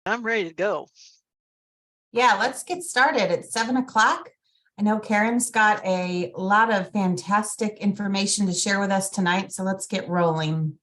I'm ready to go. Yeah, let's get started. It's 7 o'clock. I know Karen's got a lot of fantastic information to share with us tonight, so let's get rolling.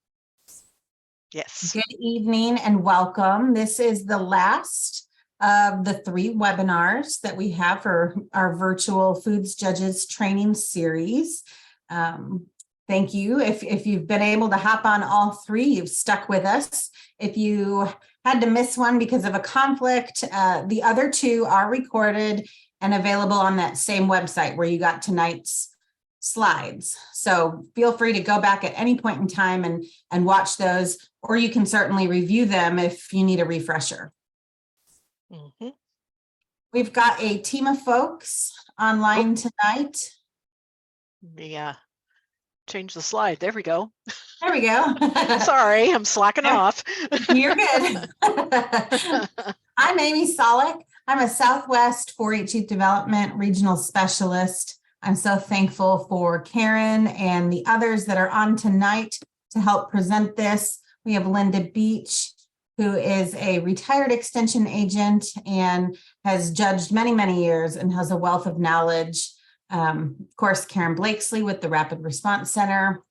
Yes. Good evening and welcome. This is the last of the 3 webinars that we have for our virtual Foods Judges training series. Thank you. If you've been able to hop on all 3, you've stuck with us. If you had to miss one because of a conflict, the other 2 are recorded and available on that same website where you got tonight's slides. So feel free to go back at any point in time and watch those, or you can certainly review them if you need a refresher. Mm-hmm. We've got a team of folks online tonight. Yeah. Change the slide. There we go. There we go. Sorry, I'm slacking off. You're good. I'm Amy Solek. I'm a Southwest 4-H Youth Development Regional Specialist. I'm so thankful for Karen and the others that are on tonight to help present this. We have Linda Beach, who is a retired extension agent and has judged many, many years and has a wealth of knowledge. Of course, Karen Blakesley with the Rapid Response Center.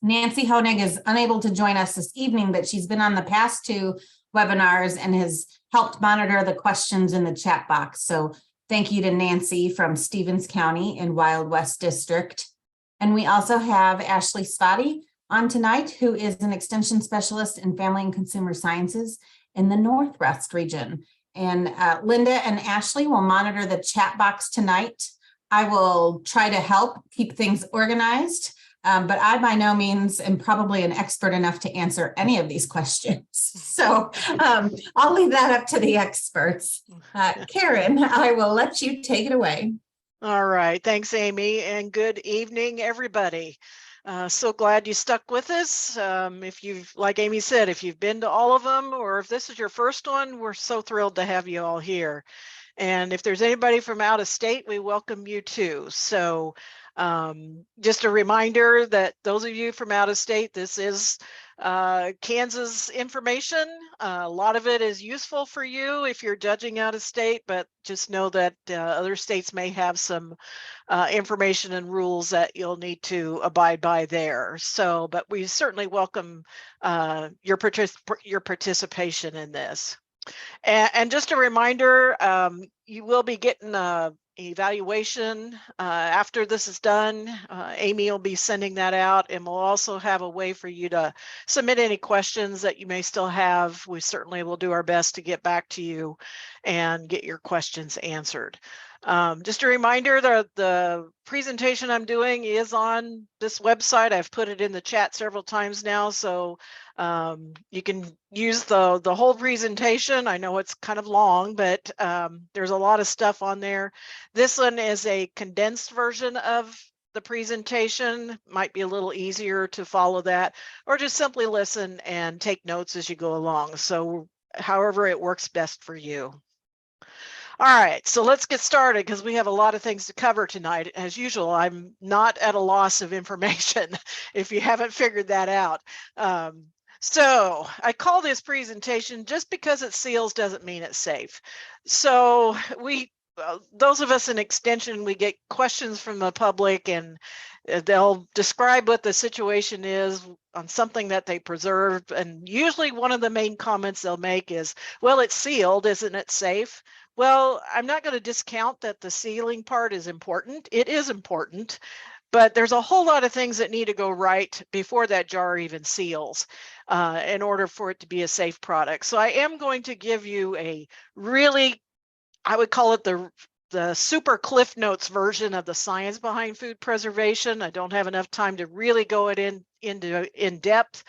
Nancy Honig is unable to join us this evening, but she's been on the past 2 webinars and has helped monitor the questions in the chat box. So thank you to Nancy from Stevens County in Wild West District. And we also have Ashley Spotty on tonight, who is an extension specialist in family and consumer sciences in the Northwest region. And Linda and Ashley will monitor the chat box tonight. I will try to help keep things organized. But I by no means am probably an expert enough to answer any of these questions. So I'll leave that up to the experts. Karen, I will let you take it away. All right. Thanks, Amy, and good evening, everybody. So glad you stuck with us. If you've, like Amy said, if you've been to all of them, or if this is your first one, we're so thrilled to have you all here. And if there's anybody from out of state, we welcome you too. So just a reminder that those of you from out of state, this is Kansas information. A lot of it is useful for you if you're judging out of state, but just know that other states may have some information and rules that you'll need to abide by there. So, but we certainly welcome your participation in this. And just a reminder, you will be getting an evaluation after this is done. Amy will be sending that out, and we'll also have a way for you to submit any questions that you may still have. We certainly will do our best to get back to you and get your questions answered. Just a reminder that the presentation I'm doing is on this website. I've put it in the chat several times now, so you can use the whole presentation. I know it's kind of long, but there's a lot of stuff on there. This one is a condensed version of the presentation. Might be a little easier to follow that, or just simply listen and take notes as you go along. So however it works best for you. All right, so let's get started because we have a lot of things to cover tonight. As usual, I'm not at a loss of information if you haven't figured that out. So I call this presentation Just Because It Seals Doesn't Mean It's Safe. So those of us in extension, we get questions from the public, and they'll describe what the situation is on something that they preserved. And usually one of the main comments they'll make is, well, it's sealed, isn't it safe? Well, I'm not going to discount that the sealing part is important. It is important, but there's a whole lot of things that need to go right before that jar even seals in order for it to be a safe product. So I am going to give you a really, I would call it the super Cliff Notes version of the science behind food preservation. I don't have enough time to really go in depth.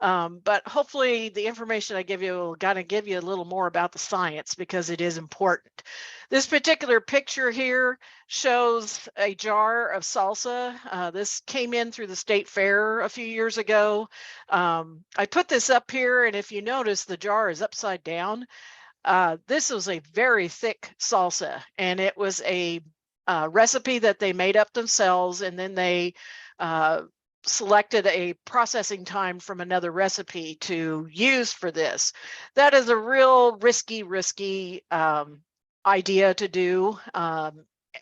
But hopefully the information I give you will kind of give you a little more about the science, because it is important. This particular picture here shows a jar of salsa. This came in through the state fair a few years ago. I put this up here, and if you notice, the jar is upside down. This was a very thick salsa, and it was a recipe that they made up themselves, and then they selected a processing time from another recipe to use for this. That is a real risky idea to do,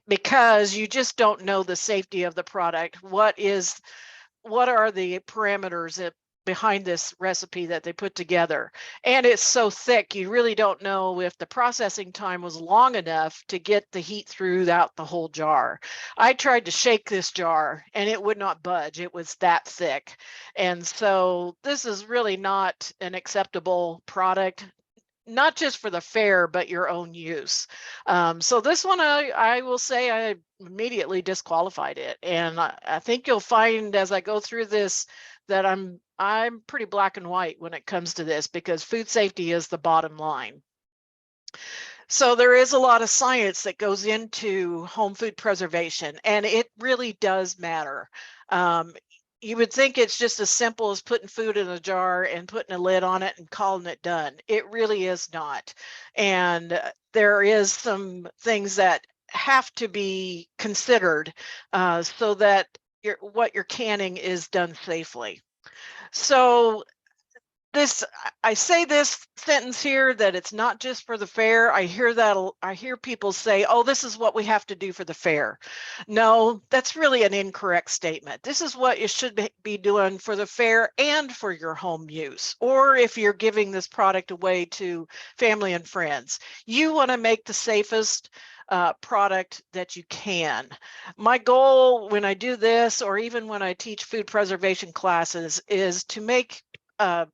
because you just don't know the safety of the product. What are the parameters behind this recipe that they put together? And it's so thick, you really don't know if the processing time was long enough to get the heat throughout the whole jar. I tried to shake this jar and it would not budge. It was that thick. And so this is really not an acceptable product, not just for the fair, but your own use. So this one, I will say I immediately disqualified it. And I think you'll find as I go through this that I'm pretty black and white when it comes to this, because food safety is the bottom line. So there is a lot of science that goes into home food preservation, and it really does matter. You would think it's just as simple as putting food in a jar and putting a lid on it and calling it done. It really is not. And there is some things that have to be considered so that what you're canning is done safely. So I say this sentence here, that it's not just for the fair. I hear people say, oh, this is what we have to do for the fair. No, that's really an incorrect statement. This is what you should be doing for the fair and for your home use, or if you're giving this product away to family and friends. You want to make the safest product that you can. My goal when I do this, or even when I teach food preservation classes, is to make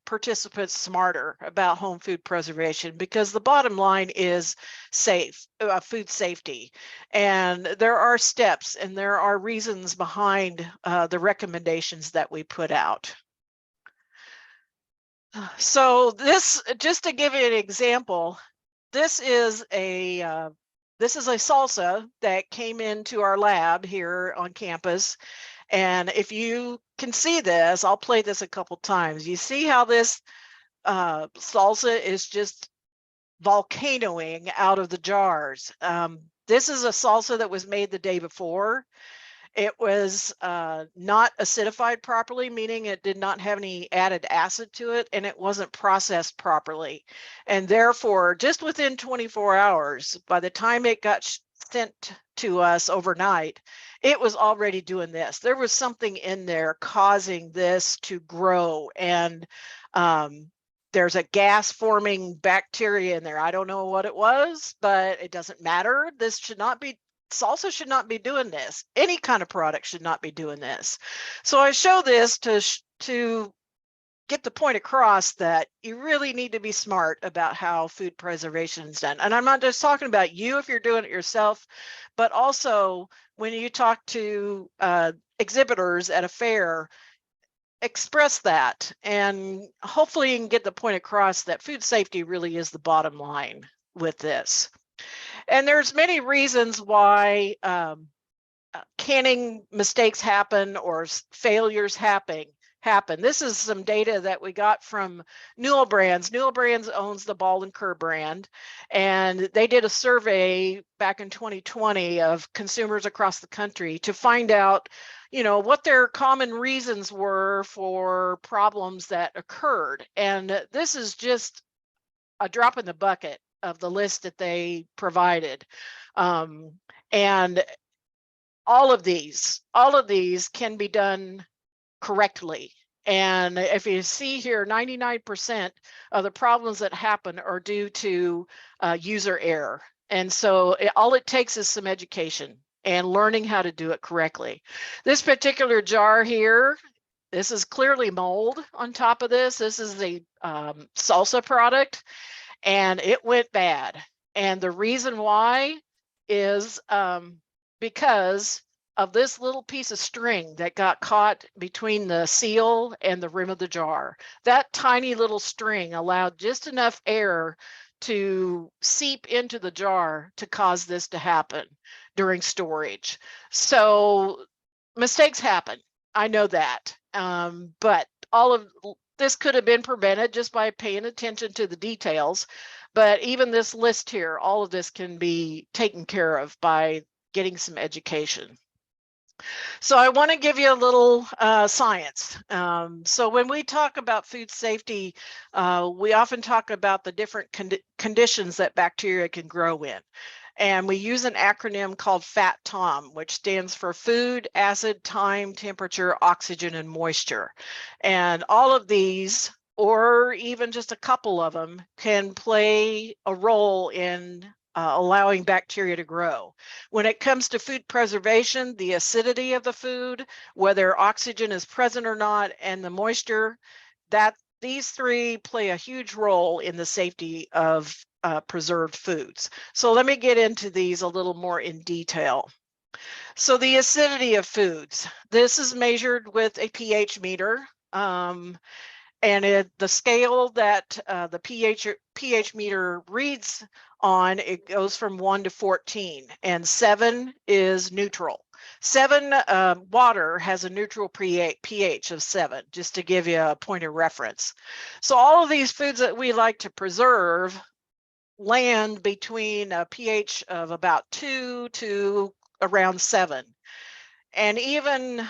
participants smarter about home food preservation, because the bottom line is food safety. And there are steps and there are reasons behind the recommendations that we put out. So this, just to give you an example, this is a salsa that came into our lab here on campus. And if you can see this, I'll play this a couple times. You see how this salsa is just volcanoing out of the jars. This is a salsa that was made the day before. It was not acidified properly, meaning it did not have any added acid to it, and it wasn't processed properly. And therefore, just within 24 hours, by the time it got sent to us overnight, it was already doing this. There was something in there causing this to grow, and there's a gas forming bacteria in there. I don't know what it was, but it doesn't matter. Salsa should not be doing this. Any kind of product should not be doing this. So I show this to get the point across that you really need to be smart about how food preservation is done. And I'm not just talking about you if you're doing it yourself, but also when you talk to exhibitors at a fair, express that, and hopefully you can get the point across that food safety really is the bottom line with this. And there's many reasons why canning mistakes happen or failures happen. This is some data that we got from Newell Brands. Newell Brands owns the Ball and Kerr brand, and they did a survey back in 2020 of consumers across the country to find out, what their common reasons were for problems that occurred. And this is just a drop in the bucket of the list that they provided. And all of these can be done correctly. And if you see here, 99% of the problems that happen are due to user error. And so all it takes is some education and learning how to do it correctly. This particular jar here, this is clearly mold on top of this. This is the salsa product, and it went bad. And the reason why is because of this little piece of string that got caught between the seal and the rim of the jar. That tiny little string allowed just enough air to seep into the jar to cause this to happen during storage. So mistakes happen. I know that. But all of this could have been prevented just by paying attention to the details. But even this list here, all of this can be taken care of by getting some education. So I want to give you a little science. So when we talk about food safety, we often talk about the different conditions that bacteria can grow in. And we use an acronym called FAT-TOM, which stands for food, acid, time, temperature, oxygen, and moisture. And all of these, or even just a couple of them, can play a role in allowing bacteria to grow. When it comes to food preservation, the acidity of the food, whether oxygen is present or not, and the moisture, that these three play a huge role in the safety of preserved foods. So let me get into these a little more in detail. So the acidity of foods, this is measured with a pH meter. And the scale that the pH meter reads on, it goes from 1 to 14, and 7 is neutral. 7, water has a neutral pH of 7, just to give you a point of reference. So all of these foods that we like to preserve land between a pH of about 2 to around 7. And even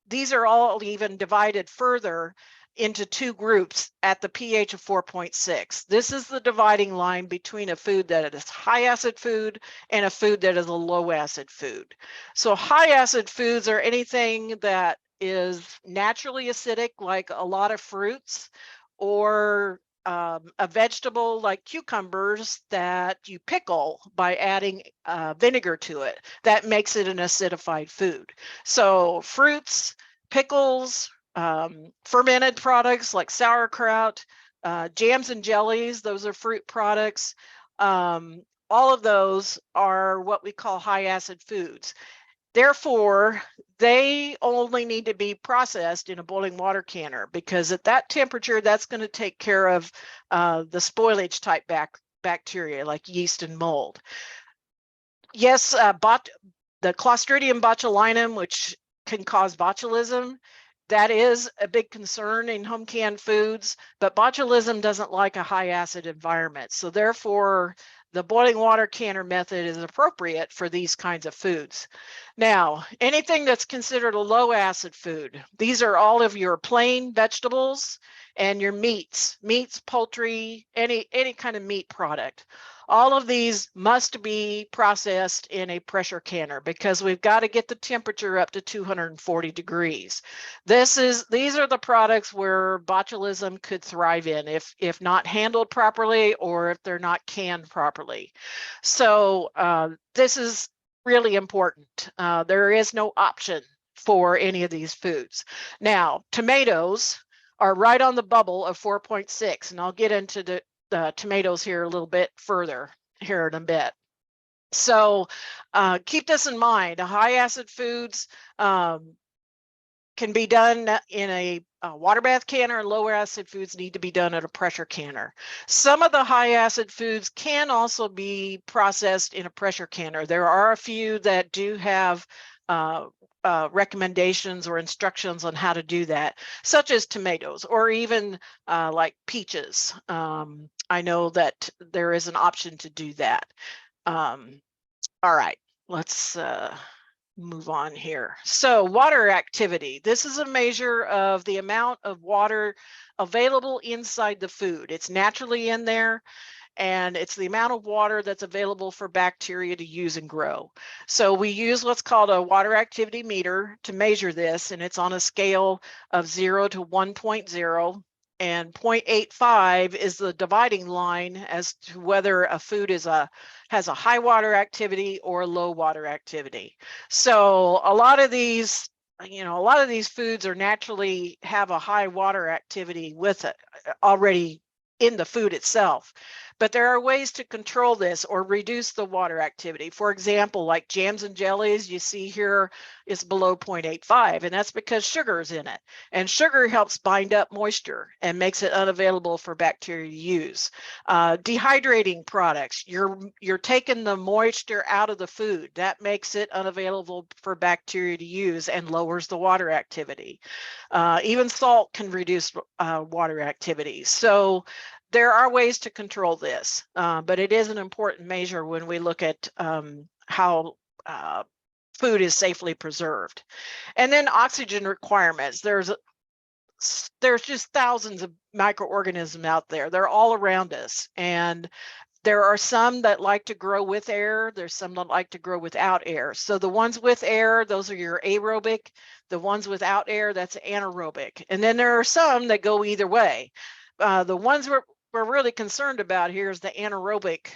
these are all even divided further into two groups at the pH of 4.6. This is the dividing line between a food that is high acid food and a food that is a low acid food. So high acid foods are anything that is naturally acidic, like a lot of fruits, or a vegetable like cucumbers that you pickle by adding vinegar to it. That makes it an acidified food. So fruits, pickles, fermented products like sauerkraut, jams and jellies, those are fruit products. All of those are what we call high acid foods. Therefore, they only need to be processed in a boiling water canner, because at that temperature, that's going to take care of the spoilage type bacteria like yeast and mold. Yes, the Clostridium botulinum, which can cause botulism, that is a big concern in home canned foods, but botulism doesn't like a high acid environment. So therefore, the boiling water canner method is appropriate for these kinds of foods. Now, anything that's considered a low acid food, these are all of your plain vegetables and your meats, poultry, any kind of meat product. All of these must be processed in a pressure canner, because we've got to get the temperature up to 240 degrees. These are the products where botulism could thrive in if not handled properly, or if they're not canned properly. So this is really important. There is no option for any of these foods. Now, tomatoes are right on the bubble of 4.6, and I'll get into the tomatoes here a little bit further here in a bit. So keep this in mind. High acid foods can be done in a water bath canner, and lower acid foods need to be done at a pressure canner. Some of the high acid foods can also be processed in a pressure canner. There are a few that do have recommendations or instructions on how to do that, such as tomatoes, or even like peaches. I know that there is an option to do that. All right, let's move on here. So water activity. This is a measure of the amount of water available inside the food. It's naturally in there, and it's the amount of water that's available for bacteria to use and grow. So we use what's called a water activity meter to measure this, and it's on a scale of 0 to 1.0. And 0.85 is the dividing line as to whether a food has a high water activity or low water activity. So a lot of these foods are naturally have a high water activity with it already in the food itself. But there are ways to control this or reduce the water activity. For example, like jams and jellies, you see here is below 0.85, and that's because sugar is in it. And sugar helps bind up moisture and makes it unavailable for bacteria to use. Dehydrating products, you're taking the moisture out of the food. That makes it unavailable for bacteria to use and lowers the water activity. Even salt can reduce water activity. So there are ways to control this, but it is an important measure when we look at how food is safely preserved. And then oxygen requirements. There's just thousands of microorganisms out there. They're all around us. And there are some that like to grow with air. There's some that like to grow without air. So the ones with air, those are your aerobic. The ones without air, that's anaerobic. And then there are some that go either way. The ones we're really concerned about here is the anaerobic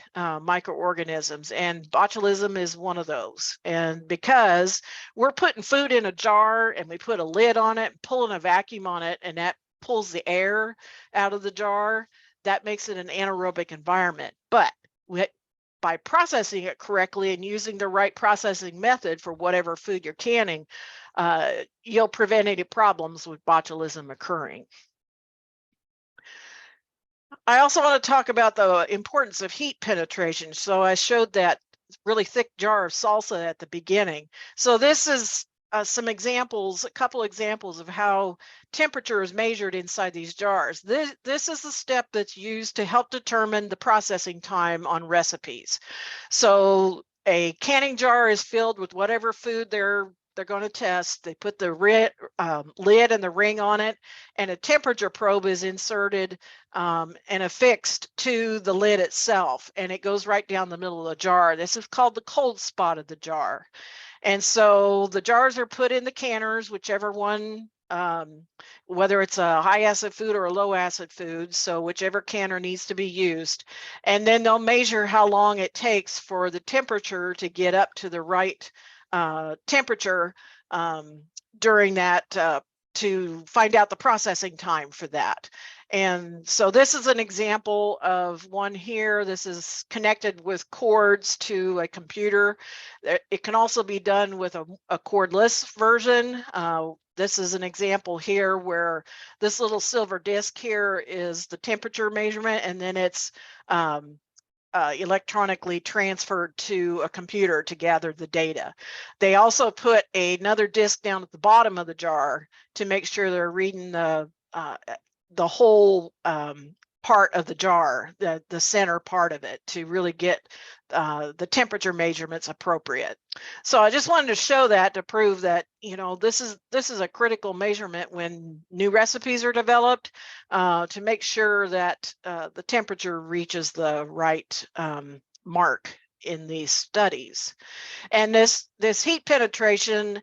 microorganisms, and botulism is one of those. And because we're putting food in a jar and we put a lid on it, pulling a vacuum on it, and that pulls the air out of the jar, that makes it an anaerobic environment. But by processing it correctly and using the right processing method for whatever food you're canning, you'll prevent any problems with botulism occurring. I also want to talk about the importance of heat penetration. So I showed that really thick jar of salsa at the beginning. So this is some examples, a couple examples of how temperature is measured inside these jars. This is the step that's used to help determine the processing time on recipes. So a canning jar is filled with whatever food they're going to test. They put the lid and the ring on it, and a temperature probe is inserted and affixed to the lid itself, and it goes right down the middle of the jar. This is called the cold spot of the jar. And so the jars are put in the canners, whichever one, whether it's a high acid food or a low acid food, so whichever canner needs to be used. And then they'll measure how long it takes for the temperature to get up to the right temperature during that to find out the processing time for that. And so this is an example of one here. This is connected with cords to a computer. It can also be done with a cordless version. This is an example here where this little silver disc here is the temperature measurement, and then it's electronically transferred to a computer to gather the data. They also put another disc down at the bottom of the jar to make sure they're reading the whole part of the jar, the center part of it, to really get the temperature measurements appropriate. So I just wanted to show that to prove that, you know, this is a critical measurement when new recipes are developed, to make sure that the temperature reaches the right mark in these studies. And this heat penetration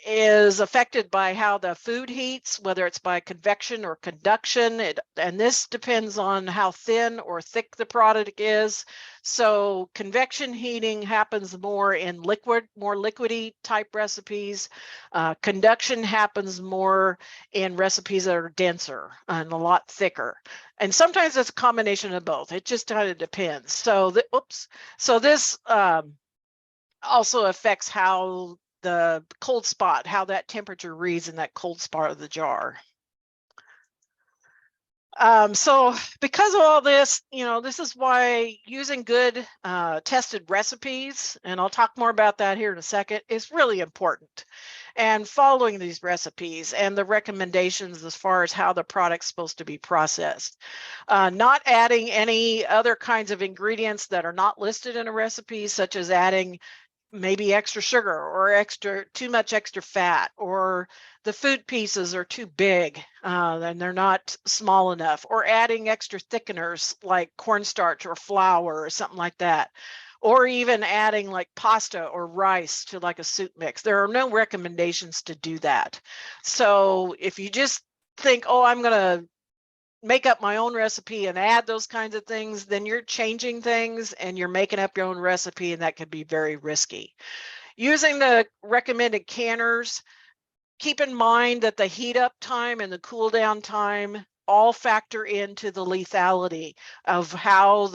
is affected by how the food heats, whether it's by convection or conduction. And this depends on how thin or thick the product is. So convection heating happens more in more liquidy type recipes. Conduction happens more in recipes that are denser and a lot thicker. And sometimes it's a combination of both. It just kind of depends. So, this also affects how the cold spot, how that temperature reads in that cold spot of the jar. So because of all this, you know, this is why using good tested recipes, and I'll talk more about that here in a second, is really important. And following these recipes and the recommendations as far as how the product's supposed to be processed. Not adding any other kinds of ingredients that are not listed in a recipe, such as adding maybe extra sugar or too much extra fat, or the food pieces are too big and they're not small enough, or adding extra thickeners like cornstarch or flour or something like that, or even adding like pasta or rice to like a soup mix. There are no recommendations to do that. So if you just think, oh, I'm going to make up my own recipe and add those kinds of things, then you're changing things and you're making up your own recipe, and that could be very risky. Using the recommended canners, keep in mind that the heat up time and the cool down time all factor into the lethality of how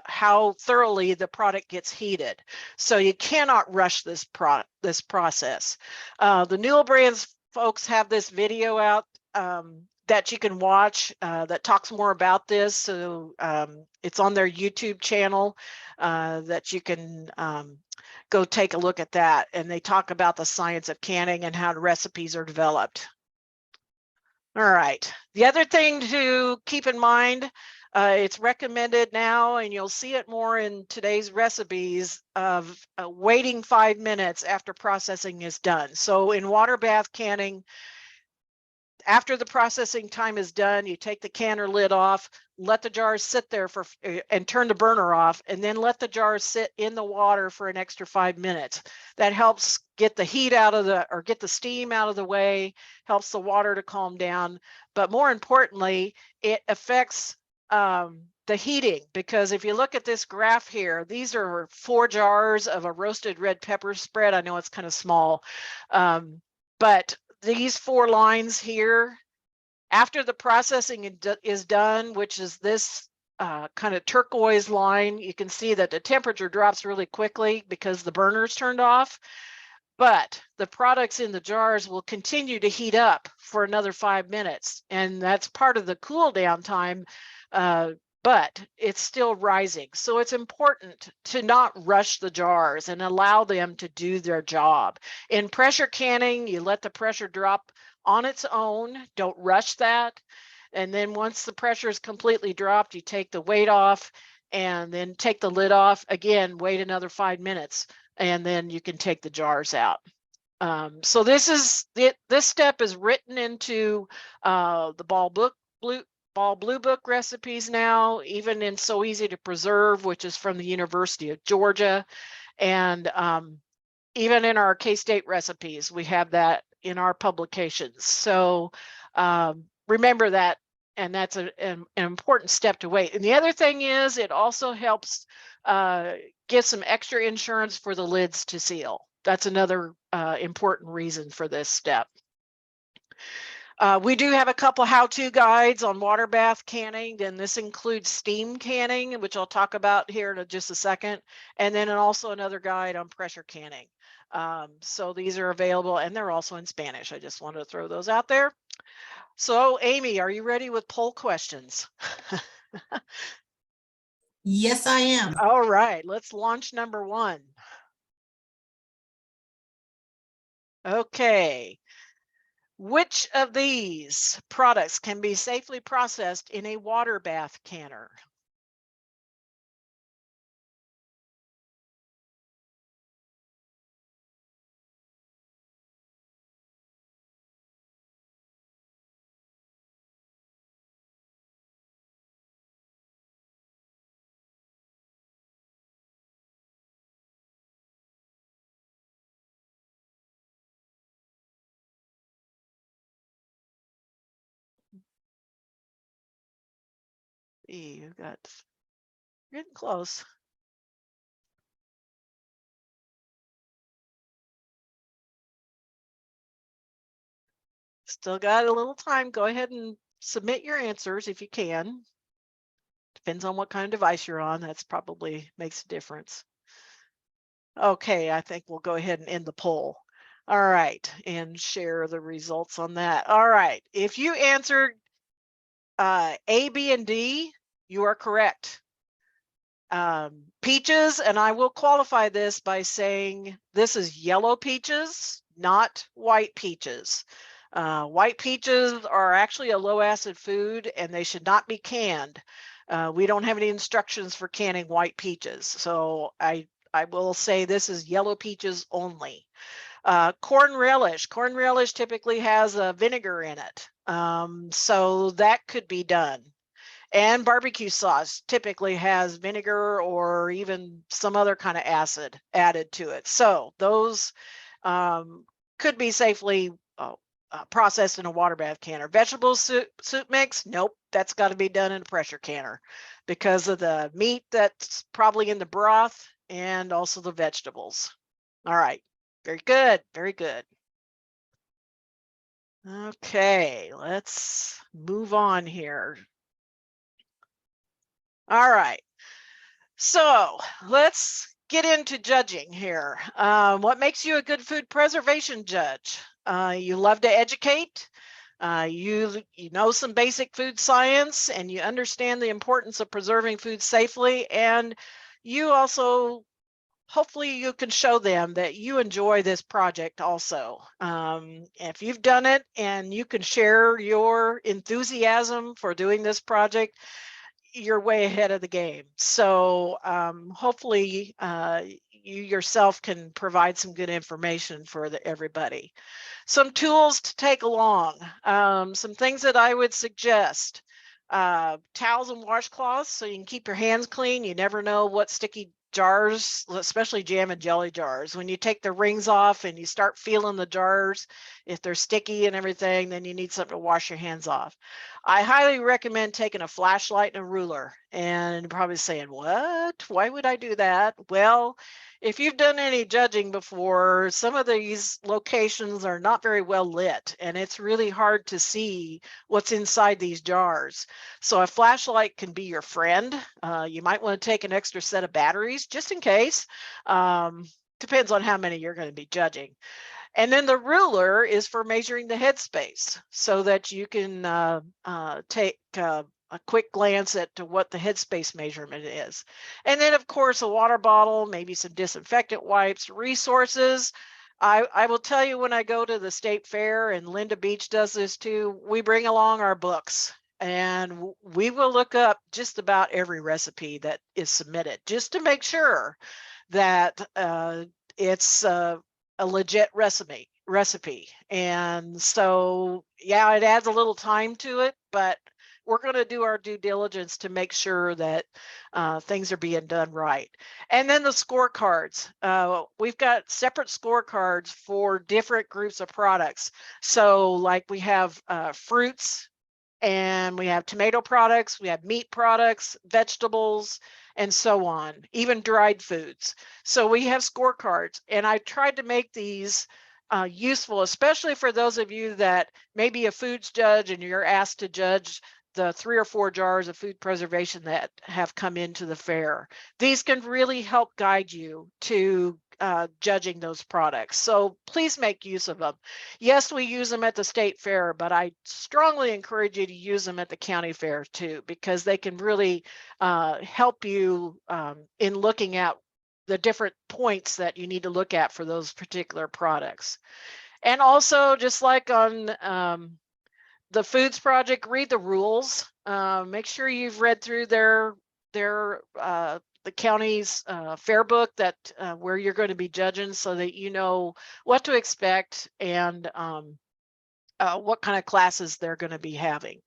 how thoroughly the product gets heated. So you cannot rush this process. The Newell Brands folks have this video out that you can watch that talks more about this. So it's on their YouTube channel that you can go take a look at that. And they talk about the science of canning and how recipes are developed. All right. The other thing to keep in mind It's recommended now, and you'll see it more in today's recipes, of waiting 5 minutes after processing is done. So in water bath canning, after the processing time is done, you take the canner lid off, let the jars sit there and turn the burner off, and then let the jars sit in the water for an extra 5 minutes. That helps get the heat out of get the steam out of the way, helps the water to calm down. But more importantly, it affects the heating, because if you look at this graph here, these are 4 jars of a roasted red pepper spread. I know it's kind of small, but these 4 lines here, after the processing is done, which is this kind of turquoise line, you can see that the temperature drops really quickly because the burner's turned off. But the products in the jars will continue to heat up for another 5 minutes. And that's part of the cool down time, but it's still rising. So it's important to not rush the jars and allow them to do their job. In pressure canning, you let the pressure drop on its own. Don't rush that. And then once the pressure is completely dropped, you take the weight off and then take the lid off. Again, wait another 5 minutes, and then you can take the jars out. So this step is written into the Ball Blue Book recipes now, even in So Easy to Preserve, which is from the University of Georgia. And even in our K-State recipes, we have that in our publications. So remember that, and that's an important step to wait. And the other thing is, it also helps get some extra insurance for the lids to seal. That's another important reason for this step. We do have a couple how-to guides on water bath canning, and this includes steam canning, which I'll talk about here in just a second, and then also another guide on pressure canning. So these are available, and they're also in Spanish. I just wanted to throw those out there. So Amy, are you ready with poll questions? Yes, I am. All right, let's launch number 1. Okay. Which of these products can be safely processed in a water bath canner? You got getting close. Still got a little time. Go ahead and submit your answers if you can. Depends on what kind of device you're on. That's probably makes a difference. Okay, I think we'll go ahead and end the poll. All right, and share the results on that. All right, if you answered A, B, and D, you are correct. Peaches, and I will qualify this by saying this is yellow peaches, not white peaches. White peaches are actually a low acid food, and they should not be canned. We don't have any instructions for canning white peaches, so I will say this is yellow peaches only. Corn relish typically has a vinegar in it, so that could be done. And barbecue sauce typically has vinegar or even some other kind of acid added to it. So those could be safely processed in a water bath canner. Vegetable soup mix, nope, that's got to be done in a pressure canner because of the meat that's probably in the broth and also the vegetables. All right, very good, very good. Okay, let's move on here. All right, so let's get into judging here. What makes you a good food preservation judge? You love to educate, you know some basic food science, and you understand the importance of preserving food safely, and you also, hopefully you can show them that you enjoy this project also. If you've done it and you can share your enthusiasm for doing this project, you're way ahead of the game. So hopefully you yourself can provide some good information for everybody. Some tools to take along, some things that I would suggest. Towels and washcloths so you can keep your hands clean. You never know what sticky jars, especially jam and jelly jars, when you take the rings off and you start feeling the jars, if they're sticky and everything, then you need something to wash your hands off. I highly recommend taking a flashlight and a ruler. And you're probably saying, what? Why would I do that? Well, if you've done any judging before, some of these locations are not very well lit, and it's really hard to see what's inside these jars. So a flashlight can be your friend. You might want to take an extra set of batteries just in case. Depends on how many you're going to be judging. And then the ruler is for measuring the headspace so that you can take a quick glance at what the headspace measurement is. And then, of course, a water bottle, maybe some disinfectant wipes, resources. I will tell you, when I go to the state fair, and Linda Beach does this too, we bring along our books. And we will look up just about every recipe that is submitted just to make sure that it's a legit recipe. And so, yeah, it adds a little time to it, but we're going to do our due diligence to make sure that things are being done right. And then the scorecards. We've got separate scorecards for different groups of products. So like we have fruits, and we have tomato products, we have meat products, vegetables, and so on, even dried foods. So we have scorecards, and I tried to make these useful, especially for those of you that may be a foods judge and you're asked to judge the 3 or 4 jars of food preservation that have come into the fair. These can really help guide you to judging those products. So please make use of them. Yes, we use them at the state fair, but I strongly encourage you to use them at the county fair too, because they can really help you in looking at the different points that you need to look at for those particular products. And also, just like on the Foods Project, read the rules. Make sure you've read through the county's fair book that where you're going to be judging, so that you know what to expect and what kind of classes they're going to be having.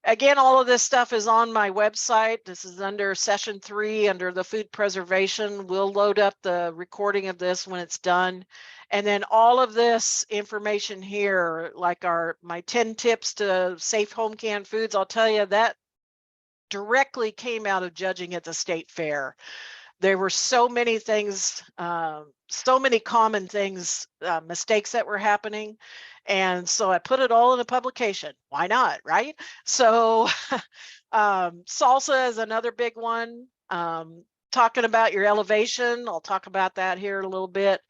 Again, all of this stuff is on my website. This is under session 3 under the food preservation. We'll load up the recording of this when it's done. And then all of this information here, like my 10 tips to safe home canned foods, I'll tell you that directly came out of judging at the state fair. There were so many things, so many common things, mistakes that were happening. And so I put it all in a publication. Why not, right? So salsa is another big one. Talking about your elevation, I'll talk about that here in a little bit.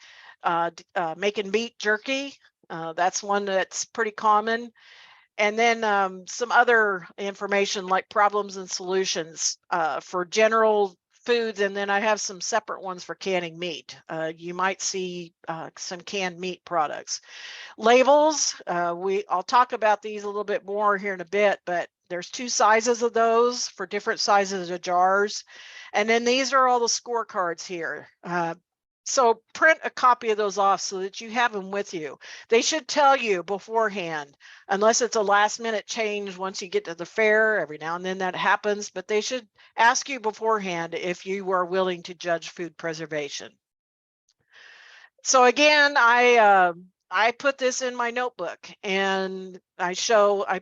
Making beef jerky, that's one that's pretty common. And then some other information like problems and solutions for general foods. And then I have some separate ones for canning meat. You might see some canned meat products. Labels, I'll talk about these a little bit more here in a bit, but there's 2 sizes of those for different sizes of jars. And then these are all the scorecards here. So print a copy of those off so that you have them with you. They should tell you beforehand, unless it's a last minute change once you get to the fair. Every now and then that happens, but they should ask you beforehand if you are willing to judge food preservation. So again, I put this in my notebook, and I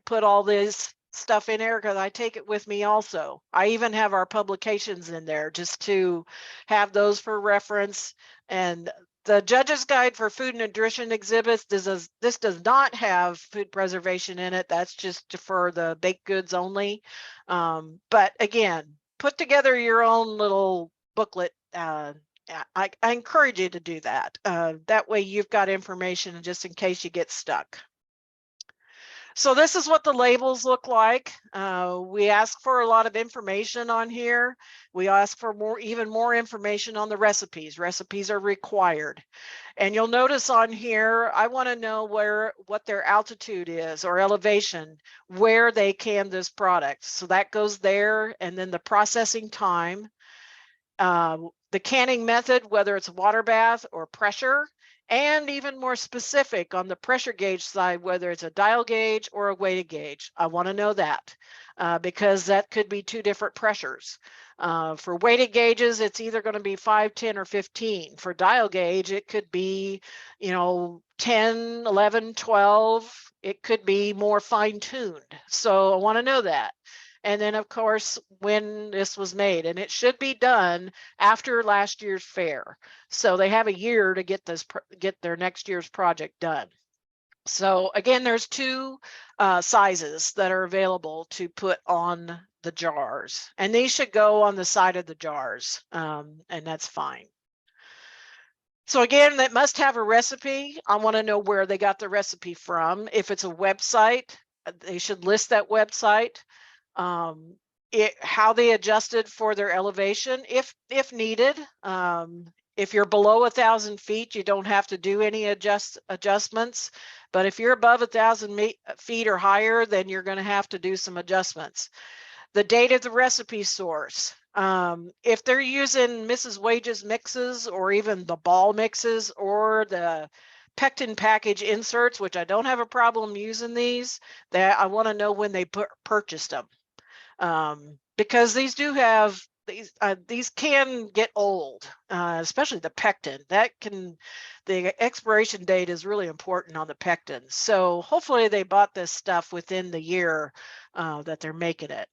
put all this stuff in there because I take it with me also. I even have our publications in there just to have those for reference. And the Judge's Guide for Food and Nutrition exhibits, this does not have food preservation in it. That's just for the baked goods only. But again, put together your own little booklet. I encourage you to do that. That way you've got information just in case you get stuck. So this is what the labels look like. We ask for a lot of information on here. We ask for even more information on the recipes. Recipes are required. And you'll notice on here, I want to know what their altitude is or elevation, where they can this product. So that goes there, and then the processing time, the canning method, whether it's water bath or pressure, and even more specific on the pressure gauge side, whether it's a dial gauge or a weighted gauge. I want to know that because that could be two different pressures. For weighted gauges, it's either going to be 5, 10, or 15. For dial gauge, it could be, 10, 11, 12. It could be more fine-tuned. So I want to know that. And then, of course, when this was made, and it should be done after last year's fair. So they have a year to get their next year's project done. So again, there's two sizes that are available to put on the jars, and these should go on the side of the jars, and that's fine. So again, that must have a recipe. I want to know where they got the recipe from. If it's a website, they should list that website. How they adjusted for their elevation if needed. If you're below 1,000 feet, you don't have to do any adjustments. But if you're above 1,000 feet or higher, then you're going to have to do some adjustments. The date of the recipe source. If they're using Mrs. Wage's mixes or even the ball mixes or the pectin package inserts, which I don't have a problem using these, that I want to know when they purchased them. Because these do have these can get old, especially the pectin. The expiration date is really important on the pectin. So hopefully they bought this stuff within the year that they're making it.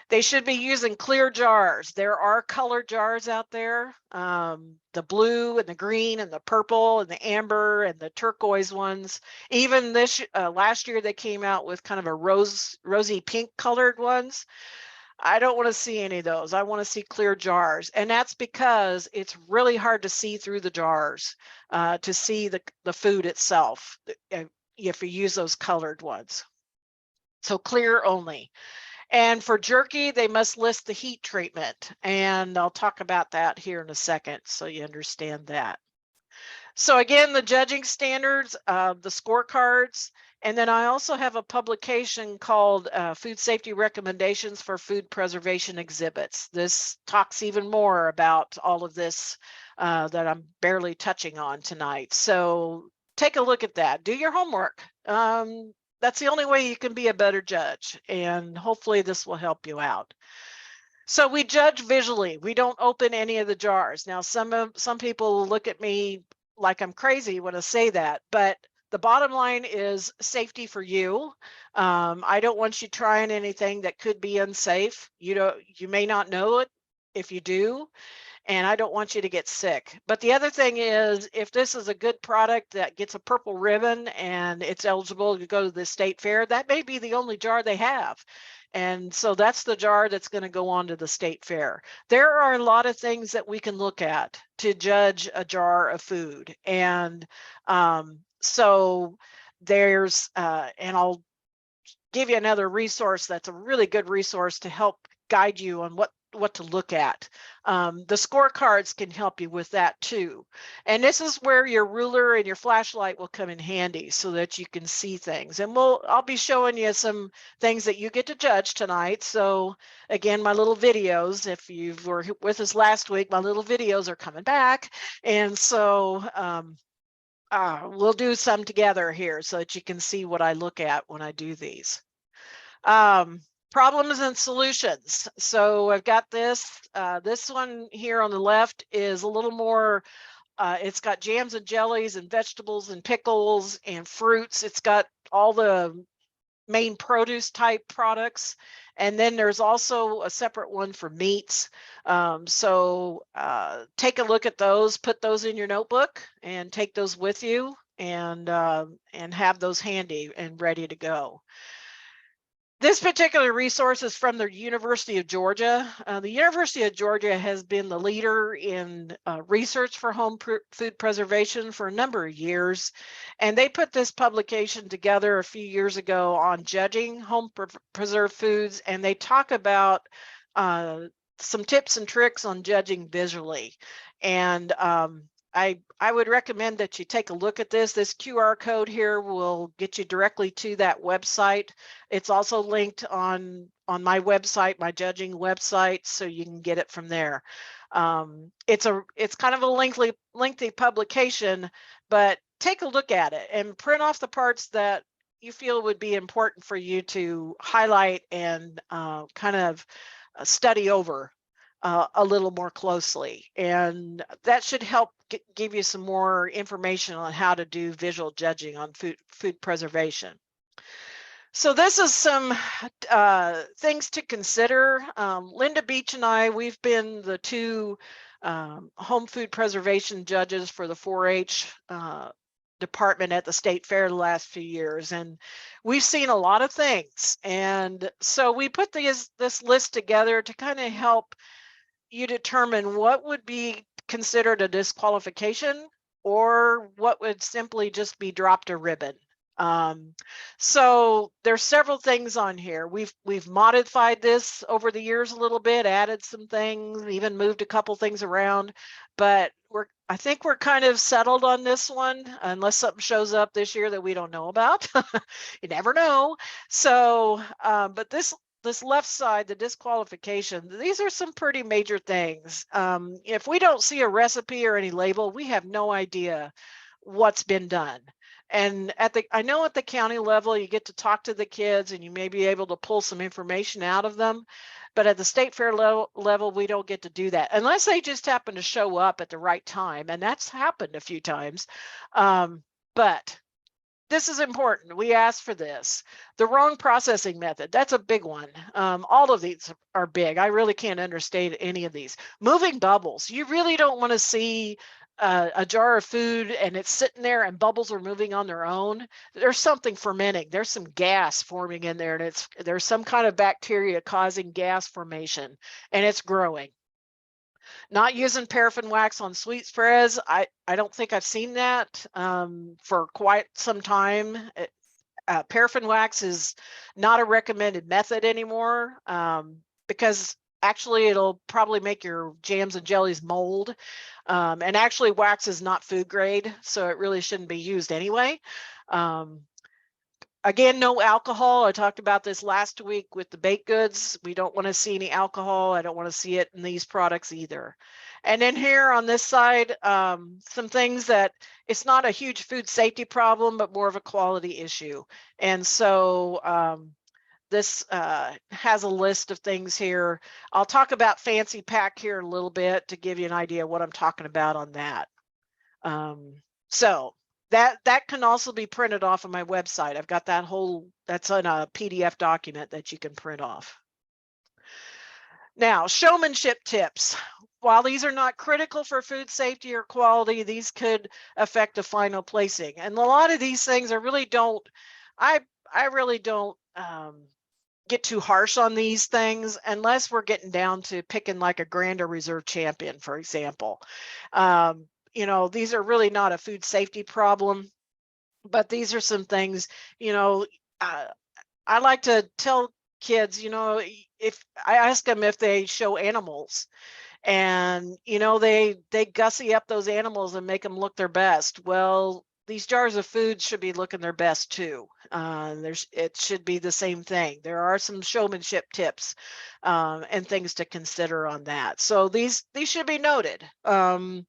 They should be using clear jars. There are color jars out there, the blue and the green and the purple and the amber and the turquoise ones. Even this last year they came out with kind of a rosy pink colored ones. I don't want to see any of those. I want to see clear jars. And that's because it's really hard to see through the jars to see the food itself if you use those colored ones. So clear only. And for jerky, they must list the heat treatment. And I'll talk about that here in a second so you understand that. So again, the judging standards, the scorecards, and then I also have a publication called Food Safety Recommendations for Food Preservation Exhibits. This talks even more about all of this that I'm barely touching on tonight. So take a look at that. Do your homework. That's the only way you can be a better judge, and hopefully this will help you out. So we judge visually. We don't open any of the jars. Now, some people look at me like I'm crazy when I say that, but the bottom line is safety for you. I don't want you trying anything that could be unsafe. You may not know it if you do, and I don't want you to get sick. But the other thing is, if this is a good product that gets a purple ribbon and it's eligible to go to the state fair, that may be the only jar they have. And so that's the jar that's going to go on to the state fair. There are a lot of things that we can look at to judge a jar of food. And so there's, and I'll give you another resource that's a really good resource to help guide you on what to look at. The scorecards can help you with that too. And this is where your ruler and your flashlight will come in handy so that you can see things. And I'll be showing you some things that you get to judge tonight. So again, my little videos, if you were with us last week, my little videos are coming back. And so we'll do some together here so that you can see what I look at when I do these. Problems and solutions. So I've got this one here on the left is a little more, it's got jams and jellies and vegetables and pickles and fruits. It's got all the main produce type products. And then there's also a separate one for meats. So take a look at those, put those in your notebook and take those with you and have those handy and ready to go. This particular resource is from the University of Georgia. The University of Georgia has been the leader in research for home food preservation for a number of years. And they put this publication together a few years ago on judging home preserved foods. And they talk about some tips and tricks on judging visually. And I would recommend that you take a look at this. This QR code here will get you directly to that website. It's also linked on my website, my judging website, so you can get it from there. It's kind of a lengthy publication, but take a look at it and print off the parts that you feel would be important for you to highlight and kind of study over a little more closely, and that should help give you some more information on how to do visual judging on food preservation. So this is some things to consider. Linda Beach and I, we've been the two home food preservation judges for the 4-H department at the state fair the last few years, and we've seen a lot of things. And so we put this list together to kind of help you determine what would be considered a disqualification or what would simply just be dropped a ribbon. So there's several things on here. We've modified this over the years a little bit, added some things, even moved a couple things around, but I think we're kind of settled on this one, unless something shows up this year that we don't know about. You never know. So, but this left side, the disqualification, these are some pretty major things. If we don't see a recipe or any label, we have no idea what's been done. And I know at the county level, you get to talk to the kids and you may be able to pull some information out of them. But at the state fair level, we don't get to do that unless they just happen to show up at the right time. And that's happened a few times. But this is important. We asked for this. The wrong processing method, that's a big one. All of these are big. I really can't understate any of these. Moving bubbles. You really don't want to see a jar of food and it's sitting there and bubbles are moving on their own. There's something fermenting. There's some gas forming in there, and there's some kind of bacteria causing gas formation, and it's growing. Not using paraffin wax on sweet spreads. I don't think I've seen that for quite some time. Paraffin wax is not a recommended method anymore because actually it'll probably make your jams and jellies mold. And actually wax is not food grade, so it really shouldn't be used anyway. Again, no alcohol. I talked about this last week with the baked goods. We don't want to see any alcohol. I don't want to see it in these products either. And then here on this side, some things that it's not a huge food safety problem, but more of a quality issue. And so this has a list of things here. I'll talk about Fancy Pack here a little bit to give you an idea of what I'm talking about on that. So that can also be printed off of my website. I've got that's on a PDF document that you can print off. Now, showmanship tips. While these are not critical for food safety or quality, these could affect the final placing. And a lot of these things I really don't get too harsh on these things unless we're getting down to picking like a grand or reserve champion, for example. You know, these are really not a food safety problem, but these are some things, you know, I like to tell kids, you know, if I ask them if they show animals and, you know, they gussy up those animals and make them look their best. Well, these jars of food should be looking their best too. It should be the same thing. There are some showmanship tips and things to consider on that. So these should be noted. And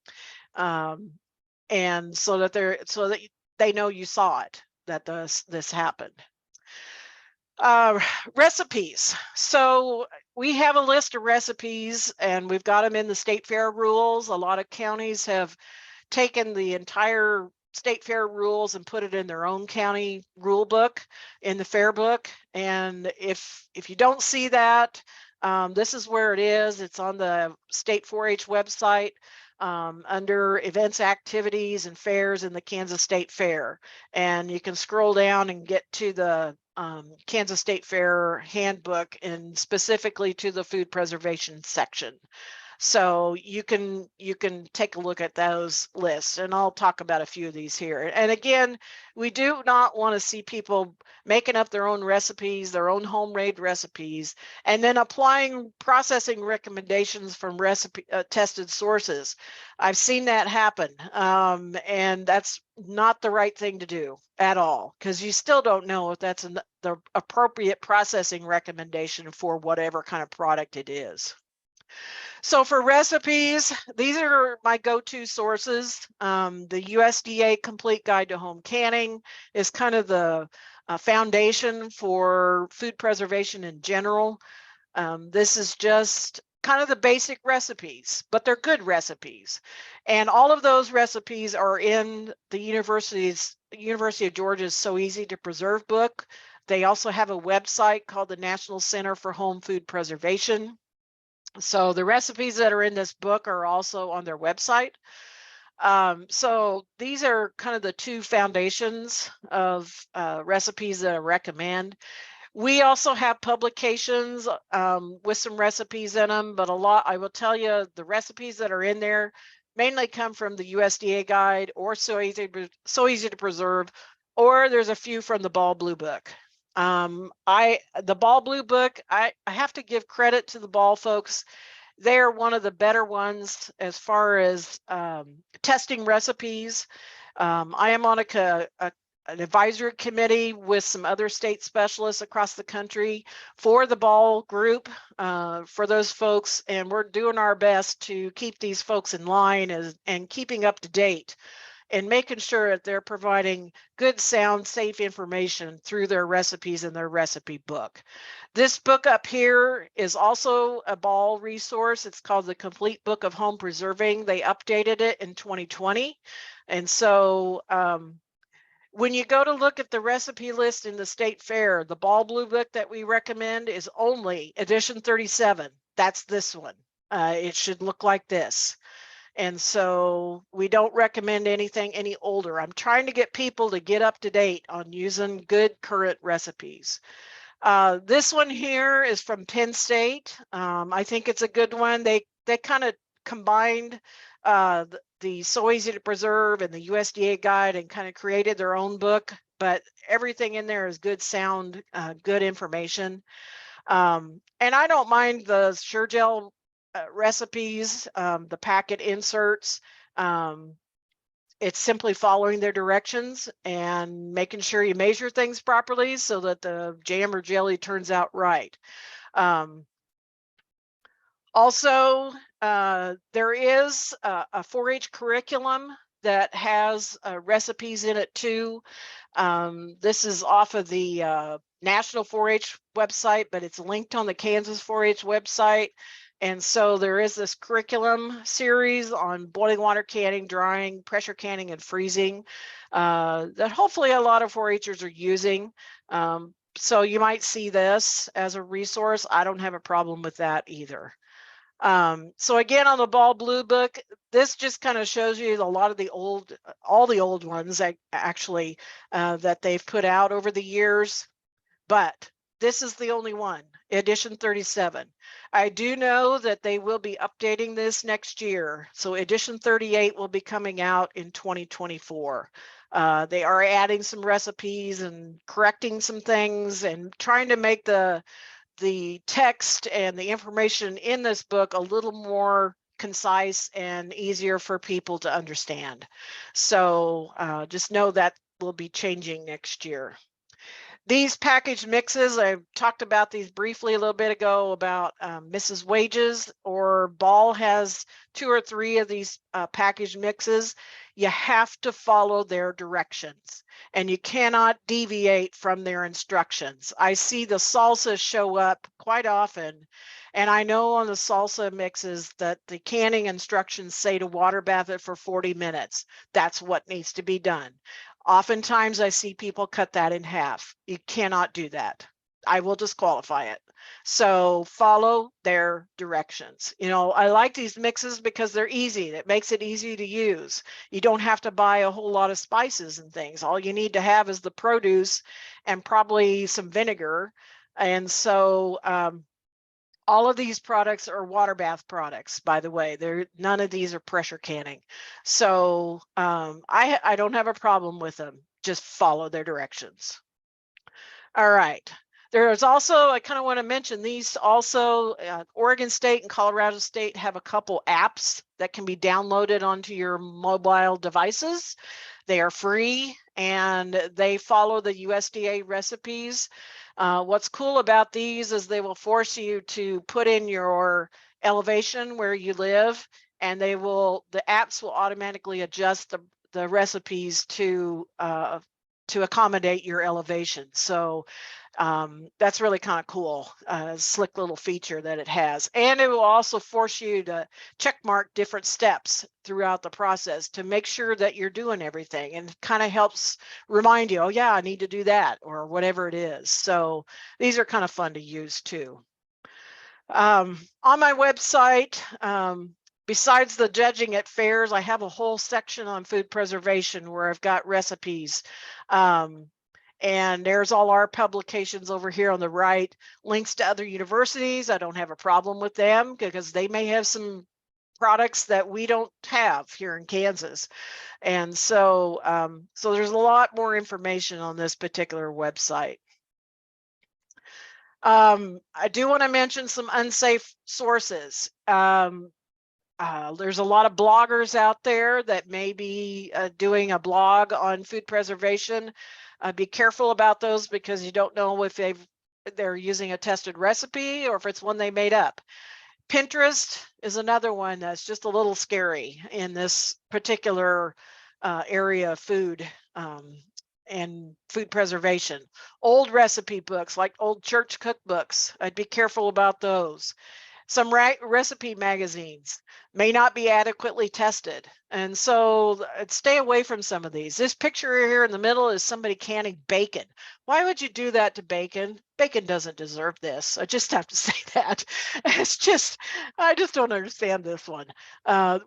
so that they know you saw it, that this happened. Recipes. So we have a list of recipes and we've got them in the state fair rules. A lot of counties have taken the entire state fair rules and put it in their own county rule book in the fair book. And if you don't see that, this is where it is. It's on the state 4-H website under events, activities, and fairs in the Kansas State Fair. And you can scroll down and get to the Kansas State Fair handbook and specifically to the food preservation section. So you can take a look at those lists, and I'll talk about a few of these here. And again, we do not want to see people making up their own recipes, their own homemade recipes, and then applying processing recommendations from recipe tested sources. I've seen that happen, and that's not the right thing to do at all, because you still don't know if that's the appropriate processing recommendation for whatever kind of product it is. So for recipes, these are my go-to sources. The USDA Complete Guide to Home Canning is kind of the foundation for food preservation in general. This is just kind of the basic recipes, but they're good recipes. And all of those recipes are in the University of Georgia's So Easy to Preserve book. They also have a website called the National Center for Home Food Preservation. So the recipes that are in this book are also on their website. So these are kind of the two foundations of recipes that I recommend. We also have publications with some recipes in them, but I will tell you, the recipes that are in there mainly come from the USDA guide or So Easy to Preserve, or there's a few from the Ball Blue book. The Ball Blue book, I have to give credit to the Ball folks. They're one of the better ones as far as testing recipes. I am on an advisory committee with some other state specialists across the country for the Ball group, for those folks, and we're doing our best to keep these folks in line and keeping up to date and making sure that they're providing good, sound, safe information through their recipes and their recipe book. This book up here is also a Ball resource. It's called the Complete Book of Home Preserving. They updated it in 2020. And so when you go to look at the recipe list in the State Fair, the Ball Blue book that we recommend is only edition 37. That's this one. It should look like this. And so we don't recommend anything any older. I'm trying to get people to get up to date on using good current recipes. This one here is from Penn State. I think it's a good one. They kind of combined the So Easy to Preserve and the USDA guide and kind of created their own book, but everything in there is good sound, good information. And I don't mind the Sure-Jell recipes, the packet inserts. It's simply following their directions and making sure you measure things properly so that the jam or jelly turns out right. Also, there is a 4-H curriculum that has recipes in it too. This is off of the National 4-H website, but it's linked on the Kansas 4-H website. And so there is this curriculum series on boiling water canning, drying, pressure canning, and freezing that hopefully a lot of 4-Hers are using. So you might see this as a resource. I don't have a problem with that either. So again, on the Ball Blue book, this just kind of shows you a lot of all the old ones actually that they've put out over the years, but this is the only one, edition 37. I do know that they will be updating this next year. So edition 38 will be coming out in 2024. They are adding some recipes and correcting some things and trying to make the text and the information in this book a little more concise and easier for people to understand. So just know that will be changing next year. These packaged mixes, I talked about these briefly a little bit ago about Mrs. Wages, or Ball has 2 or 3 of these packaged mixes. You have to follow their directions and you cannot deviate from their instructions. I see the salsa show up quite often, and I know on the salsa mixes that the canning instructions say to water bath it for 40 minutes. That's what needs to be done. Oftentimes I see people cut that in half. You cannot do that. I will disqualify it. So follow their directions. You know, I like these mixes because they're easy. It makes it easy to use. You don't have to buy a whole lot of spices and things. All you need to have is the produce and probably some vinegar. And so all of these products are water bath products, by the way. None of these are pressure canning. So I don't have a problem with them. Just follow their directions. All right. There's also, I kind of want to mention these also, Oregon State and Colorado State have a couple apps that can be downloaded onto your mobile devices. They are free and they follow the USDA recipes. What's cool about these is they will force you to put in your elevation where you live, and the apps will automatically adjust the recipes to accommodate your elevation. So that's really kind of cool, slick little feature that it has. And it will also force you to check mark different steps throughout the process to make sure that you're doing everything, and kind of helps remind you, oh yeah, I need to do that, or whatever it is. So these are kind of fun to use too. On my website, besides the judging at fairs, I have a whole section on food preservation where I've got recipes. And there's all our publications over here on the right, links to other universities. I don't have a problem with them because they may have some products that we don't have here in Kansas. And so, so there's a lot more information on this particular website. I do want to mention some unsafe sources. There's a lot of bloggers out there that may be doing a blog on food preservation. Be careful about those because you don't know if they're using a tested recipe or if it's one they made up. Pinterest is another one that's just a little scary in this particular area of food and food preservation. Old recipe books, like old church cookbooks, I'd be careful about those. Some recipe magazines may not be adequately tested. And so stay away from some of these. This picture here in the middle is somebody canning bacon. Why would you do that to bacon? Bacon doesn't deserve this. I just have to say that. I just don't understand this one.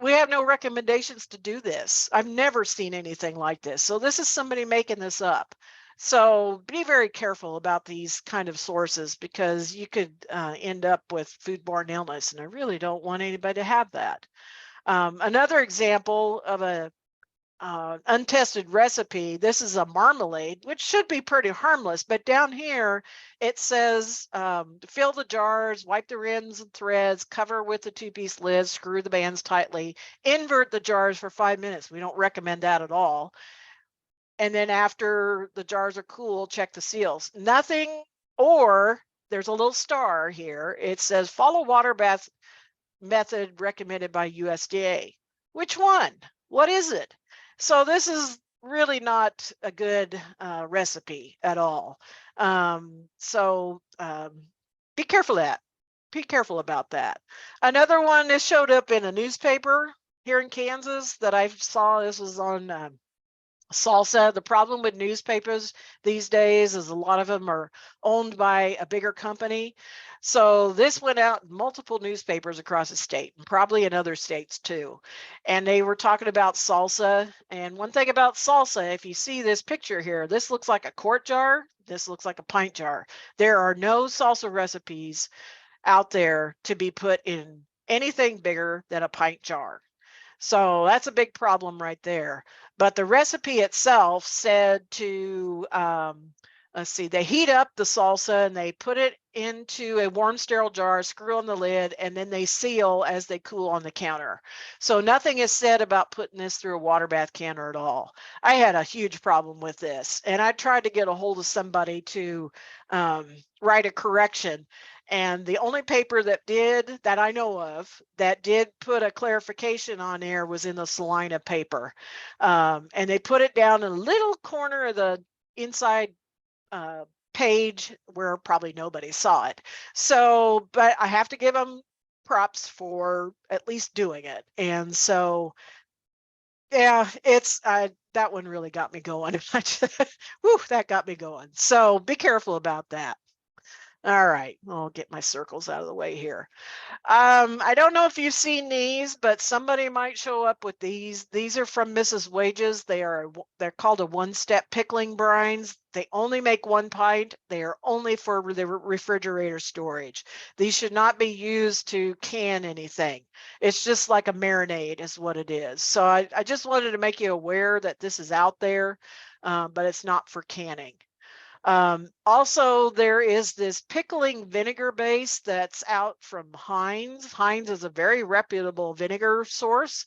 We have no recommendations to do this. I've never seen anything like this. So this is somebody making this up. So be very careful about these kind of sources because you could end up with foodborne illness, and I really don't want anybody to have that. Another example of a untested recipe, this is a marmalade, which should be pretty harmless, but down here it says fill the jars, wipe the rims and threads, cover with the two-piece lid, screw the bands tightly, invert the jars for 5 minutes. We don't recommend that at all. And then after the jars are cool, check the seals. Nothing, or there's a little star here. It says follow water bath method recommended by USDA. Which one? What is it? So this is really not a good recipe at all. Be careful of that. Be careful about that. Another one that showed up in a newspaper here in Kansas that I saw, this was on Salsa. The problem with newspapers these days is a lot of them are owned by a bigger company. So this went out in multiple newspapers across the state and probably in other states too. And they were talking about salsa. And one thing about salsa, if you see this picture here, this looks like a quart jar. This looks like a pint jar. There are no salsa recipes out there to be put in anything bigger than a pint jar. So that's a big problem right there. But the recipe itself said to, let's see, they heat up the salsa and they put it into a warm sterile jar, screw on the lid, and then they seal as they cool on the counter. So nothing is said about putting this through a water bath canner at all. I had a huge problem with this, and I tried to get a hold of somebody to write a correction. And the only paper that I know of that did put a clarification on there was in the Salina paper. And they put it down in a little corner of the inside page where probably nobody saw it. So, but I have to give them props for at least doing it. And so, yeah, it's that one really got me going. Whew, that got me going. So be careful about that. All right, I'll get my circles out of the way here. I don't know if you've seen these, but somebody might show up with these. These are from Mrs. Wages. They're called a one-step pickling brines. They only make 1 pint. They are only for the refrigerator storage. These should not be used to can anything. It's just like a marinade is what it is. So I just wanted to make you aware that this is out there, but it's not for canning. Also, there is this pickling vinegar base that's out from Heinz. Heinz is a very reputable vinegar source,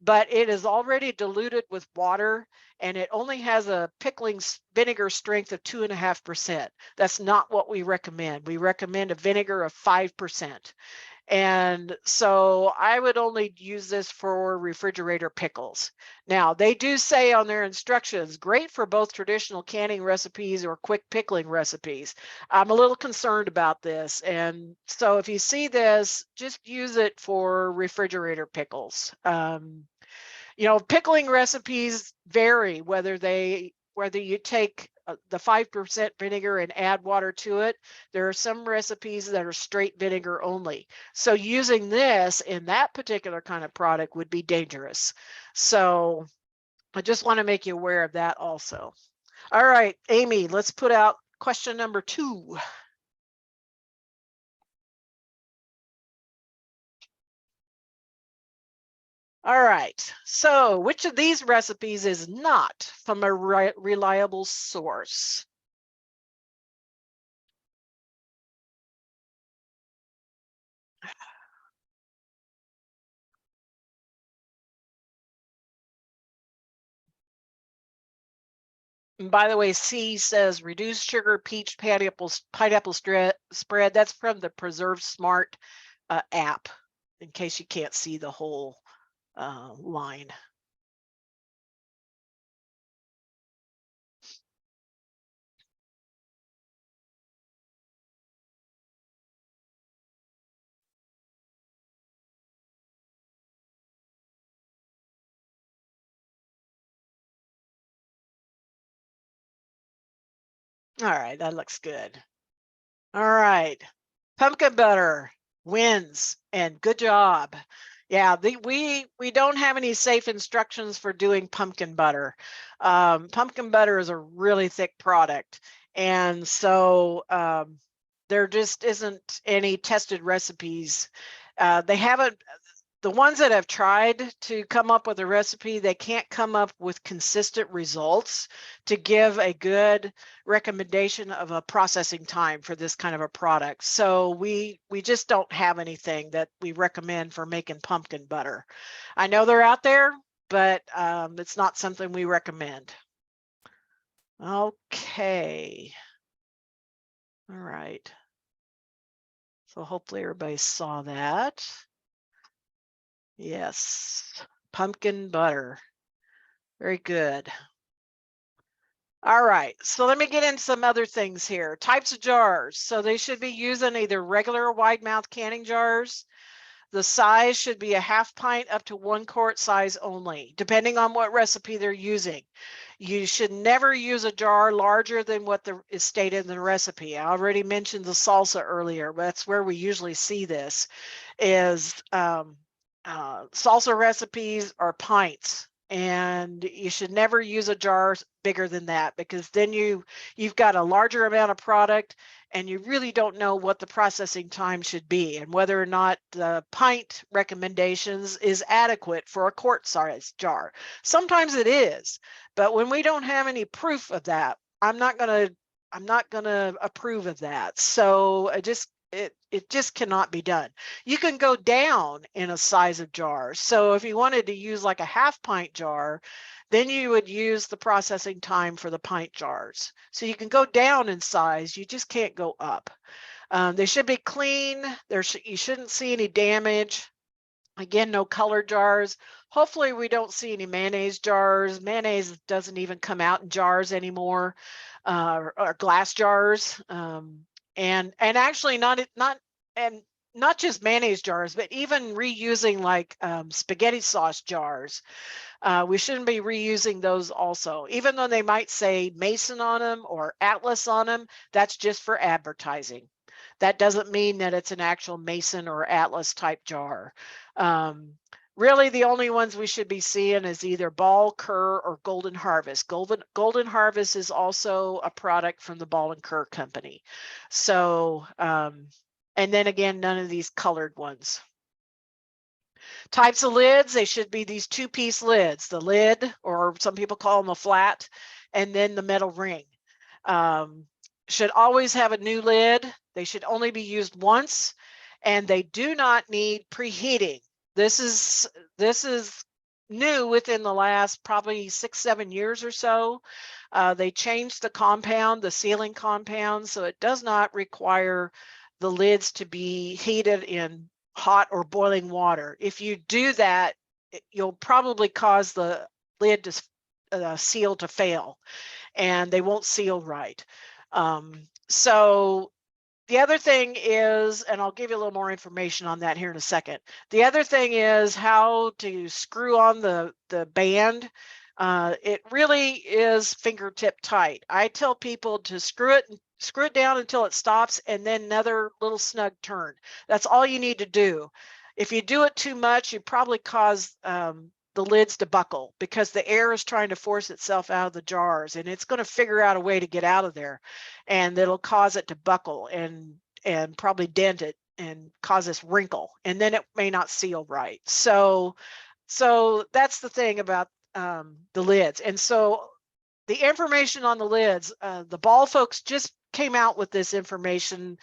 but it is already diluted with water and it only has a pickling vinegar strength of 2.5%. That's not what we recommend. We recommend a vinegar of 5%. And so I would only use this for refrigerator pickles. Now, they do say on their instructions, great for both traditional canning recipes or quick pickling recipes. I'm a little concerned about this. And so if you see this, just use it for refrigerator pickles. You know, pickling recipes vary whether you take the 5% vinegar and add water to it. There are some recipes that are straight vinegar only. So using this in that particular kind of product would be dangerous. So I just want to make you aware of that also. All right, Amy, let's put out question number 2. All right, so which of these recipes is not from a reliable source? And by the way, C says reduced sugar peach pineapple spread. That's from the Preserve Smart app, in case you can't see the whole line. All right, that looks good. All right, pumpkin butter wins, and good job. Yeah, we don't have any safe instructions for doing pumpkin butter. Pumpkin butter is a really thick product, and so there just isn't any tested recipes. They haven't. The ones that have tried to come up with a recipe, they can't come up with consistent results to give a good recommendation of a processing time for this kind of a product. So we just don't have anything that we recommend for making pumpkin butter. I know they're out there, but it's not something we recommend. Okay. All right. So hopefully everybody saw that. Yes, pumpkin butter. Very good. All right, so let me get into some other things here. Types of jars. So they should be using either regular or wide mouth canning jars. The size should be a 1/2 pint up to 1 quart size only, depending on what recipe they're using. You should never use a jar larger than what is stated in the recipe. I already mentioned the salsa earlier, but that's where we usually see this, is salsa recipes are pints, and you should never use a jar bigger than that, because then you've got a larger amount of product and you really don't know what the processing time should be and whether or not the pint recommendations is adequate for a quart size jar. Sometimes it is, but when we don't have any proof of that, I'm not going to approve of that. So it just cannot be done. You can go down in a size of jar. So if you wanted to use like a 1/2 pint jar, then you would use the processing time for the pint jars. So you can go down in size, you just can't go up. They should be clean. You shouldn't see any damage. Again, no colored jars. Hopefully we don't see any mayonnaise jars. Mayonnaise doesn't even come out in jars anymore, or glass jars. And actually not just mayonnaise jars, but even reusing like spaghetti sauce jars. We shouldn't be reusing those also, even though they might say Mason on them or Atlas on them. That's just for advertising. That doesn't mean that it's an actual Mason or Atlas type jar. Really, the only ones we should be seeing is either Ball, Kerr, or Golden Harvest. Golden Harvest is also a product from the Ball and Kerr company. So, and then again, none of these colored ones. Types of lids, they should be these two-piece lids, the lid, or some people call them a flat, and then the metal ring. Should always have a new lid. They should only be used once, and they do not need preheating. This is new within the last probably 6-7 years or so. They changed the compound, the sealing compound, so it does not require the lids to be heated in hot or boiling water. If you do that, you'll probably cause the lid to seal to fail, and they won't seal right. So the other thing is, and I'll give you a little more information on that here in a second. The other thing is how to screw on the band. It really is fingertip tight. I tell people to screw it down until it stops, and then another little snug turn. That's all you need to do. If you do it too much, you probably cause the lids to buckle, because the air is trying to force itself out of the jars, and it's going to figure out a way to get out of there, and it'll cause it to buckle and probably dent it and cause this wrinkle, and then it may not seal right. So that's the thing about the lids. And so the information on the lids, the Ball folks just came out with this information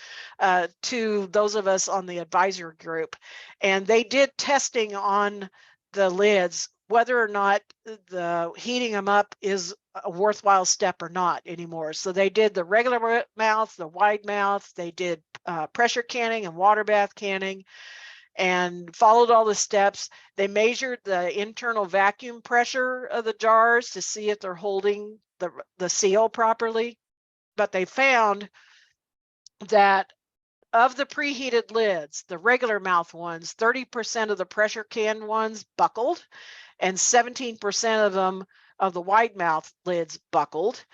to those of us on the advisor group, and they did testing on the lids, whether or not the heating them up is a worthwhile step or not anymore. So they did the regular mouth, the wide mouth, they did pressure canning and water bath canning, and followed all the steps. They measured the internal vacuum pressure of the jars to see if they're holding the seal properly. But they found that of the preheated lids, the regular mouth ones, 30% of the pressure can ones buckled, and 17% of them, of the wide mouth lids, buckled.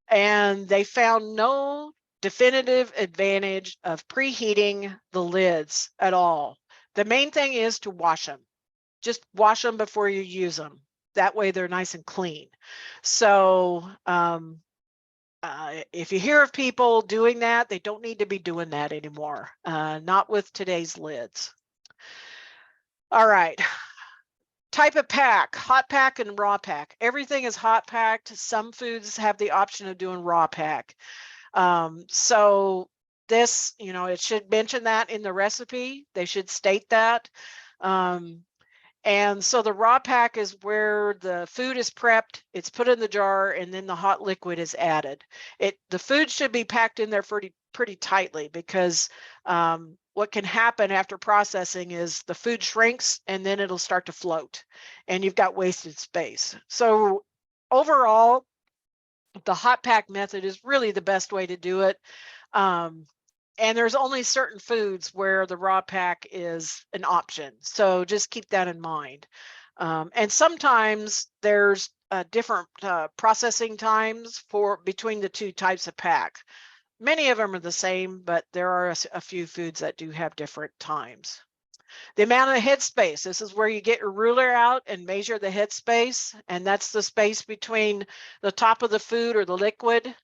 And they found no definitive advantage of preheating the lids at all. The main thing is to wash them. Just wash them before you use them. That way they're nice and clean. So if you hear of people doing that, they don't need to be doing that anymore. Not with today's lids. All right. Type of pack, hot pack and raw pack. Everything is hot packed. Some foods have the option of doing raw pack. So this, it should mention that in the recipe. They should state that. And so the raw pack is where the food is prepped, it's put in the jar, and then the hot liquid is added. The food should be packed in there pretty tightly, because what can happen after processing is the food shrinks and then it'll start to float, and you've got wasted space. So overall, the hot pack method is really the best way to do it. And there's only certain foods where the raw pack is an option. So just keep that in mind. And sometimes there's different processing times between the two types of pack. Many of them are the same, but there are a few foods that do have different times. The amount of headspace, this is where you get your ruler out and measure the headspace, and that's the space between the top of the food or the liquid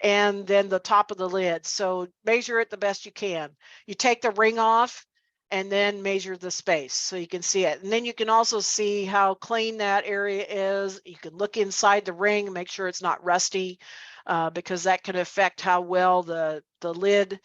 and then the top of the lid. So measure it the best you can. You take the ring off and then measure the space so you can see it. And then you can also see how clean that area is. You can look inside the ring and make sure it's not rusty, because that can affect how well the lid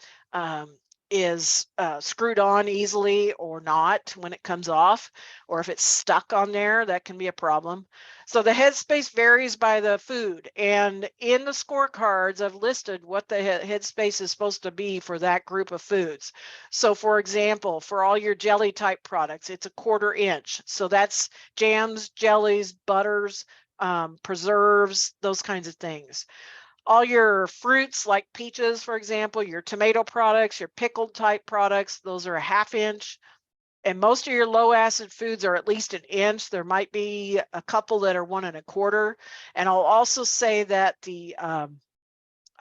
is screwed on easily or not when it comes off, or if it's stuck on there, that can be a problem. So the headspace varies by the food, and in the scorecards I've listed what the headspace is supposed to be for that group of foods. So for example, for all your jelly type products, it's a 1/4 inch. So that's jams, jellies, butters, preserves, those kinds of things. All your fruits like peaches, for example, your tomato products, your pickled type products, those are a 1/2 inch. And most of your low acid foods are at least 1 inch. There might be a couple that are 1 1/4. And I'll also say that the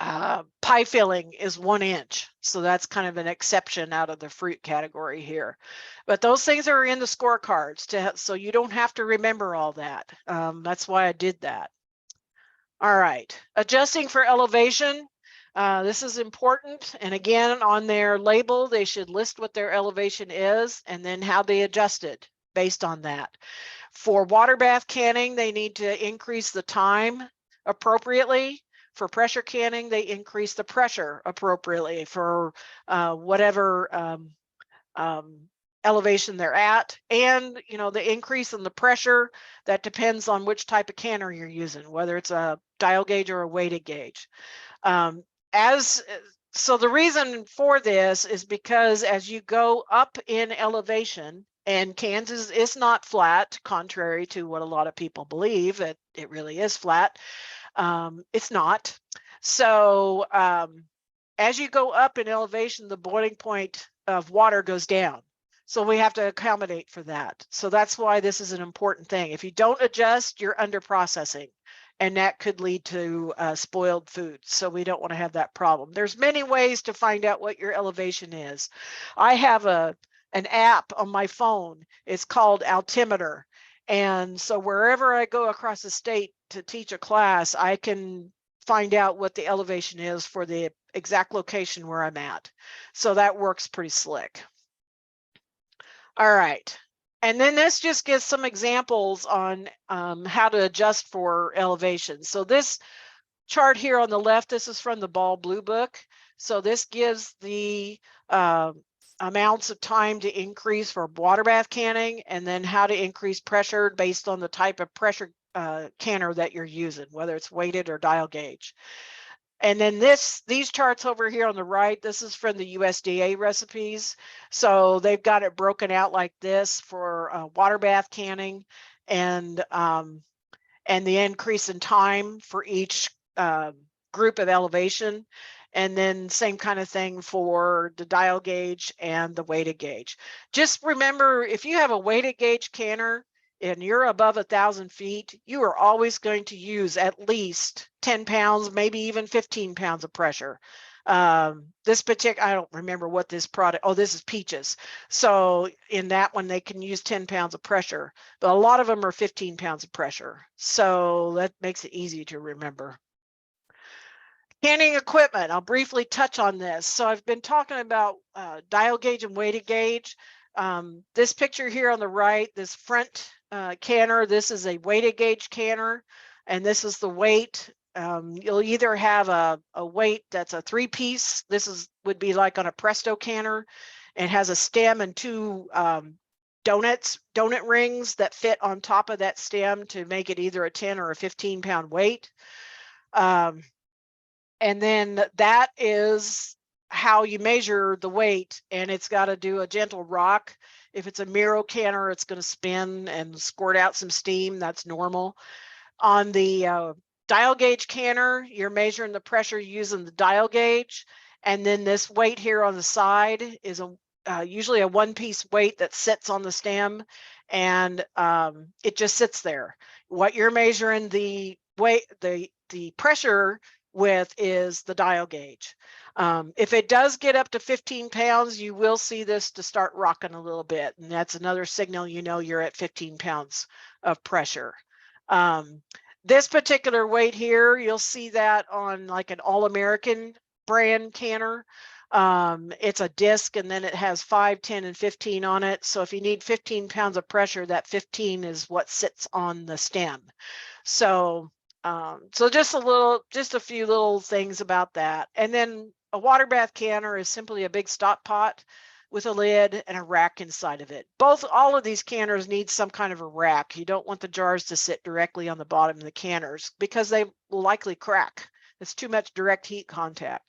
Pie filling is 1 inch. So that's kind of an exception out of the fruit category here. But those things are in the scorecards so you don't have to remember all that. That's why I did that. All right, adjusting for elevation. This is important. And again, on their label, they should list what their elevation is and then how they adjusted based on that. For water bath canning, they need to increase the time appropriately. For pressure canning, they increase the pressure appropriately for whatever elevation they're at. And, you know, the increase in the pressure, that depends on which type of canner you're using, whether it's a dial gauge or a weighted gauge. So the reason for this is because as you go up in elevation, and Kansas is not flat, contrary to what a lot of people believe, that it really is flat. It's not. So as you go up in elevation, the boiling point of water goes down. So we have to accommodate for that. So that's why this is an important thing. If you don't adjust, you're under processing, and that could lead to spoiled food. So we don't want to have that problem. There's many ways to find out what your elevation is. I have an app on my phone. It's called Altimeter. And so wherever I go across the state to teach a class, I can find out what the elevation is for the exact location where I'm at. So that works pretty slick. All right. And then this just gives some examples on how to adjust for elevation. So this chart here on the left, this is from the Ball Blue Book. So this gives the amounts of time to increase for water bath canning, and then how to increase pressure based on the type of pressure canner that you're using, whether it's weighted or dial gauge. And then these charts over here on the right, this is from the USDA recipes. So they've got it broken out like this for water bath canning, and the increase in time for each group of elevation. And then same kind of thing for the dial gauge and the weighted gauge. Just remember, if you have a weighted gauge canner and you're above 1,000 feet, you are always going to use at least 10 pounds, maybe even 15 pounds of pressure. This particular, I don't remember what this product, oh, this is Peaches. So in that one, they can use 10 pounds of pressure, but a lot of them are 15 pounds of pressure. So that makes it easy to remember. Canning equipment, I'll briefly touch on this. So I've been talking about dial gauge and weighted gauge. This picture here on the right, this front canner, this is a weighted gauge canner, and this is the weight. You'll either have a weight that's a 3-piece. This would be like on a Presto canner. It has a stem and 2 donut rings that fit on top of that stem to make it either a 10 or a 15 pound weight. And then that is how you measure the weight, and it's got to do a gentle rock. If it's a Miro canner, it's going to spin and squirt out some steam. That's normal. On the dial gauge canner, you're measuring the pressure using the dial gauge. And then this weight here on the side is usually a 1-piece weight that sits on the stem, and it just sits there. What you're measuring the weight, the pressure with is the dial gauge. If it does get up to 15 pounds, you will see this to start rocking a little bit, and that's another signal you know you're at 15 pounds of pressure. This particular weight here, you'll see that on like an All-American brand canner. It's a disc, and then it has 5, 10, and 15 on it. So if you need 15 pounds of pressure, that 15 is what sits on the stem. So just a few little things about that. And then a water bath canner is simply a big stock pot with a lid and a rack inside of it. All of these canners need some kind of a rack. You don't want the jars to sit directly on the bottom of the canners because they will likely crack. It's too much direct heat contact.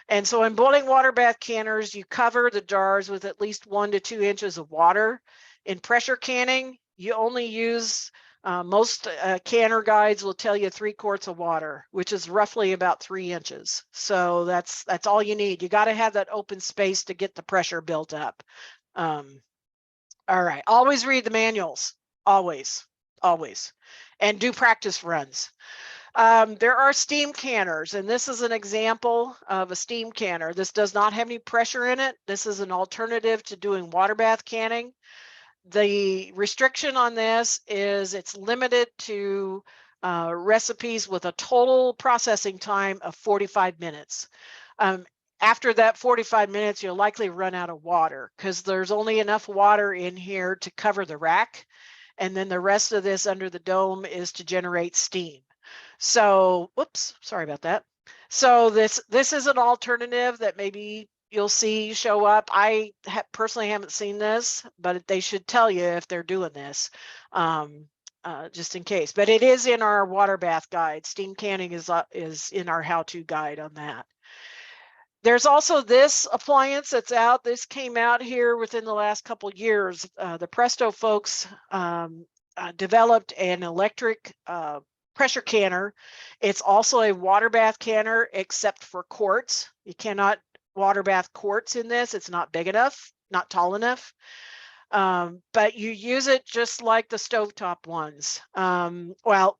And so in boiling water bath canners, you cover the jars with at least 1 to 2 inches of water. In pressure canning, you only use most canner guides will tell you 3 quarts of water, which is roughly about 3 inches. So that's all you need. You got to have that open space to get the pressure built up. All right, always read the manuals, always, and do practice runs. There are steam canners, and this is an example of a steam canner. This does not have any pressure in it. This is an alternative to doing water bath canning. The restriction on this is it's limited to recipes with a total processing time of 45 minutes. After that 45 minutes, you'll likely run out of water because there's only enough water in here to cover the rack. And then the rest of this under the dome is to generate steam. So, whoops, sorry about that. So this is an alternative that maybe you'll see show up. I personally haven't seen this, but they should tell you if they're doing this, just in case. But it is in our water bath guide. Steam canning is in our how-to guide on that. There's also this appliance that's out. This came out here within the last couple of years. The Presto folks developed an electric pressure canner. It's also a water bath canner, except for quarts. You cannot water bath quarts in this. It's not big enough, not tall enough. But you use it just like the stovetop ones. Well,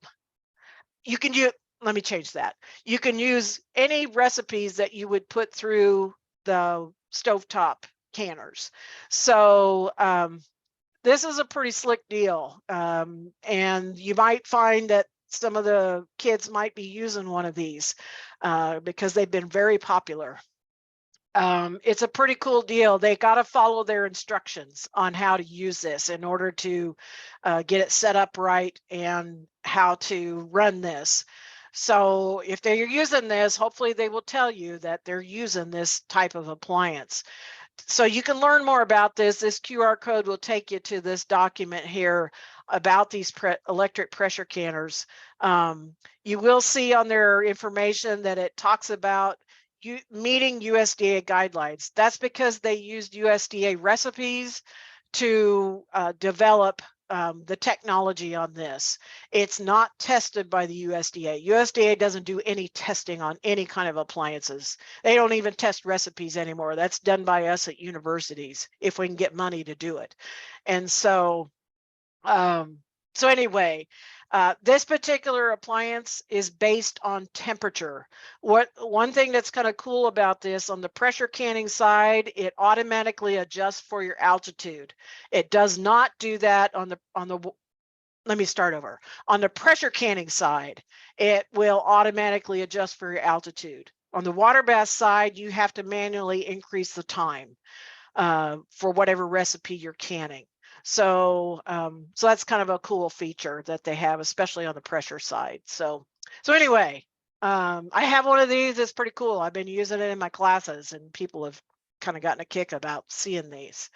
you can use, let me change that. You can use any recipes that you would put through the stovetop canners. So this is a pretty slick deal. And you might find that some of the kids might be using one of these because they've been very popular. It's a pretty cool deal. They got to follow their instructions on how to use this in order to get it set up right and how to run this. So if they're using this, hopefully they will tell you that they're using this type of appliance. So you can learn more about this. This QR code will take you to this document here about these electric pressure canners. You will see on their information that it talks about meeting USDA guidelines. That's because they used USDA recipes to develop the technology on this. It's not tested by the USDA. USDA doesn't do any testing on any kind of appliances. They don't even test recipes anymore. That's done by us at universities if we can get money to do it. And so, anyway, this particular appliance is based on temperature. One thing that's kind of cool about this, on the pressure canning side, it automatically adjusts for your altitude. It does not do that on the let me start over. On the pressure canning side, it will automatically adjust for your altitude. On the water bath side, you have to manually increase the time for whatever recipe you're canning. So that's kind of a cool feature that they have, especially on the pressure side. So anyway, I have one of these. It's pretty cool. I've been using it in my classes, and people have kind of gotten a kick about seeing these.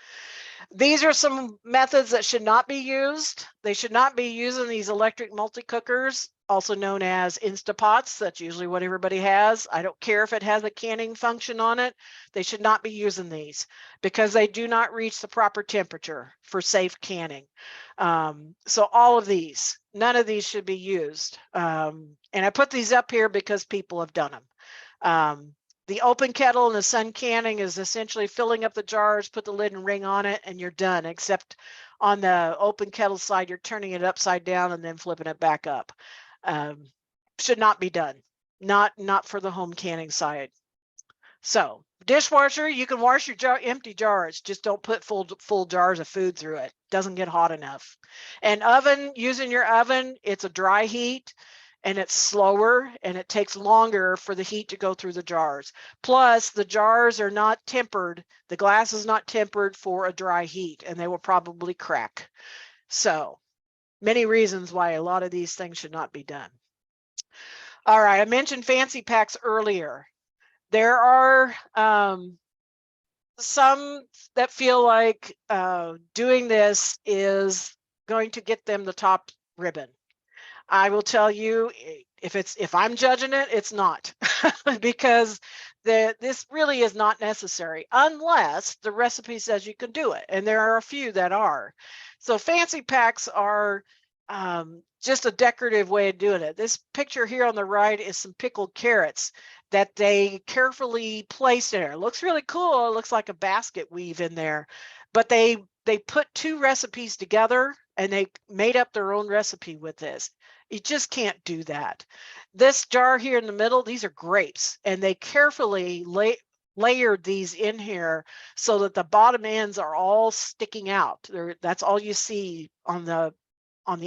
These are some methods that should not be used. They should not be using these electric multi-cookers, also known as Instapots. That's usually what everybody has. I don't care if it has a canning function on it. They should not be using these because they do not reach the proper temperature for safe canning. So all of these, none of these should be used. And I put these up here because people have done them. The open kettle and the sun canning is essentially filling up the jars, put the lid and ring on it, and you're done, except on the open kettle side, you're turning it upside down and then flipping it back up. Should not be done. Not for the home canning side. So dishwasher, you can wash your empty jars. Just don't put full jars of food through it. Doesn't get hot enough. And oven, using your oven, it's a dry heat. And it's slower and it takes longer for the heat to go through the jars. Plus, the jars are not tempered. The glass is not tempered for a dry heat and they will probably crack. So, many reasons why a lot of these things should not be done. All right, I mentioned fancy packs earlier. There are some that feel like doing this is going to get them the top ribbon. I will tell you, if I'm judging it, it's not because this really is not necessary unless the recipe says you can do it. And there are a few that are. So fancy packs are just a decorative way of doing it. This picture here on the right is some pickled carrots that they carefully placed in there. It looks really cool. It looks like a basket weave in there, but they put two recipes together and they made up their own recipe with this. You just can't do that. This jar here in the middle, these are grapes, and they carefully layered these in here so that the bottom ends are all sticking out. That's all you see on the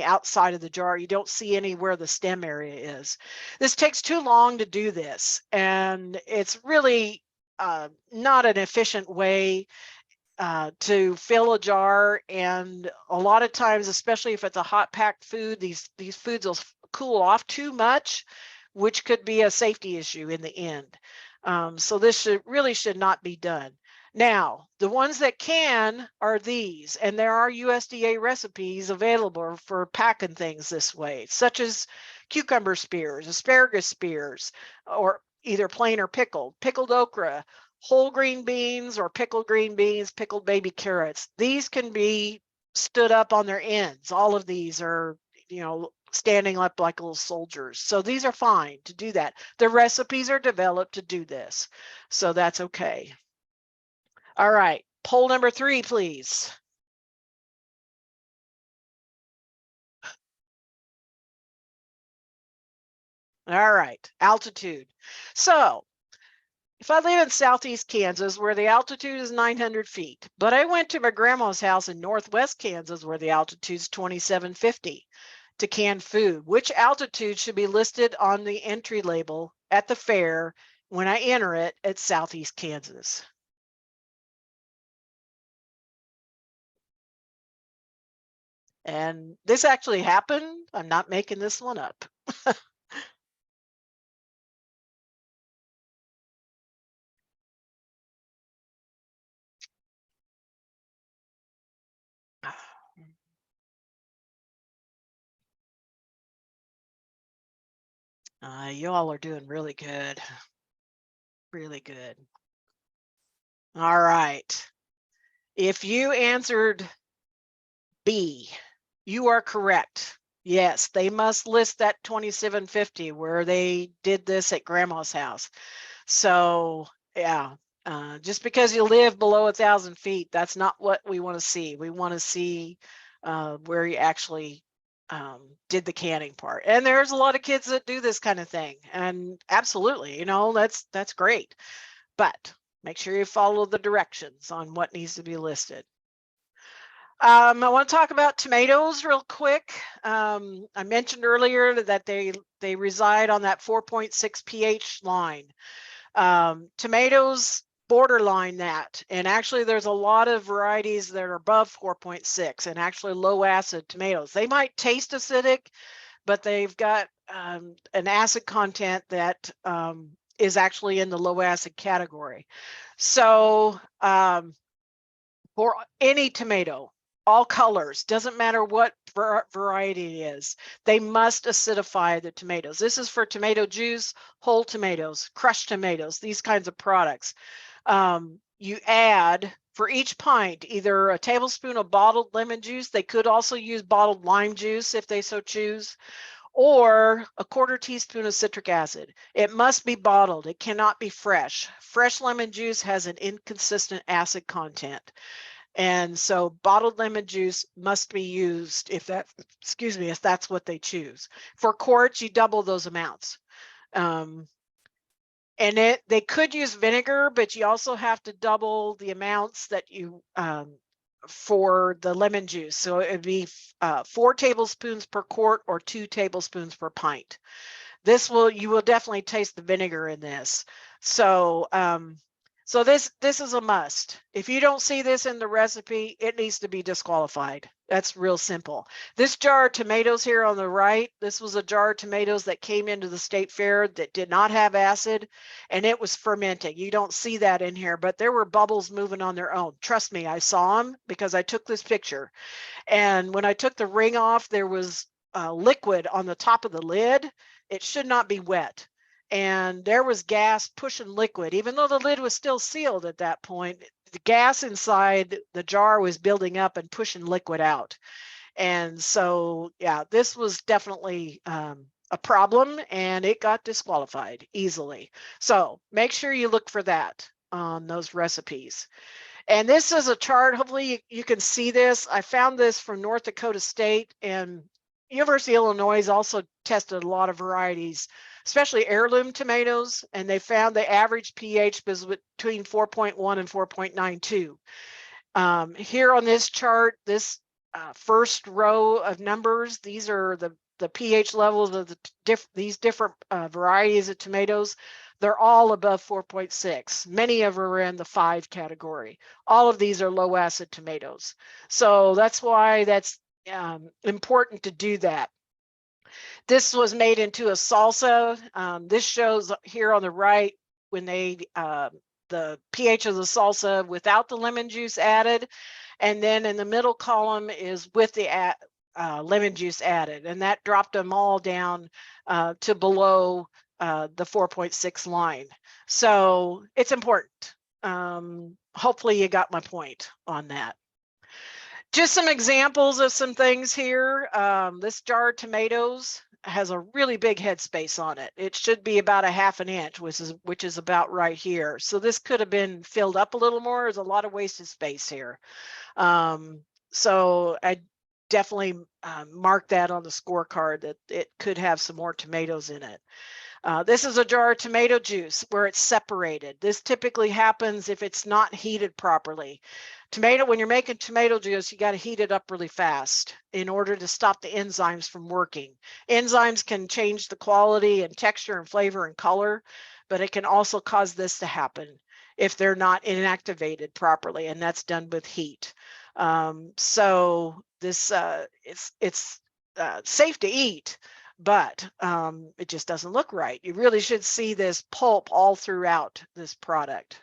outside of the jar. You don't see anywhere the stem area is. This takes too long to do this, and it's really not an efficient way to fill a jar. And a lot of times, especially if it's a hot packed food, these foods will cool off too much, which could be a safety issue in the end. So this really should not be done. Now, the ones that can are these, and there are USDA recipes available for packing things this way, such as cucumber spears, asparagus spears, or either plain or pickled okra, whole green beans or pickled green beans, pickled baby carrots. These can be stood up on their ends. All of these are, standing up like little soldiers. So these are fine to do that. The recipes are developed to do this. So that's okay. All right, poll number 3, please. All right, altitude. So if I live in southeast Kansas, where the altitude is 900 feet, but I went to my grandma's house in northwest Kansas, where the altitude is 2750 to can food, which altitude should be listed on the entry label at the fair when I enter it at southeast Kansas? And this actually happened. I'm not making this one up. You all are doing really good. Really good. All right. If you answered B, you are correct. Yes, they must list that 2750 where they did this at grandma's house. So yeah, just because you live below 1,000 feet, that's not what we want to see. We want to see where you actually did the canning part. And there's a lot of kids that do this kind of thing. And absolutely, that's great. But make sure you follow the directions on what needs to be listed. I want to talk about tomatoes real quick. I mentioned earlier that they reside on that 4.6 pH line. Tomatoes borderline that, and actually there's a lot of varieties that are above 4.6 and actually low acid tomatoes. They might taste acidic, but they've got an acid content that is actually in the low acid category. So for any tomato, all colors, doesn't matter what variety it is, they must acidify the tomatoes. This is for tomato juice, whole tomatoes, crushed tomatoes, these kinds of products. You add for each pint either a tablespoon of bottled lemon juice. They could also use bottled lime juice if they so choose, or a 1/4 teaspoon of citric acid. It must be bottled. It cannot be fresh. Fresh lemon juice has an inconsistent acid content. And so bottled lemon juice must be used if that's what they choose. For quarts, you double those amounts. And they could use vinegar, but you also have to double the amounts that you for the lemon juice. So it'd be 4 tablespoons per quart or 2 tablespoons per pint. You will definitely taste the vinegar in this. So so this is a must. If you don't see this in the recipe, it needs to be disqualified. That's real simple. This jar of tomatoes here on the right, this was a jar of tomatoes that came into the state fair that did not have acid, and it was fermenting. You don't see that in here, but there were bubbles moving on their own. Trust me, I saw them because I took this picture. And when I took the ring off, there was liquid on the top of the lid. It should not be wet. And there was gas pushing liquid, even though the lid was still sealed at that point. The gas inside the jar was building up and pushing liquid out. And so, yeah, this was definitely a problem, and it got disqualified easily. So make sure you look for that on those recipes. And this is a chart. Hopefully you can see this. I found this from North Dakota State, and University of Illinois has also tested a lot of varieties, especially heirloom tomatoes, and they found the average pH was between 4.1 and 4.92. Here on this chart, this first row of numbers, these are the pH levels of these different varieties of tomatoes. They're all above 4.6. Many of them are in the 5 category. All of these are low acid tomatoes. So that's why that's important to do that. This was made into a salsa. This shows here on the right when the pH of the salsa without the lemon juice added. And then in the middle column is with the lemon juice added. And that dropped them all down to below the 4.6 line. So it's important. Hopefully you got my point on that. Just some examples of some things here. This jar of tomatoes has a really big headspace on it. It should be about a 1/2 inch, which is about right here. So this could have been filled up a little more. There's a lot of wasted space here. So I definitely mark that on the scorecard that it could have some more tomatoes in it. This is a jar of tomato juice where it's separated. This typically happens if it's not heated properly. When you're making tomato juice, you got to heat it up really fast in order to stop the enzymes from working. Enzymes can change the quality and texture and flavor and color, but it can also cause this to happen if they're not inactivated properly, and that's done with heat. So this it's safe to eat, but it just doesn't look right. You really should see this pulp all throughout this product.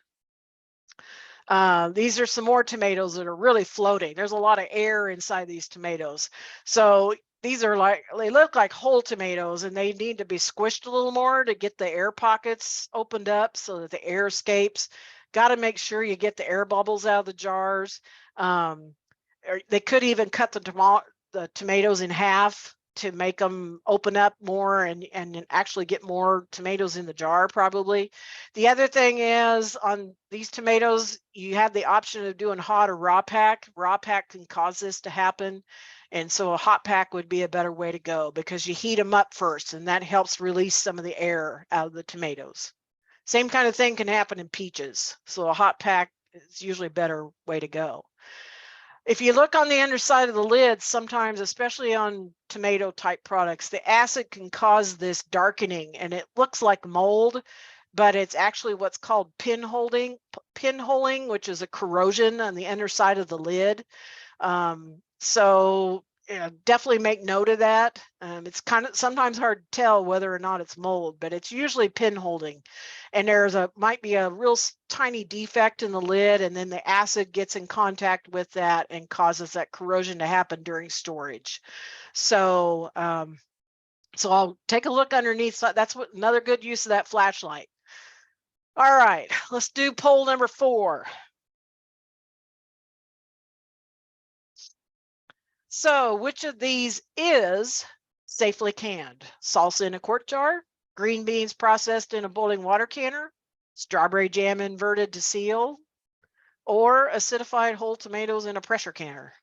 These are some more tomatoes that are really floating. There's a lot of air inside these tomatoes. So these are they look like whole tomatoes, and they need to be squished a little more to get the air pockets opened up so that the air escapes. Got to make sure you get the air bubbles out of the jars. They could even cut the tomatoes in half to make them open up more and actually get more tomatoes in the jar probably. The other thing is on these tomatoes, you have the option of doing hot or raw pack. Raw pack can cause this to happen. And so a hot pack would be a better way to go because you heat them up first and that helps release some of the air out of the tomatoes. Same kind of thing can happen in peaches. So a hot pack is usually a better way to go. If you look on the underside of the lid, sometimes, especially on tomato type products, the acid can cause this darkening and it looks like mold, but it's actually what's called pinholing, which is a corrosion on the underside of the lid. So definitely make note of that. It's kind of sometimes hard to tell whether or not it's mold, but it's usually pinholing. And might be a real tiny defect in the lid, and then the acid gets in contact with that and causes that corrosion to happen during storage. So, so I'll take a look underneath. So that's another good use of that flashlight. All right, let's do poll number 4. So which of these is safely canned? Salsa in a quart jar, green beans processed in a boiling water canner, strawberry jam inverted to seal, or acidified whole tomatoes in a pressure canner?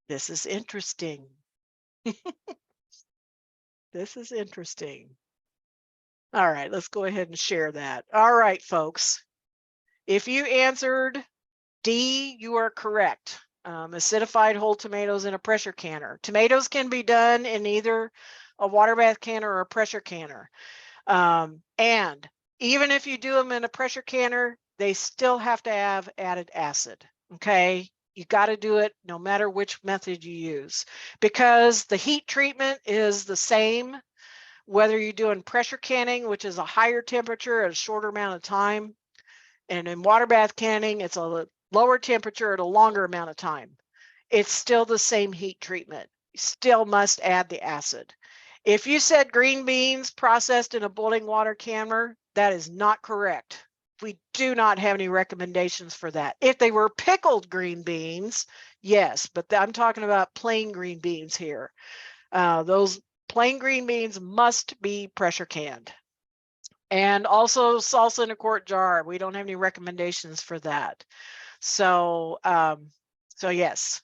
This is interesting. This is interesting. All right, let's go ahead and share that. All right, folks. If you answered D, you are correct. Acidified whole tomatoes in a pressure canner. Tomatoes can be done in either a water bath canner or a pressure canner. And even if you do them in a pressure canner, they still have to have added acid. Okay. You got to do it no matter which method you use, because the heat treatment is the same whether you're doing pressure canning, which is a higher temperature at a shorter amount of time, and in water bath canning, it's a lower temperature at a longer amount of time. It's still the same heat treatment. You still must add the acid. If you said green beans processed in a boiling water canner, that is not correct. We do not have any recommendations for that. If they were pickled green beans, yes, but I'm talking about plain green beans here. Those plain green beans must be pressure canned. And also salsa in a quart jar. We don't have any recommendations for that. So, so yes.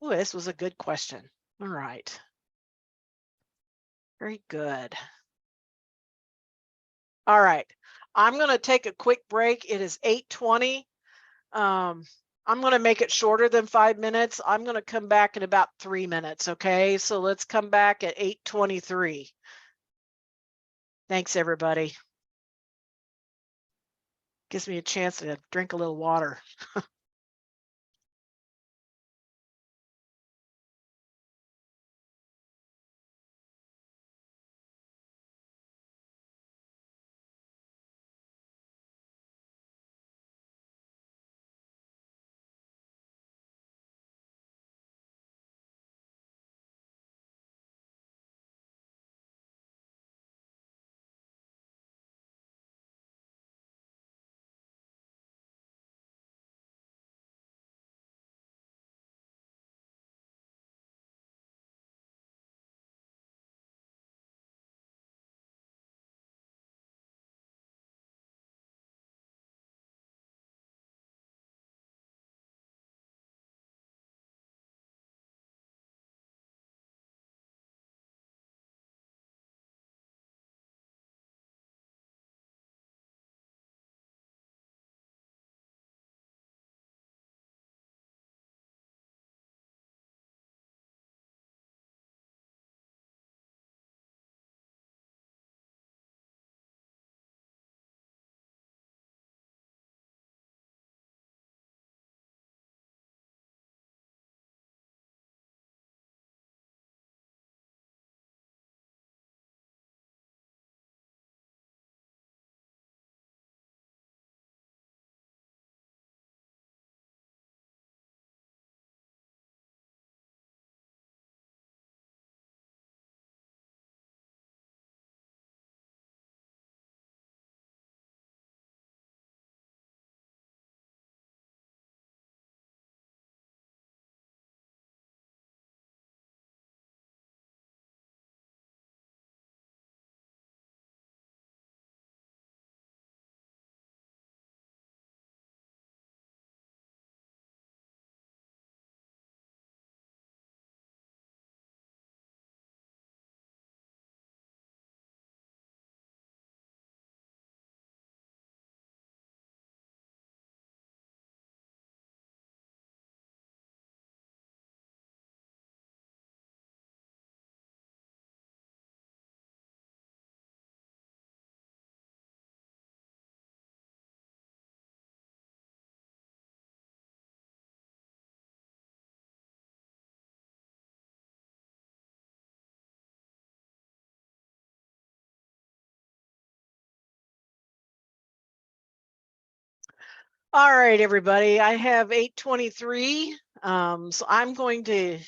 Ooh, this was a good question. All right. Very good. All right. I'm going to take a quick break. It is 8:20. I'm going to make it shorter than 5 minutes. I'm going to come back in about 3 minutes. Okay. So let's come back at 8:23. Thanks, everybody. Gives me a chance to drink a little water. All right, everybody, I have 8:23. So I'm going to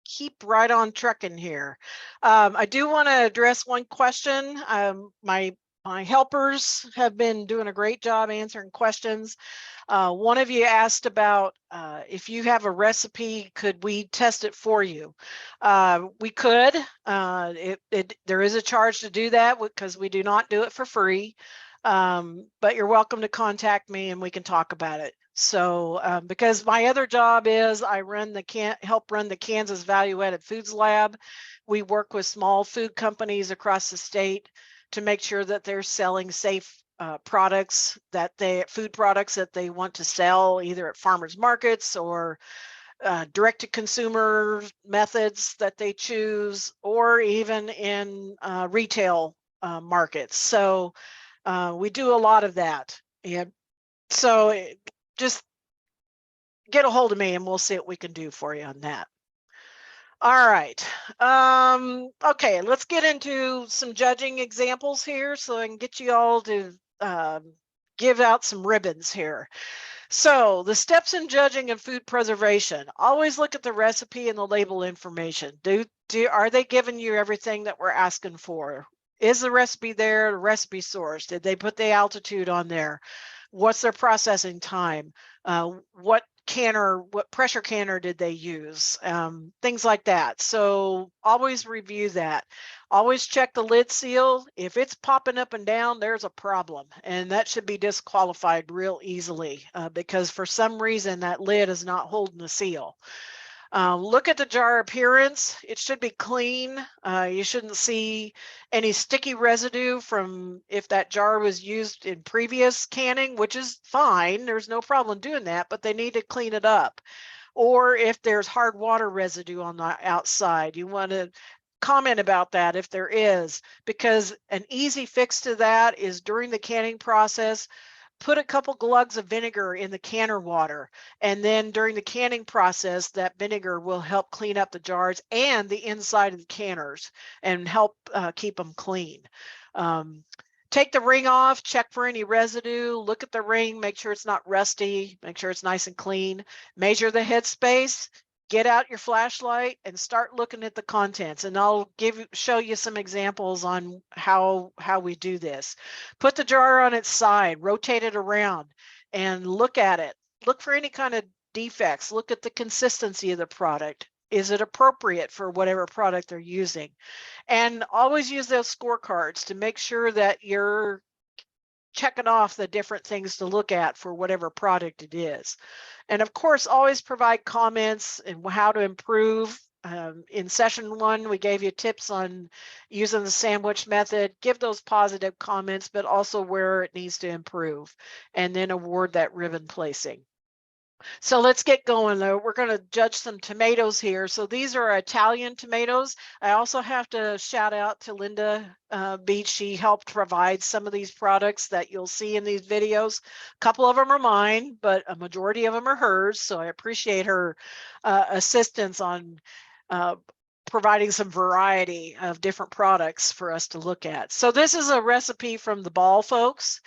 keep right on trucking here. I do want to address one question. My helpers have been doing a great job answering questions. One of you asked about if you have a recipe, could we test it for you? We could. There is a charge to do that because we do not do it for free. But you're welcome to contact me and we can talk about it. So because my other job is I help run the Kansas Value Added Foods Lab. We work with small food companies across the state to make sure that they're selling safe food products that they want to sell either at farmers markets or direct to consumer methods that they choose, or even in retail markets. So we do a lot of that. And so just get a hold of me and we'll see what we can do for you on that. All right. Okay, let's get into some judging examples here so I can get you all to give out some ribbons here. So the steps in judging and food preservation, always look at the recipe and the label information. Are they giving you everything that we're asking for? Is the recipe there, the recipe source? Did they put the altitude on there? What's their processing time? What pressure canner did they use? Things like that. So always review that. Always check the lid seal. If it's popping up and down, there's a problem, and that should be disqualified real easily because for some reason that lid is not holding the seal. Look at the jar appearance. It should be clean. You shouldn't see any sticky residue from if that jar was used in previous canning, which is fine. There's no problem doing that, but they need to clean it up. Or if there's hard water residue on the outside, you want to comment about that if there is, because an easy fix to that is during the canning process, put a couple glugs of vinegar in the canner water, and then during the canning process, that vinegar will help clean up the jars and the inside of the canners and help keep them clean. Take the ring off, check for any residue, look at the ring, make sure it's not rusty, make sure it's nice and clean, measure the headspace, get out your flashlight and start looking at the contents, and I'll show you some examples on how we do this. Put the jar on its side, rotate it around and look at it. Look for any kind of defects. Look at the consistency of the product. Is it appropriate for whatever product they're using? And always use those scorecards to make sure that you're checking off the different things to look at for whatever product it is. And of course, always provide comments and how to improve. In session 1, we gave you tips on using the sandwich method. Give those positive comments, but also where it needs to improve, and then award that ribbon placing. So let's get going though. We're going to judge some tomatoes here. So these are Italian tomatoes. I also have to shout out to Linda Beach. She helped provide some of these products that you'll see in these videos. A couple of them are mine, but a majority of them are hers. So I appreciate her assistance on providing some variety of different products for us to look at. So this is a recipe from the Ball folks,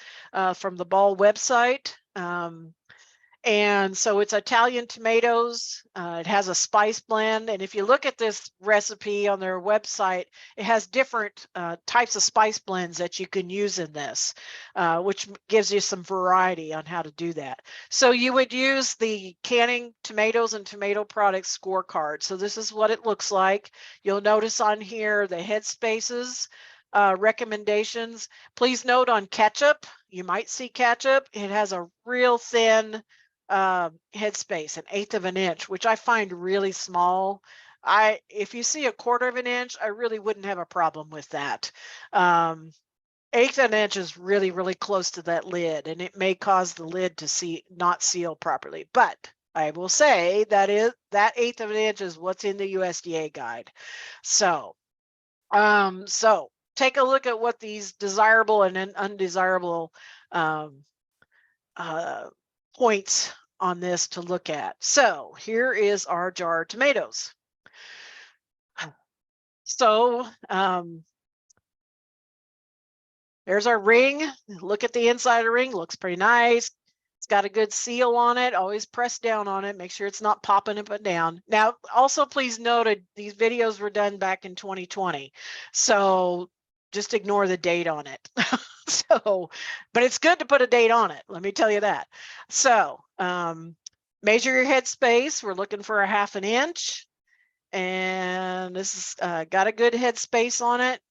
from the Ball website. And so it's Italian tomatoes. It has a spice blend. And if you look at this recipe on their website, it has different types of spice blends that you can use in this, which gives you some variety on how to do that. So you would use the canning tomatoes and tomato products scorecard. So this is what it looks like. You'll notice on here the headspaces. Recommendations. Please note on ketchup, you might see ketchup. It has a real thin headspace, 1/8 of an inch, which I find really small. If you see 1/4 of an inch, I really wouldn't have a problem with that. 1/8 of an inch is really, really close to that lid, and it may cause the lid to not seal properly. But I will say that 1/8 of an inch is what's in the USDA guide. So, so take a look at what these desirable and undesirable points on this to look at. So here is our jar of tomatoes. So there's our ring. Look at the inside of the ring. Looks pretty nice. It's got a good seal on it. Always press down on it. Make sure it's not popping up and down. Now, also please note these videos were done back in 2020. So just ignore the date on it. But it's good to put a date on it. Let me tell you that. So measure your headspace. We're looking for 1/2 inch. And this is got a good headspace on it.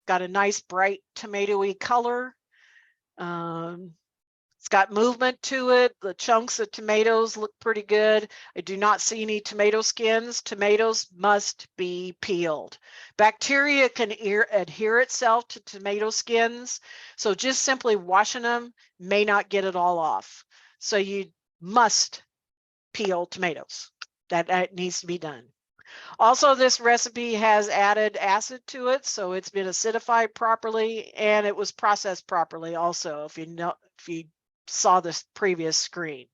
Got a nice bright tomatoey color. It's got movement to it. The chunks of tomatoes look pretty good. I do not see any tomato skins. Tomatoes must be peeled. Bacteria can adhere itself to tomato skins, so just simply washing them may not get it all off. So you must peel tomatoes. That needs to be done. Also, this recipe has added acid to it, so it's been acidified properly and it was processed properly also, if you saw this previous screen.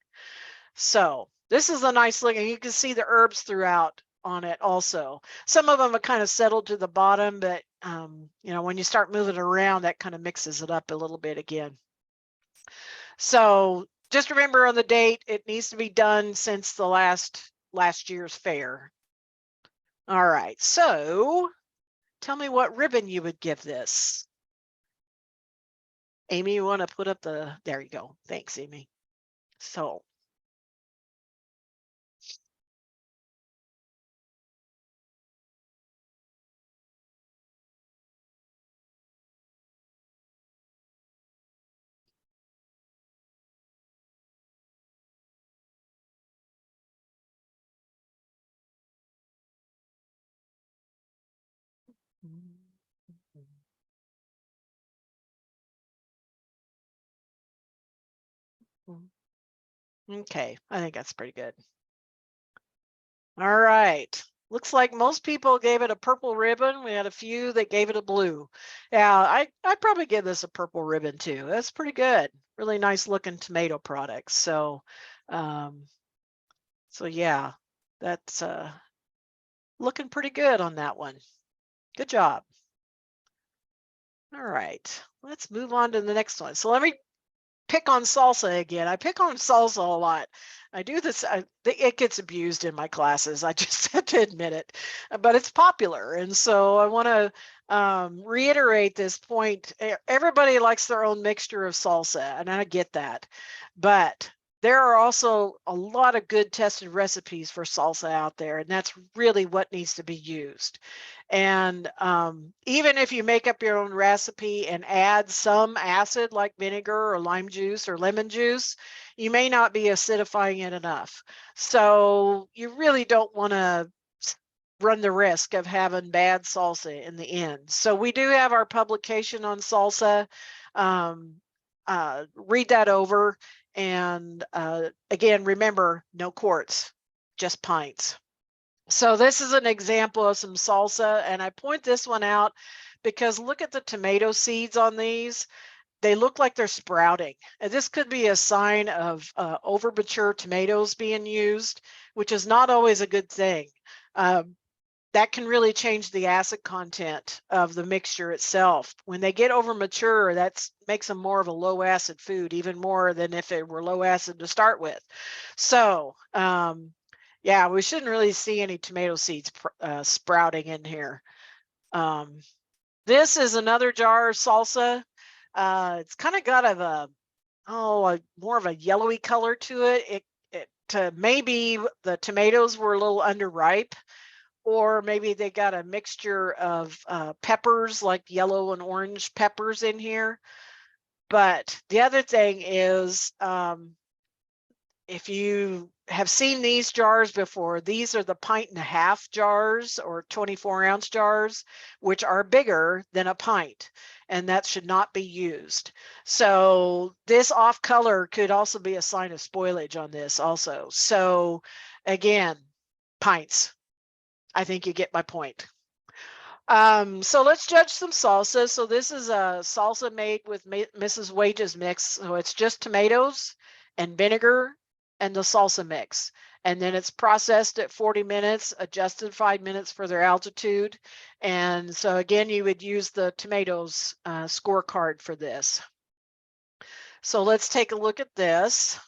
So This is a nice looking, you can see the herbs throughout on it also. Some of them are kind of settled to the bottom, but you know, when you start moving around, that kind of mixes it up a little bit again. So just remember on the date, it needs to be done since the last year's fair. All right, so tell me what ribbon you would give this. Amy, you want to put up the, there you go. Thanks, Amy. So okay, I think that's pretty good. All right. Looks like most people gave it a purple ribbon. We had a few that gave it a blue. Yeah, I'd probably give this a purple ribbon too. That's pretty good. Really nice looking tomato products. So so yeah, that's looking pretty good on that one. Good job. All right, let's move on to the next one. So let me pick on salsa again. I pick on salsa a lot. I do this, it gets abused in my classes. I just have to admit it, but it's popular. And so I want to reiterate this point. Everybody likes their own mixture of salsa, and I get that. But there are also a lot of good tested recipes for salsa out there, and that's really what needs to be used. And even if you make up your own recipe and add some acid like vinegar or lime juice or lemon juice, you may not be acidifying it enough. So you really don't want to run the risk of having bad salsa in the end. So we do have our publication on salsa. Read that over. And again, remember, no quarts, just pints. So this is an example of some salsa, and I point this one out because look at the tomato seeds on these. They look like they're sprouting. And this could be a sign of over mature tomatoes being used, which is not always a good thing. That can really change the acid content of the mixture itself. When they get over mature, that makes them more of a low acid food, even more than if it were low acid to start with. So yeah, we shouldn't really see any tomato seeds sprouting in here. This is another jar of salsa. It's kind of got a more of a yellowy color to it. Maybe the tomatoes were a little underripe, or maybe they got a mixture of peppers like yellow and orange peppers in here. But the other thing is, if you have seen these jars before, these are the 1.5 pint jars or 24-ounce jars, which are bigger than a pint, and that should not be used. So this off color could also be a sign of spoilage on this also. So again, pints. I think you get my point. So let's judge some salsa. So this is a salsa made with Mrs. Wage's mix. So it's just tomatoes and vinegar and the salsa mix. And then it's processed at 40 minutes, adjusted 5 minutes for their altitude. And so again, you would use the tomatoes scorecard for this. So let's take a look at this.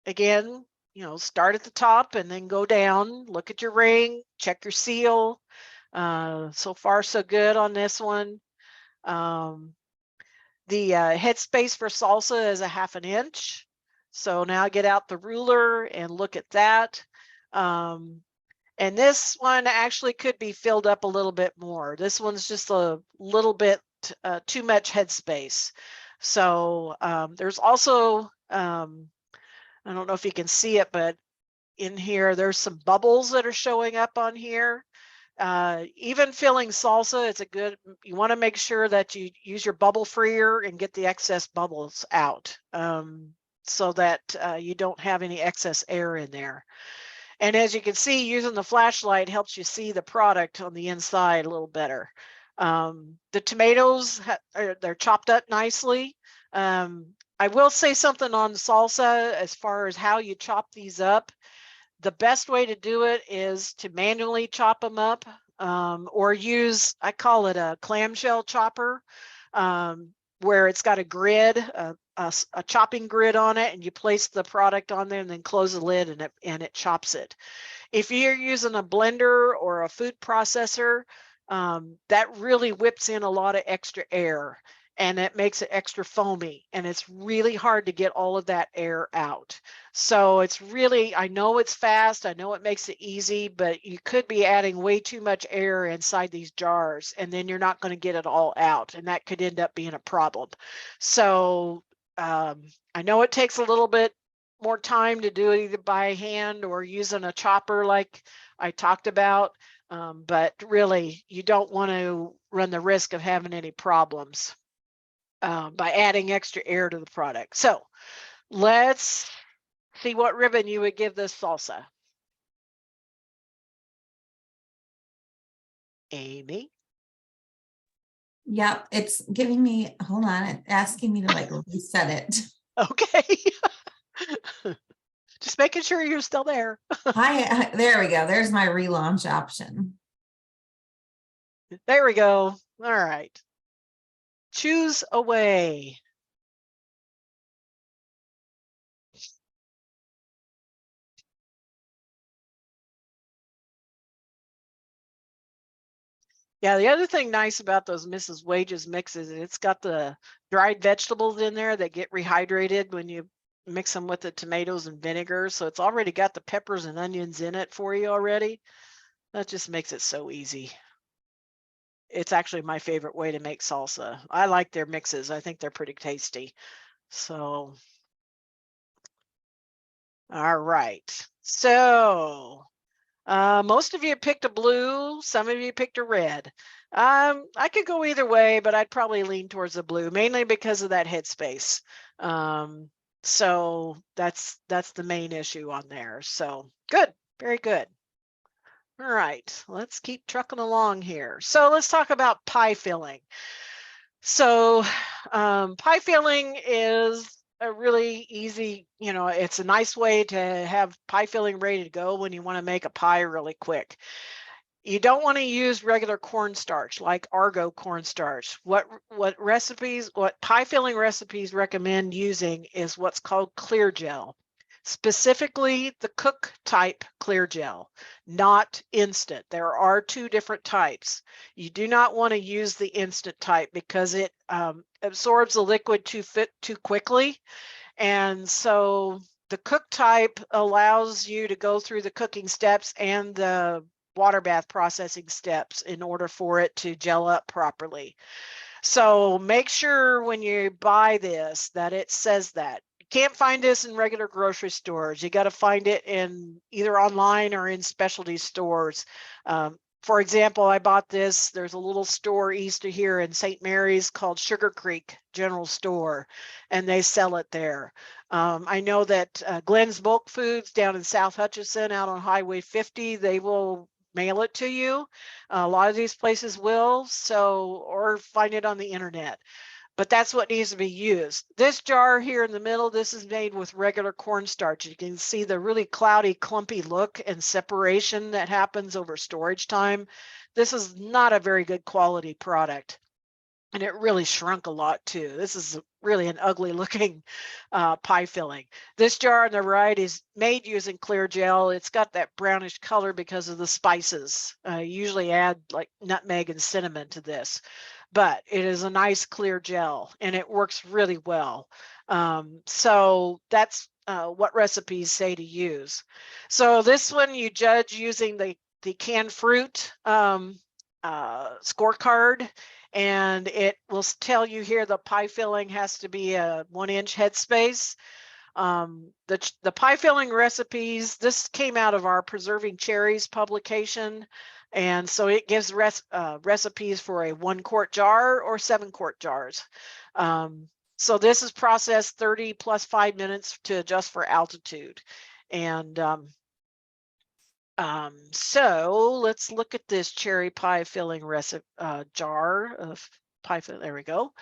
Again, you know, start at the top and then go down, look at your ring, check your seal. So far, so good on this one. The headspace for salsa is a 1/2 inch. So now get out the ruler and look at that. And this one actually could be filled up a little bit more. This one's just a little bit too much headspace. So there's also, I don't know if you can see it, but in here, there's some bubbles that are showing up on here. Even filling salsa, it's a good, you want to make sure that you use your bubble freer and get the excess bubbles out so that you don't have any excess air in there. And as you can see, using the flashlight helps you see the product on the inside a little better. The tomatoes, they're chopped up nicely. I will say something on salsa as far as how you chop these up. The best way to do it is to manually chop them up, or use, I call it a clamshell chopper, where it's got a grid, a chopping grid on it, and you place the product on there and then close the lid and it chops it. If you're using a blender or a food processor, that really whips in a lot of extra air and it makes it extra foamy, and it's really hard to get all of that air out. So it's really, I know it's fast, I know it makes it easy, but you could be adding way too much air inside these jars and then you're not going to get it all out, and that could end up being a problem. So I know it takes a little bit more time to do it either by hand or using a chopper like I talked about, but really you don't want to run the risk of having any problems by adding extra air to the product. So let's see what ribbon you would give this salsa. Amy? Yep, it's giving me, hold on, it's asking me to like reset it. Okay. Just making sure you're still there. Hi, there we go. There's my relaunch option. There we go. All right. Choose away. Yeah, the other thing nice about those Mrs. Wages mixes, it's got the dried vegetables in there that get rehydrated when you mix them with the tomatoes and vinegar. So it's already got the peppers and onions in it for you already. That just makes it so easy. It's actually my favorite way to make salsa. I like their mixes. I think they're pretty tasty. So, all right. So, most of you picked a blue, some of you picked a red. I could go either way, but I'd probably lean towards the blue, mainly because of that headspace. So that's the main issue on there. So good, very good. All right, let's keep trucking along here. So let's talk about pie filling. So pie filling is a really easy, it's a nice way to have pie filling ready to go when you want to make a pie really quick. You don't want to use regular cornstarch like Argo cornstarch. What pie filling recipes recommend using is what's called clear gel. Specifically the cook type clear gel, not instant. There are two different types. You do not want to use the instant type because it absorbs the liquid too quickly. And so the cook type allows you to go through the cooking steps and the water bath processing steps in order for it to gel up properly. So make sure when you buy this that it says that. You can't find this in regular grocery stores. You got to find it in either online or in specialty stores. For example, I bought this. There's a little store east of here in St. Mary's called Sugar Creek General Store, and they sell it there. I know that Glenn's Bulk Foods down in South Hutchinson out on Highway 50, they will mail it to you. A lot of these places will, so, or find it on the internet. But that's what needs to be used. This jar here in the middle, this is made with regular cornstarch. You can see the really cloudy, clumpy look and separation that happens over storage time. This is not a very good quality product. And it really shrunk a lot too. This is really an ugly looking pie filling. This jar on the right is made using clear gel. It's got that brownish color because of the spices. Usually add like nutmeg and cinnamon to this, but it is a nice clear gel and it works really well. So that's what recipes say to use. So this one you judge using the canned fruit scorecard, and it will tell you here the pie filling has to be a 1-inch headspace. The pie filling recipes, this came out of our Preserving Cherries publication. And so it gives recipes for a 1-quart jar or 7-quart jars. So this is processed 30 plus 5 minutes to adjust for altitude. And so let's look at this cherry pie filling recipe jar of pie filling. There we go.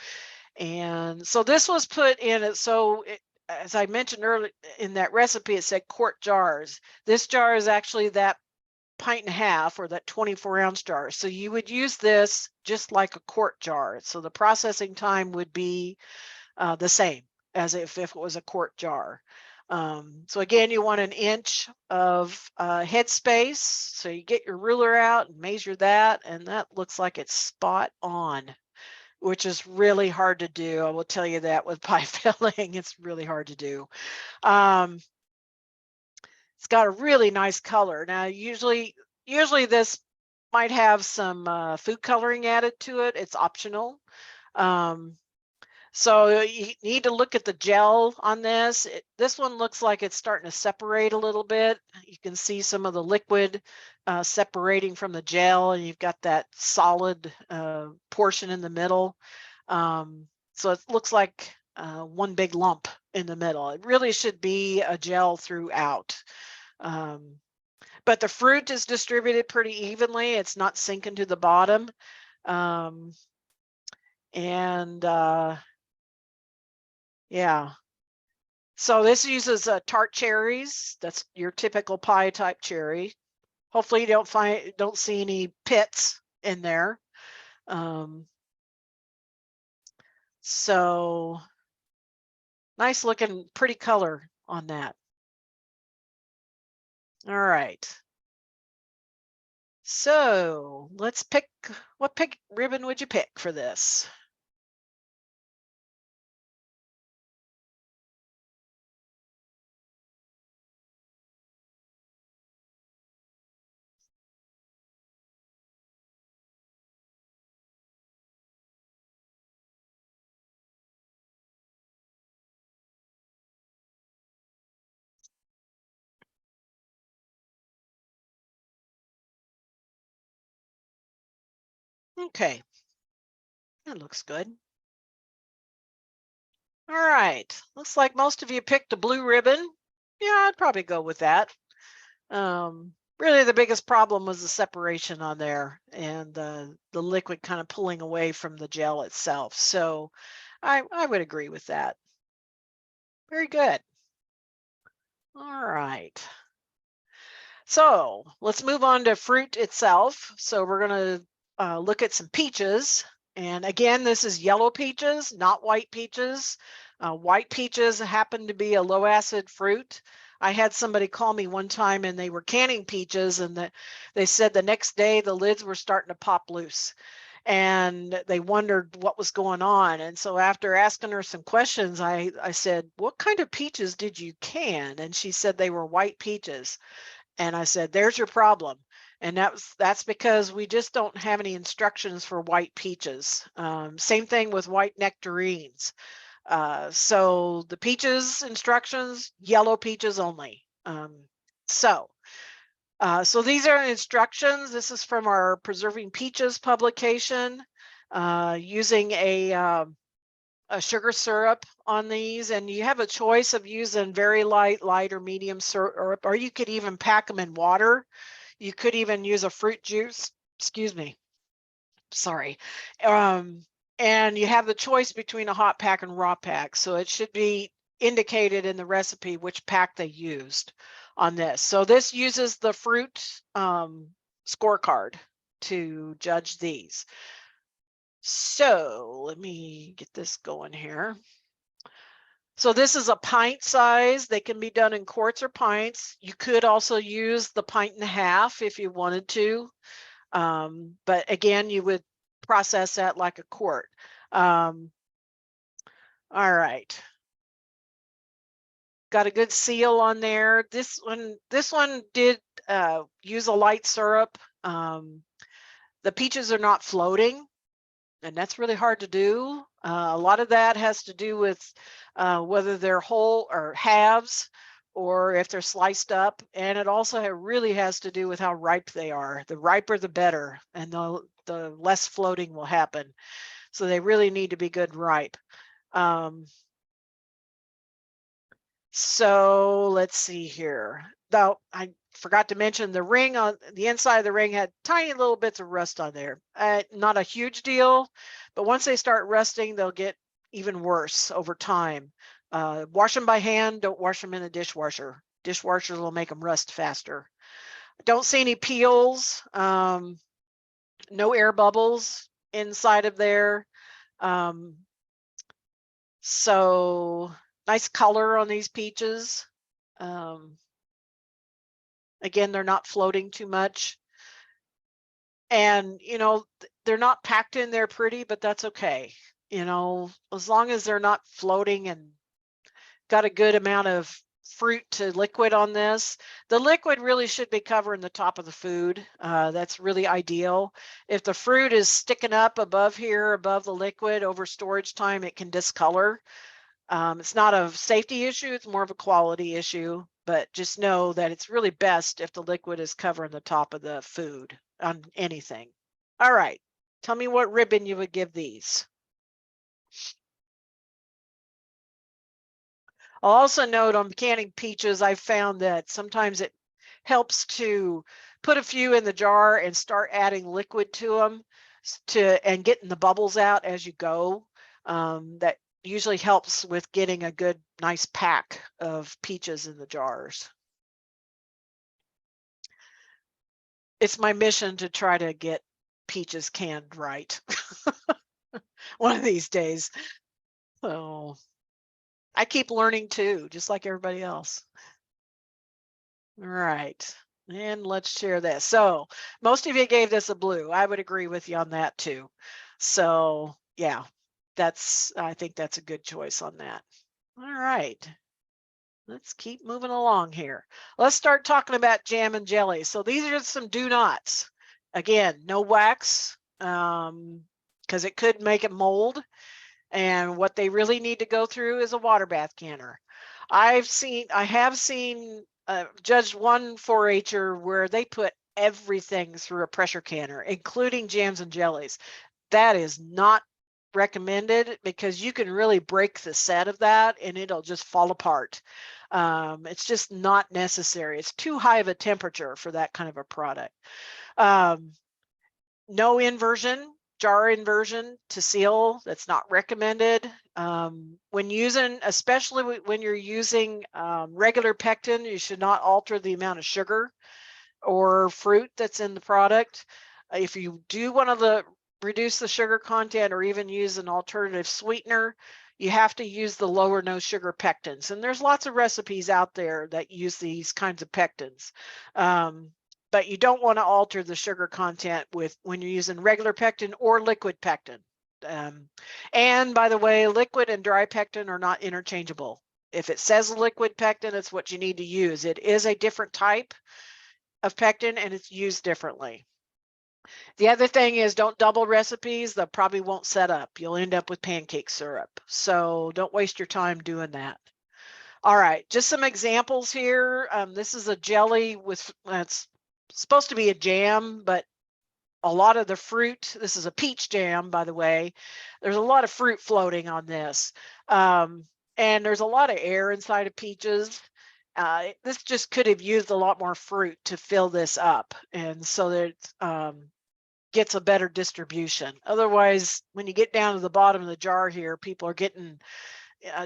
And so this was put in it. So as I mentioned earlier in that recipe, it said quart jars. This jar is actually that pint and a half, or that 24-ounce jar. So you would use this just like a quart jar. So the processing time would be the same as if it was a quart jar. So again, you want 1 inch of head space. So you get your ruler out and measure that, and that looks like it's spot on, which is really hard to do. I will tell you that with pie filling, it's really hard to do. It's got a really nice color. Now, usually this might have some food coloring added to it. It's optional. So you need to look at the gel on this. This one looks like it's starting to separate a little bit. You can see some of the liquid separating from the gel, and you've got that solid portion in the middle. So it looks like one big lump in the middle. It really should be a gel throughout. But the fruit is distributed pretty evenly. It's not sinking to the bottom. Yeah. So this uses tart cherries. That's your typical pie type cherry. Hopefully you don't see any pits in there. So nice looking, pretty color on that. All right. So let's pick, what ribbon would you pick for this? Okay, that looks good. All right, looks like most of you picked a blue ribbon. Yeah, I'd probably go with that. Really the biggest problem was the separation on there, and the liquid kind of pulling away from the gel itself. So I would agree with that. Very good. All right. So let's move on to fruit itself. So we're going to look at some peaches. And again, this is yellow peaches, not white peaches. White peaches happen to be a low acid fruit. I had somebody call me one time and they were canning peaches, and they said the next day the lids were starting to pop loose, and they wondered what was going on. And so after asking her some questions, I said, "What kind of peaches did you can?" And she said they were white peaches. And I said, "There's your problem." And that's because we just don't have any instructions for white peaches. Same thing with white nectarines. So the peaches instructions, yellow peaches only. So these are instructions. This is from our Preserving Peaches publication, using a sugar syrup on these, and you have a choice of using very light, or medium syrup, or you could even pack them in water. You could even use a fruit juice. Excuse me. Sorry. And you have the choice between a hot pack and raw pack. So it should be indicated in the recipe which pack they used on this. So this uses the fruit scorecard to judge these. So let me get this going here. So this is a pint size. They can be done in quarts or pints. You could also use the pint and a half if you wanted to. But again, you would process that like a quart. All right. Got a good seal on there. This one did use a light syrup. The peaches are not floating, and that's really hard to do. A lot of that has to do with whether they're whole or halves, or if they're sliced up. And it also really has to do with how ripe they are. The riper, the better, and the less floating will happen. So they really need to be good ripe. So let's see here. Though I forgot to mention, the ring on the inside of the ring had tiny little bits of rust on there. Not a huge deal, but once they start rusting, they'll get even worse over time. Wash them by hand, don't wash them in a dishwasher. Dishwashers will make them rust faster. Don't see any peels, no air bubbles inside of there. So nice color on these peaches. Again, they're not floating too much. And, you know, they're not packed in there pretty, but that's okay. You know, as long as they're not floating and got a good amount of fruit to liquid on this. The liquid really should be covering the top of the food. That's really ideal. If the fruit is sticking up above here, above the liquid over storage time, it can discolor. It's not a safety issue, it's more of a quality issue, but just know that it's really best if the liquid is covering the top of the food on anything. All right, tell me what ribbon you would give these. I'll also note on canning peaches, I've found that sometimes it helps to put a few in the jar and start adding liquid to them and getting the bubbles out as you go. That usually helps with getting a good, nice pack of peaches in the jars. It's my mission to try to get peaches canned right one of these days. So I keep learning too, just like everybody else. All right, and let's share this. So most of you gave this a blue. I would agree with you on that too. So yeah, I think that's a good choice on that. All right, let's keep moving along here. Let's start talking about jam and jelly. So these are some do nots. Again, no wax, because it could make it mold. And what they really need to go through is a water bath canner. I have seen judged one 4-H'er where they put everything through a pressure canner, including jams and jellies. That is not recommended because you can really break the set of that and it'll just fall apart. It's just not necessary. It's too high of a temperature for that kind of a product. No inversion, jar inversion to seal, that's not recommended. When using, especially when you're using regular pectin, you should not alter the amount of sugar or fruit that's in the product. If you do want to reduce the sugar content or even use an alternative sweetener, you have to use the lower no sugar pectins. And there's lots of recipes out there that use these kinds of pectins. But you don't want to alter the sugar content when you're using regular pectin or liquid pectin. And by the way, liquid and dry pectin are not interchangeable. If it says liquid pectin, it's what you need to use. It is a different type of pectin and it's used differently. The other thing is don't double recipes. They probably won't set up. You'll end up with pancake syrup. So don't waste your time doing that. All right, just some examples here. This is a jelly with, it's supposed to be a jam, but a lot of the fruit, this is a peach jam, by the way. There's a lot of fruit floating on this. And there's a lot of air inside of peaches. This just could have used a lot more fruit to fill this up. And so that gets a better distribution. Otherwise, when you get down to the bottom of the jar here, people are getting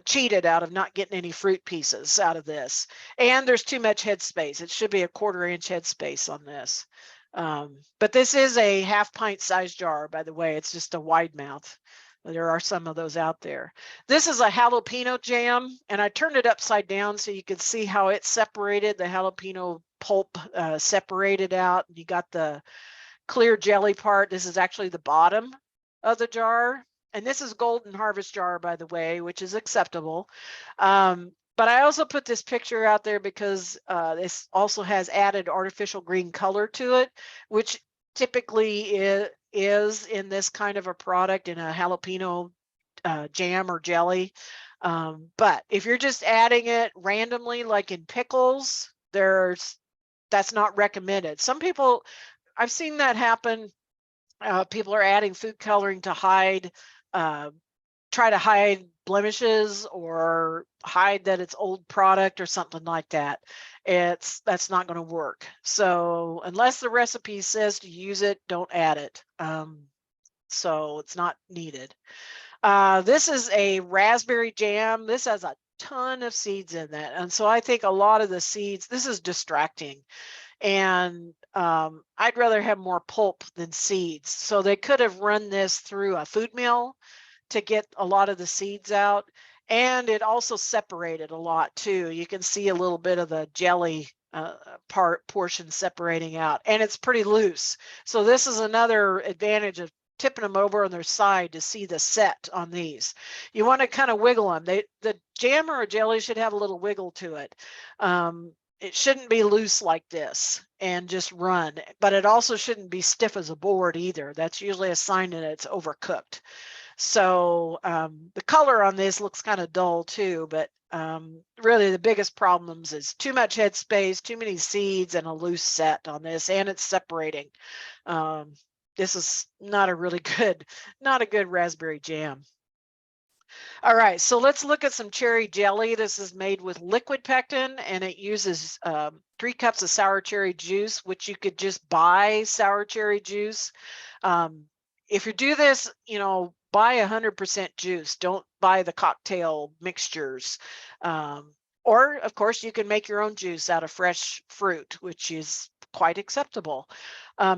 cheated out of not getting any fruit pieces out of this. And there's too much headspace. It should be a 1/4 inch headspace on this. But this is a 1/2 pint size jar, by the way. It's just a wide mouth. There are some of those out there. This is a jalapeno jam, and I turned it upside down so you could see how it separated. The jalapeno pulp separated out. You got the clear jelly part. This is actually the bottom of the jar. And this is Golden Harvest jar, by the way, which is acceptable. But I also put this picture out there because this also has added artificial green color to it, which typically is in this kind of a product in a jalapeno jam or jelly. But if you're just adding it randomly, like in pickles, that's not recommended. Some people, I've seen that happen. People are adding food coloring to try to hide blemishes or hide that it's old product or something like that. That's not going to work. So unless the recipe says to use it, don't add it. So it's not needed. This is a raspberry jam. This has a ton of seeds in that. And so I think a lot of the seeds, this is distracting. And I'd rather have more pulp than seeds. So they could have run this through a food mill to get a lot of the seeds out. And it also separated a lot too. You can see a little bit of the jelly portion separating out, and it's pretty loose. So this is another advantage of tipping them over on their side to see the set on these. You want to kind of wiggle them. The jam or jelly should have a little wiggle to it. It shouldn't be loose like this and just run, but it also shouldn't be stiff as a board either. That's usually a sign that it's overcooked. So the color on this looks kind of dull too, but really the biggest problems is too much headspace, too many seeds, and a loose set on this, and it's separating. This is not a really good, not a good raspberry jam. All right, so let's look at some cherry jelly. This is made with liquid pectin, and it uses 3 cups of sour cherry juice, which you could just buy sour cherry juice. If you do this, you know, buy 100% juice. Don't buy the cocktail mixtures. Or, of course, you can make your own juice out of fresh fruit, which is quite acceptable.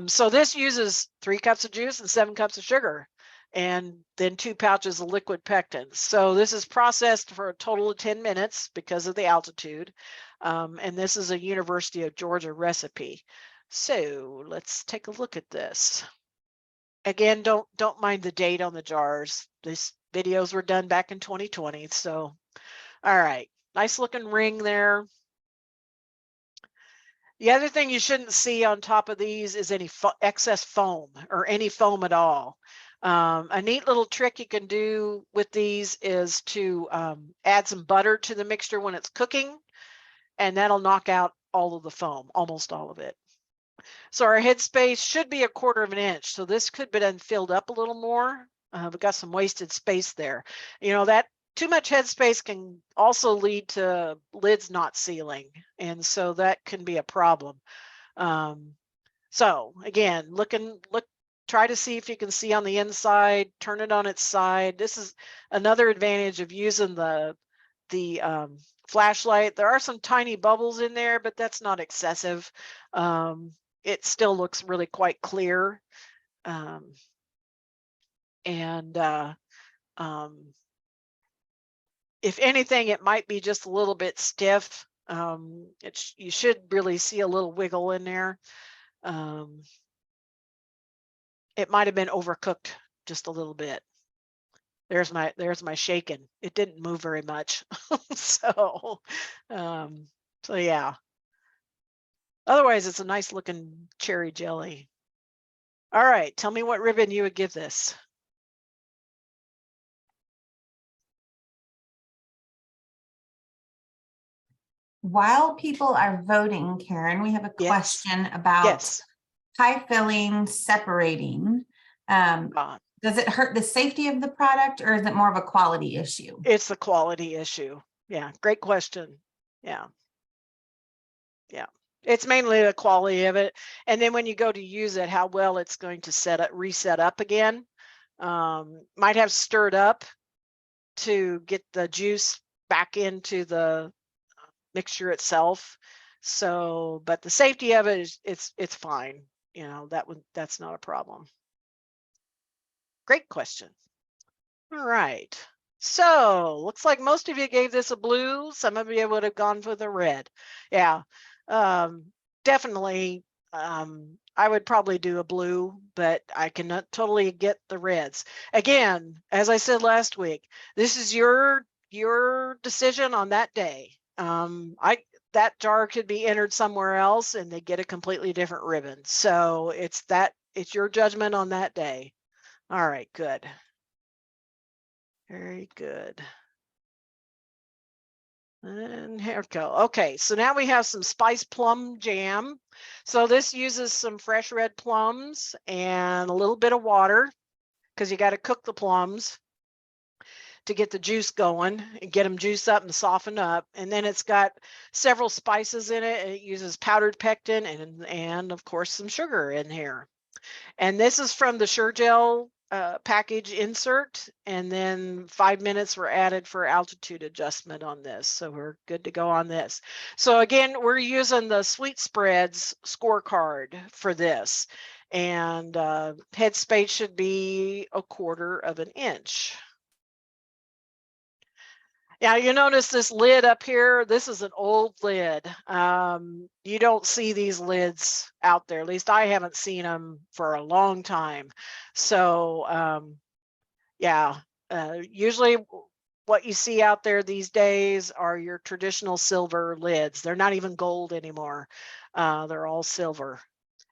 So this uses 3 cups of juice and 7 cups of sugar, and then 2 pouches of liquid pectin. So this is processed for a total of 10 minutes because of the altitude. And this is a University of Georgia recipe. So let's take a look at this. Again, don't mind the date on the jars. These videos were done back in 2020. So, all right, nice looking ring there. The other thing you shouldn't see on top of these is any excess foam or any foam at all. A neat little trick you can do with these is to add some butter to the mixture when it's cooking, and that'll knock out all of the foam, almost all of it. So our headspace should be 1/4 of an inch. So this could be then filled up a little more. We've got some wasted space there. You know, that too much headspace can also lead to lids not sealing. And so that can be a problem. So again, try to see if you can see on the inside, turn it on its side. This is another advantage of using the flashlight. There are some tiny bubbles in there, but that's not excessive. It still looks really quite clear. If anything, it might be just a little bit stiff. You should really see a little wiggle in there. It might have been overcooked just a little bit. There's my shaking. It didn't move very much. So yeah. Otherwise, it's a nice looking cherry jelly. All right, tell me what ribbon you would give this. While people are voting, Karen, we have a question about pie filling, separating. Does it hurt the safety of the product, or is it more of a quality issue? It's the quality issue. Yeah, great question. Yeah. It's mainly the quality of it. And then when you go to use it, how well it's going to reset up again. Might have stirred up to get the juice back into the mixture itself. So, but the safety of it is it's fine. You know, that's not a problem. Great question. All right. So looks like most of you gave this a blue. Some of you would have gone for the red. Yeah, definitely. I would probably do a blue, but I cannot totally get the reds. Again, as I said last week, this is your decision on that day. That jar could be entered somewhere else and they get a completely different ribbon. So it's your judgment on that day. All right, good. Very good. And here we go. Okay, so now we have some spiced plum jam. So this uses some fresh red plums and a little bit of water, because you got to cook the plums to get the juice going and get them juice up and soften up. And then it's got several spices in it, and it uses powdered pectin and of course some sugar in here. And this is from the Sure-Jell package insert, and then 5 minutes were added for altitude adjustment on this. So we're good to go on this. So again, we're using the Sweet Spreads scorecard for this. And headspace should be 1/4 of an inch. Yeah, you notice this lid up here. This is an old lid. You don't see these lids out there. At least I haven't seen them for a long time. So yeah, usually what you see out there these days are your traditional silver lids. They're not even gold anymore. They're all silver,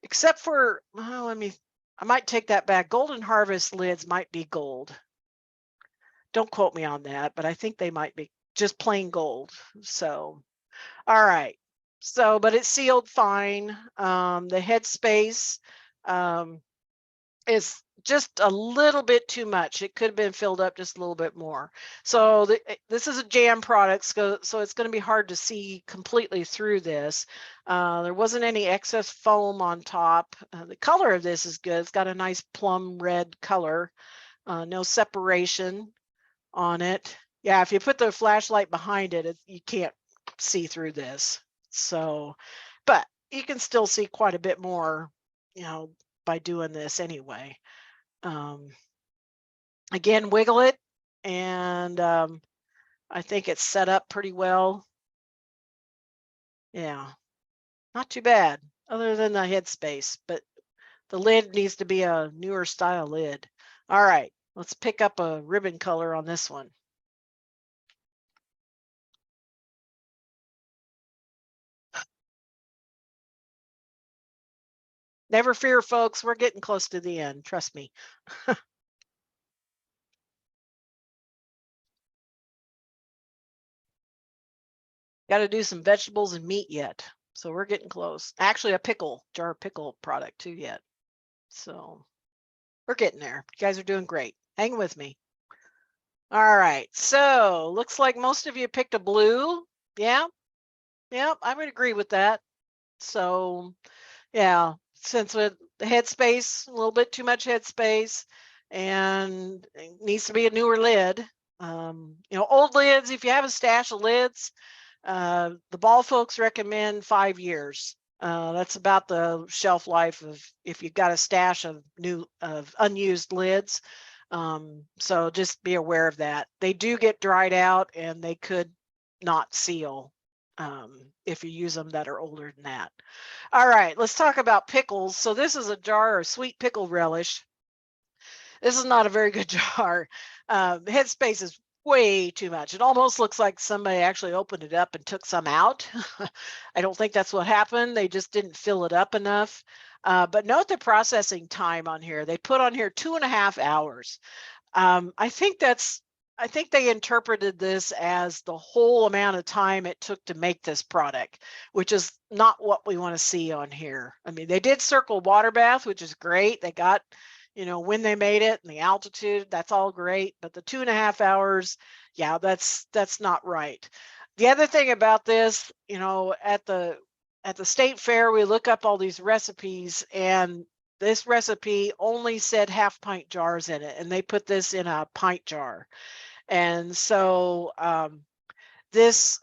except for, well, I might take that back. Golden Harvest lids might be gold. Don't quote me on that, but I think they might be just plain gold. So, all right. So, but it's sealed fine. The headspace is just a little bit too much. It could have been filled up just a little bit more. So this is a jam product, so it's going to be hard to see completely through this. There wasn't any excess foam on top. The color of this is good. It's got a nice plum red color. No separation on it. Yeah, if you put the flashlight behind it, you can't see through this. So, but you can still see quite a bit more, by doing this anyway. Again, wiggle it, and I think it's set up pretty well. Yeah, not too bad, other than the headspace, but the lid needs to be a newer style lid. All right, let's pick up a ribbon color on this one. Never fear, folks, we're getting close to the end, trust me. Got to do some vegetables and meat yet. So we're getting close. Actually, a jar of pickle product too yet. So we're getting there. You guys are doing great. Hang with me. All right. So looks like most of you picked a blue. Yeah. Yeah, I would agree with that. So yeah, since with the headspace, a little bit too much headspace, and it needs to be a newer lid. Old lids, if you have a stash of lids, the ball folks recommend 5 years. That's about the shelf life of if you've got a stash of unused lids. So just be aware of that. They do get dried out and they could not seal if you use them that are older than that. All right, let's talk about pickles. So this is a jar of sweet pickle relish. This is not a very good jar. The headspace is way too much. It almost looks like somebody actually opened it up and took some out. I don't think that's what happened. They just didn't fill it up enough. But note the processing time on here. They put on here 2.5 hours. I think they interpreted this as the whole amount of time it took to make this product, which is not what we want to see on here. I mean, they did circle water bath, which is great. They got, when they made it and the altitude, that's all great. But the 2.5 hours, yeah, that's not right. The other thing about this, at the state fair, we look up all these recipes, and this recipe only said 1/2 pint jars in it, and they put this in a pint jar. And so this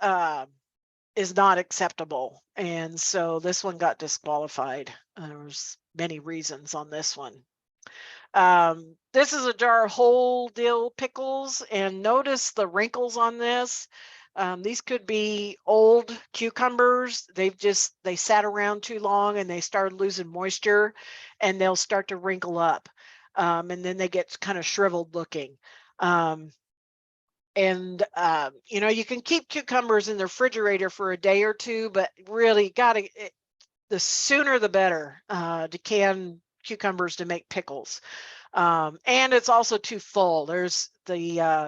is not acceptable. And so this one got disqualified. There's many reasons on this one. This is a jar of whole dill pickles, and notice the wrinkles on this. These could be old cucumbers. They sat around too long and they started losing moisture, and they'll start to wrinkle up. And then they get kind of shriveled looking. You can keep cucumbers in the refrigerator for a day or two, but really the sooner the better to can cucumbers to make pickles. And it's also too full. They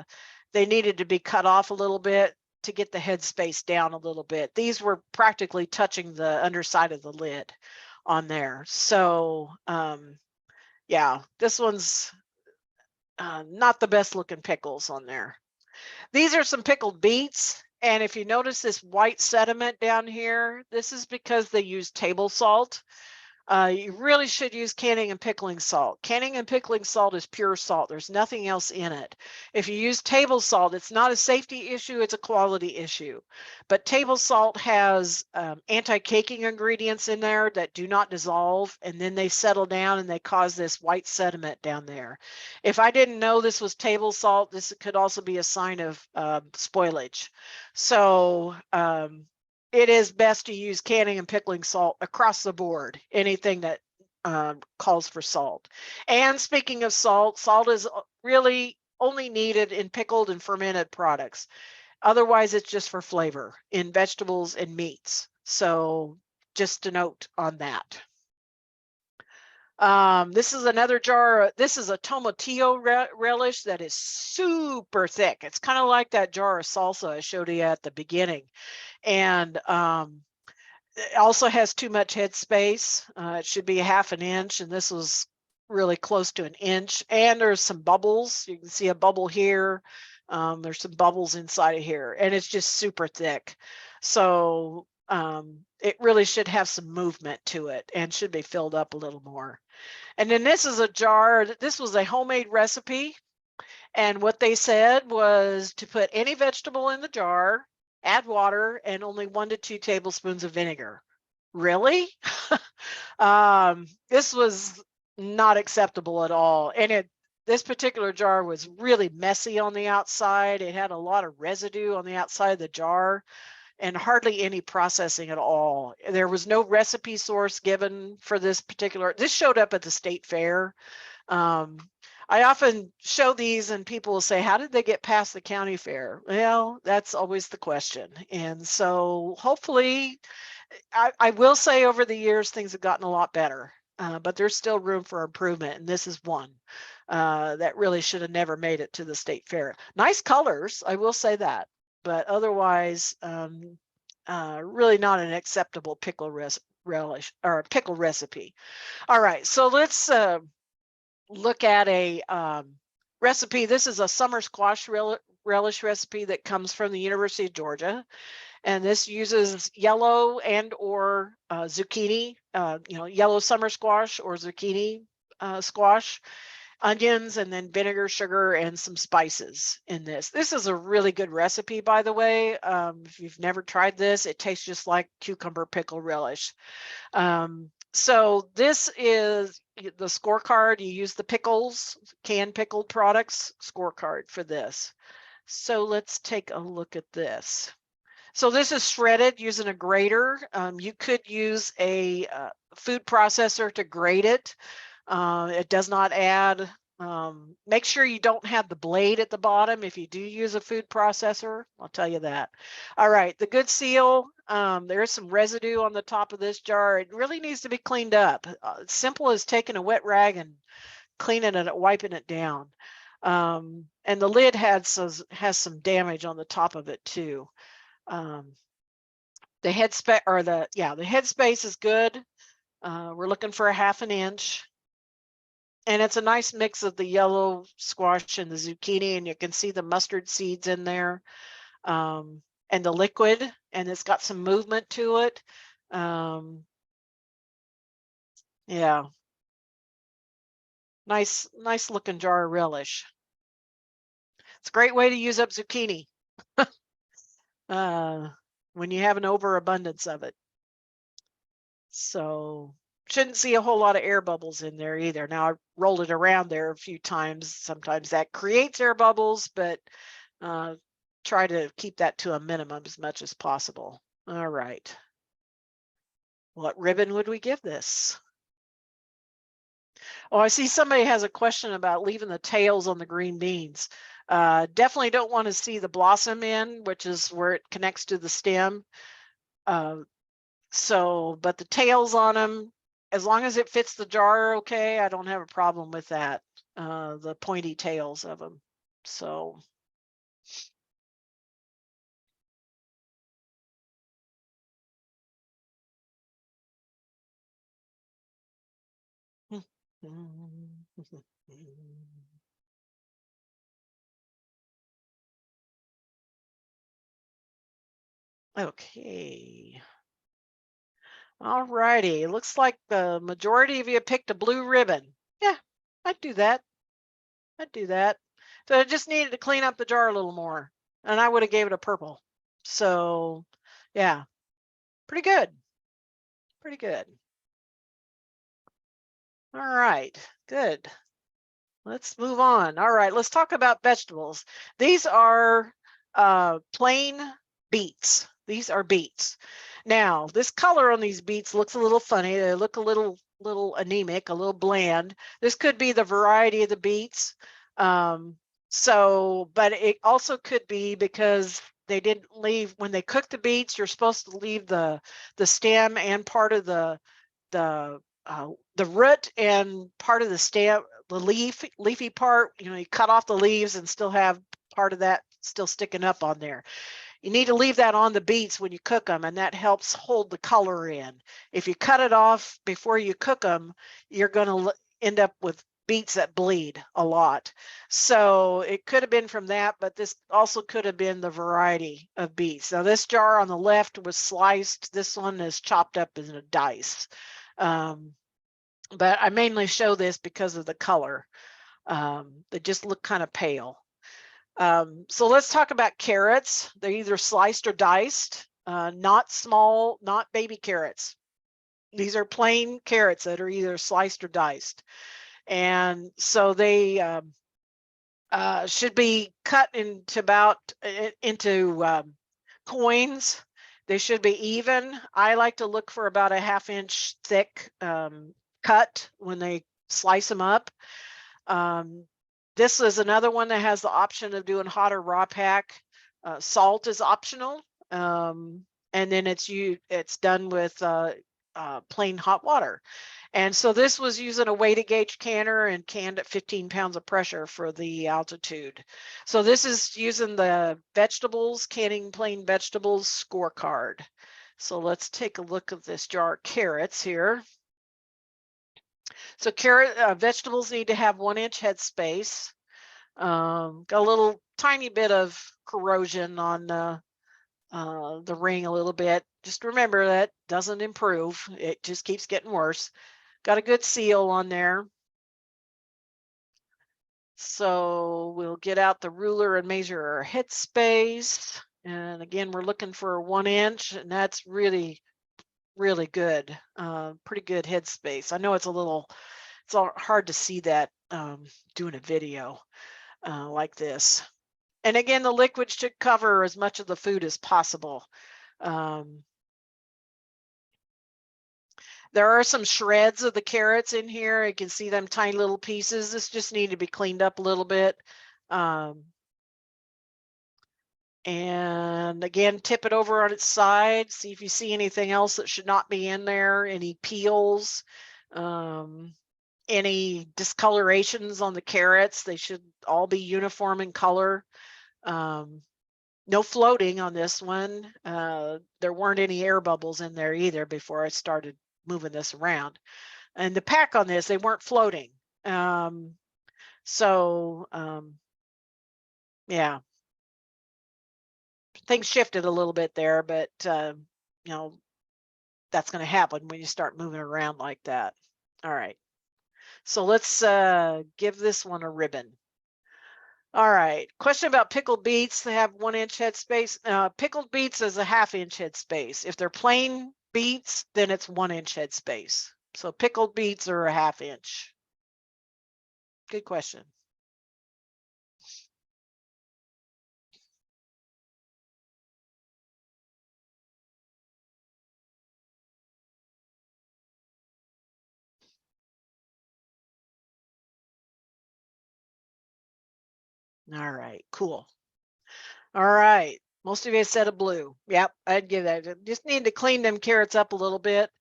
needed to be cut off a little bit to get the headspace down a little bit. These were practically touching the underside of the lid on there. So yeah, this one's not the best looking pickles on there. These are some pickled beets. And if you notice this white sediment down here, this is because they use table salt. You really should use canning and pickling salt. Canning and pickling salt is pure salt. There's nothing else in it. If you use table salt, it's not a safety issue, it's a quality issue. But table salt has anti-caking ingredients in there that do not dissolve, and then they settle down and they cause this white sediment down there. If I didn't know this was table salt, this could also be a sign of spoilage. So it is best to use canning and pickling salt across the board, anything that calls for salt. And speaking of salt, salt is really only needed in pickled and fermented products. Otherwise, it's just for flavor in vegetables and meats. So just a note on that. This is another jar. This is a tomatillo relish that is super thick. It's kind of like that jar of salsa I showed you at the beginning. And it also has too much head space. It should be 1/2 inch, and this was really close to 1 inch. And there's some bubbles. You can see a bubble here. There's some bubbles inside of here, and it's just super thick. So it really should have some movement to it and should be filled up a little more. And then this is a jar. This was a homemade recipe. And what they said was to put any vegetable in the jar, add water, and only 1 to 2 tablespoons of vinegar. Really? This was not acceptable at all. And this particular jar was really messy on the outside. It had a lot of residue on the outside of the jar and hardly any processing at all. There was no recipe source given for this particular. This showed up at the state fair. I often show these and people will say, how did they get past the county fair? Well, that's always the question. And so hopefully, I will say over the years, things have gotten a lot better, but there's still room for improvement. And this is one that really should have never made it to the state fair. Nice colors, I will say that, but otherwise, really not an acceptable pickle relish or pickle recipe. All right, so let's look at a recipe. This is a summer squash relish recipe that comes from the University of Georgia. And this uses yellow and or zucchini, yellow summer squash or zucchini squash, onions, and then vinegar, sugar, and some spices in this. This is a really good recipe, by the way. If you've never tried this, it tastes just like cucumber pickle relish. So this is the scorecard. You use the pickles, canned pickled products scorecard for this. So let's take a look at this. So this is shredded using a grater. You could use a food processor to grate it. It does not add, make sure you don't have the blade at the bottom if you do use a food processor. I'll tell you that. All right, the good seal. There is some residue on the top of this jar. It really needs to be cleaned up. Simple as taking a wet rag and cleaning it, wiping it down. And the lid has some damage on the top of it too. The head space or the head space is good. We're looking for 1/2 inch. And it's a nice mix of the yellow squash and the zucchini, and you can see the mustard seeds in there, and the liquid, and it's got some movement to it. Yeah, nice looking jar of relish. It's a great way to use up zucchini when you have an overabundance of it. So shouldn't see a whole lot of air bubbles in there either. Now I rolled it around there a few times. Sometimes that creates air bubbles, but try to keep that to a minimum as much as possible. All right. What ribbon would we give this? Oh, I see somebody has a question about leaving the tails on the green beans. Definitely don't want to see the blossom in, which is where it connects to the stem. But the tails on them, as long as it fits the jar okay, I don't have a problem with that. The pointy tails of them. So. Okay. All righty. Looks like the majority of you picked a blue ribbon. Yeah, I'd do that. I'd do that. So I just needed to clean up the jar a little more, and I would have gave it a purple. So yeah, pretty good. Pretty good. All right, good. Let's move on. All right, let's talk about vegetables. These are plain beets. These are beets. Now, this color on these beets looks a little funny. They look a little anemic, a little bland. This could be the variety of the beets. But it also could be because they didn't leave when they cook the beets. You're supposed to leave the stem and part of the the root and part of the stem, the leafy part. You know, you cut off the leaves and still have part of that still sticking up on there. You need to leave that on the beets when you cook them, and that helps hold the color in. If you cut it off before you cook them, you're going to end up with beets that bleed a lot. So it could have been from that, but this also could have been the variety of beets. Now this jar on the left was sliced. This one is chopped up in a dice. But I mainly show this because of the color. They just look kind of pale. So let's talk about carrots. They're either sliced or diced, not small, not baby carrots. These are plain carrots that are either sliced or diced. And so they should be cut into coins. They should be even. I like to look for about a 1/2 inch thick cut when they slice them up. This is another one that has the option of doing hot or raw pack. Salt is optional, and then it's done with plain hot water. And so this was using a weighted gauge canner and canned at 15 pounds of pressure for the altitude. So this is using the vegetables, canning plain vegetables scorecard. So let's take a look at this jar of carrots here. So vegetables need to have 1 inch headspace. Got a little tiny bit of corrosion on the ring a little bit. Just remember that doesn't improve. It just keeps getting worse. Got a good seal on there. So we'll get out the ruler and measure our headspace. And again, we're looking for 1 inch, and that's really, really good. Pretty good headspace. I know it's hard to see that doing a video like this. And again, the liquid should cover as much of the food as possible. There are some shreds of the carrots in here. You can see them tiny little pieces. This just need to be cleaned up a little bit. And again, tip it over on its side. See if you see anything else that should not be in there. Any peels, any discolorations on the carrots. They should all be uniform in color. No floating on this one. There weren't any air bubbles in there either before I started moving this around. And the pack on this, they weren't floating. Yeah, things shifted a little bit there, but you know, that's going to happen when you start moving around like that. All right, so let's give this one a ribbon. All right, question about pickled beets. They have 1 inch headspace. Pickled beets is a 1/2 inch headspace. If they're plain beets, then it's 1 inch headspace. So pickled beets are a 1/2 inch. Good question. All right, cool. All right, most of you said a blue. Yep, I'd give that. Just need to clean them carrots up a little bit,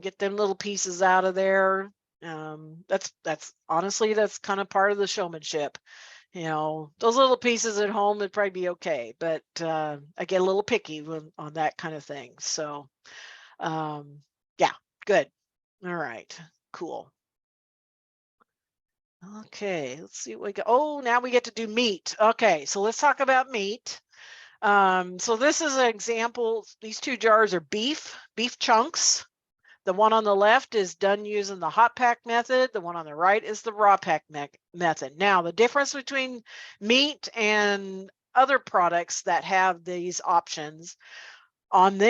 get them little pieces out of there. That's honestly, that's kind of part of the showmanship. You know, those little pieces at home would probably be okay, but I get a little picky on that kind of thing. So yeah, good. All right, cool. Okay, let's see what we got. Oh, now we get to do meat. Okay, so let's talk about meat. So this is an example. These two jars are beef chunks. The one on the left is done using the hot pack method. The one on the right is the raw pack method. Now, the difference between meat and other products that have these options, on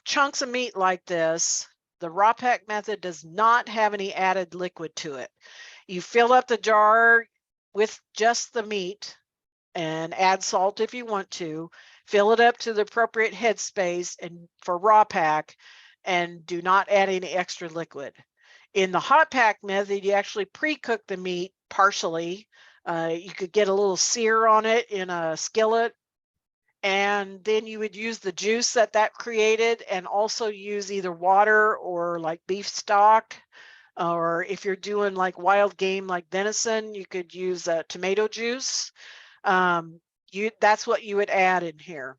chunks of meat like this, the raw pack method does not have any added liquid to it. You fill up the jar with just the meat and add salt if you want to, fill it up to the appropriate headspace and for raw pack, and do not add any extra liquid. In the hot pack method, you actually pre-cook the meat partially. You could get a little sear on it in a skillet, and then you would use the juice that created, and also use either water or like beef stock, or if you're doing like wild game like venison, you could use tomato juice. That's what you would add in here.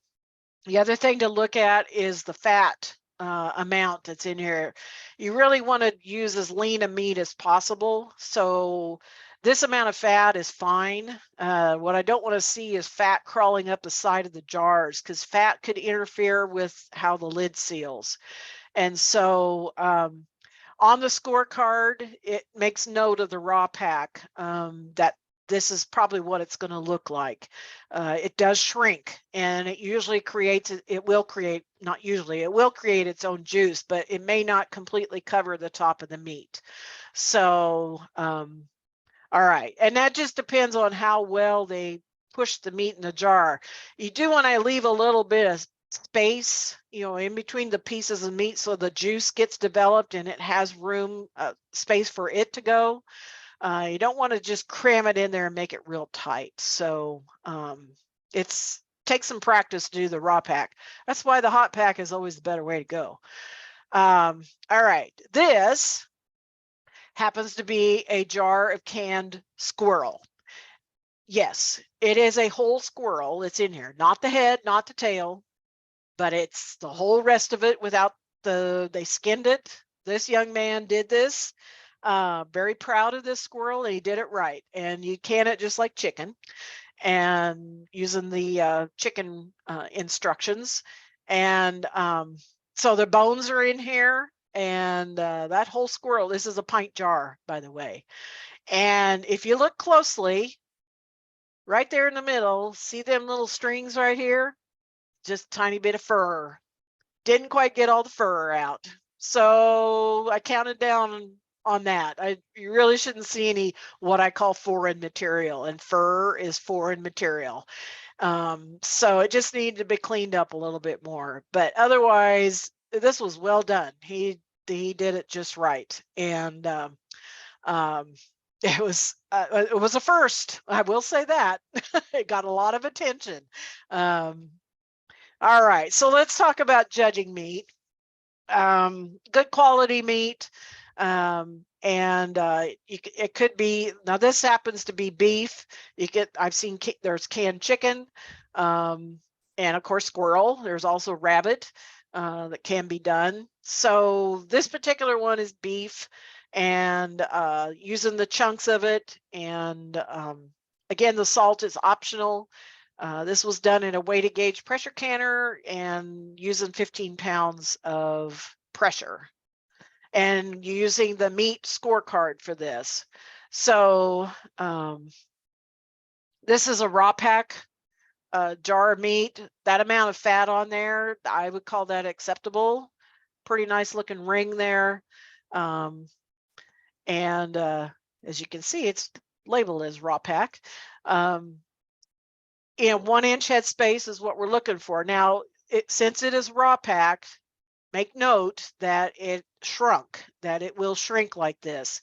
The other thing to look at is the fat amount that's in here. You really want to use as lean a meat as possible. So this amount of fat is fine. What I don't want to see is fat crawling up the side of the jars, because fat could interfere with how the lid seals. And so on the scorecard, it makes note of the raw pack, that this is probably what it's going to look like. It does shrink, and it usually it will create its own juice, but it may not completely cover the top of the meat. So, all right. And that just depends on how well they push the meat in the jar. You do want to leave a little bit of space, in between the pieces of meat, so the juice gets developed and it has room, space for it to go. You don't want to just cram it in there and make it real tight. So takes some practice to do the raw pack. That's why the hot pack is always the better way to go. All right, this happens to be a jar of canned squirrel. Yes, it is a whole squirrel that's in here, not the head, not the tail, but it's the whole rest of it without they skinned it. This young man did this. Very proud of this squirrel, and he did it right. And you can it just like chicken, and using the chicken instructions. And so the bones are in here, and that whole squirrel, this is a pint jar, by the way. And if you look closely, right there in the middle, see them little strings right here? Just a tiny bit of fur. Didn't quite get all the fur out. So I counted down on that. You really shouldn't see any what I call foreign material, and fur is foreign material. So it just needed to be cleaned up a little bit more. But otherwise, this was well done. He did it just right. And it was a first. I will say that. It got a lot of attention. All right, so let's talk about judging meat. Good quality meat, and it could be, now this happens to be beef. I've seen there's canned chicken, and of course squirrel. There's also rabbit that can be done. So this particular one is beef, and using the chunks of it, and again, the salt is optional. This was done in a weighted gauge pressure canner and using 15 pounds of pressure, and using the meat scorecard for this. So this is a raw pack jar of meat. That amount of fat on there, I would call that acceptable. Pretty nice looking ring there. And as you can see, it's labeled as raw pack. And 1 inch headspace is what we're looking for. Now, since it is raw packed, make note that it shrunk, that it will shrink like this.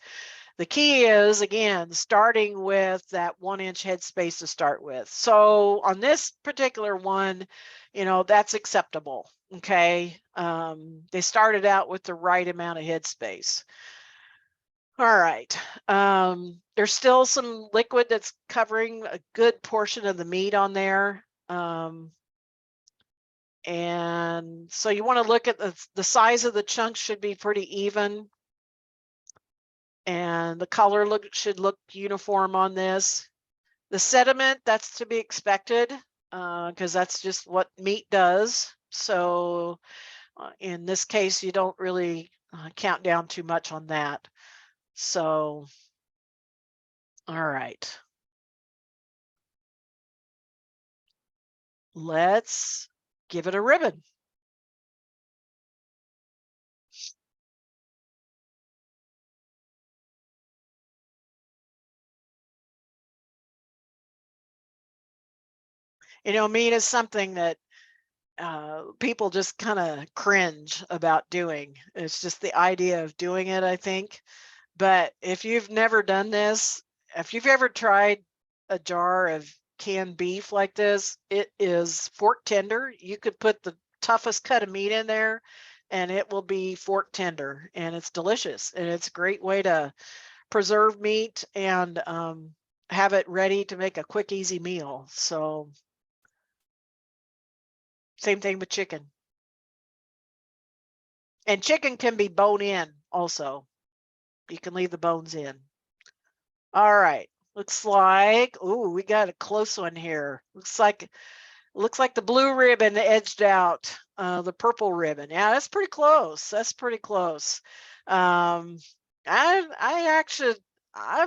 The key is, again, starting with that 1 inch headspace to start with. So on this particular one, that's acceptable. Okay. They started out with the right amount of headspace. All right. There's still some liquid that's covering a good portion of the meat on there. And so you want to look at the size of the chunks should be pretty even. And the color should look uniform on this. The sediment, that's to be expected. because that's just what meat does. So in this case, you don't really count down too much on that. So, all right. Let's give it a ribbon. Meat is something that people just kind of cringe about doing. It's just the idea of doing it, I think. But if you've never done this, if you've ever tried a jar of canned beef like this, it is fork tender. You could put the toughest cut of meat in there and it will be fork tender, and it's delicious. And it's a great way to preserve meat and have it ready to make a quick, easy meal. So same thing with chicken. And chicken can be bone in also. You can leave the bones in. All right. Looks like, ooh, we got a close one here. Looks like the blue ribbon edged out the purple ribbon. Yeah, that's pretty close. That's pretty close. I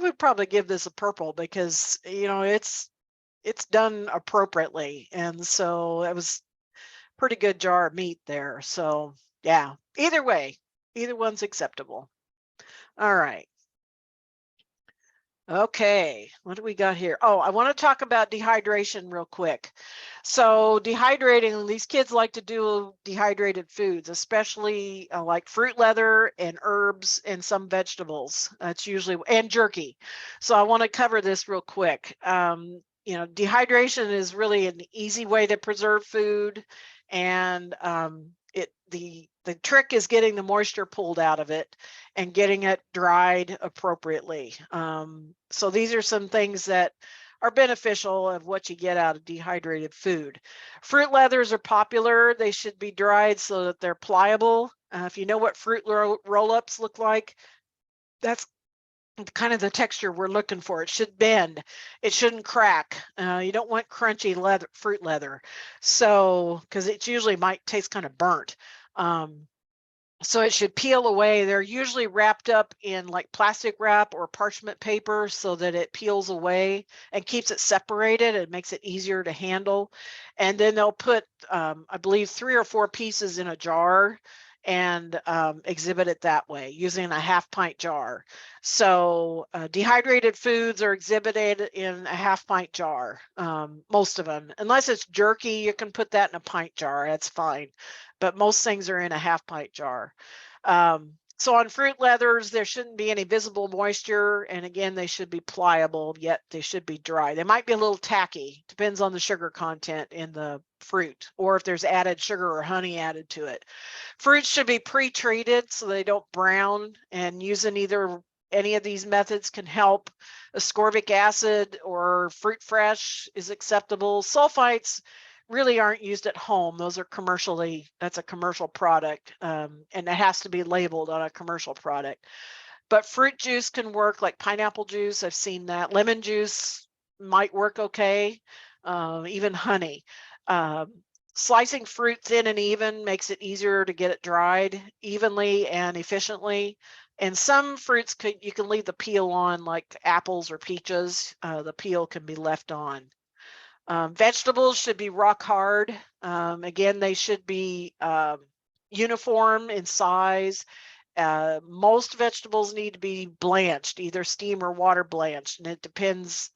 would probably give this a purple because it's done appropriately, and so it was pretty good jar of meat there. So yeah, either way, either one's acceptable. All right. Okay, what do we got here? Oh, I want to talk about dehydration real quick. So dehydrating, these kids like to do dehydrated foods, especially like fruit leather and herbs and some vegetables. That's usually, and jerky. So I want to cover this real quick. Dehydration is really an easy way to preserve food, and the trick is getting the moisture pulled out of it and getting it dried appropriately. So these are some things that are beneficial of what you get out of dehydrated food. Fruit leathers are popular. They should be dried so that they're pliable. If you know what fruit roll-ups look like, that's kind of the texture we're looking for. It should bend. It shouldn't crack. You don't want crunchy fruit leather. So, because it usually might taste kind of burnt. So it should peel away. They're usually wrapped up in like plastic wrap or parchment paper so that it peels away and keeps it separated. It makes it easier to handle. And then they'll put, I believe, 3 or 4 pieces in a jar and exhibit it that way using a half-pint jar. So dehydrated foods are exhibited in a half-pint jar, most of them. Unless it's jerky, you can put that in a pint jar. That's fine. But most things are in a half-pint jar. So on fruit leathers, there shouldn't be any visible moisture. And again, they should be pliable, yet they should be dry. They might be a little tacky, depends on the sugar content in the fruit, or if there's added sugar or honey added to it. Fruits should be pre-treated so they don't brown, and using any of these methods can help. Ascorbic acid or fruit fresh is acceptable. Sulfites really aren't used at home. Those are that's a commercial product, and it has to be labeled on a commercial product. But fruit juice can work, like pineapple juice. I've seen that. Lemon juice might work okay, even honey. Slicing fruit thin and even makes it easier to get it dried evenly and efficiently. And some fruits you can leave the peel on, like apples or peaches. The peel can be left on. Vegetables should be rock hard. Again, they should be uniform in size. Most vegetables need to be blanched, either steam or water blanched, and it depends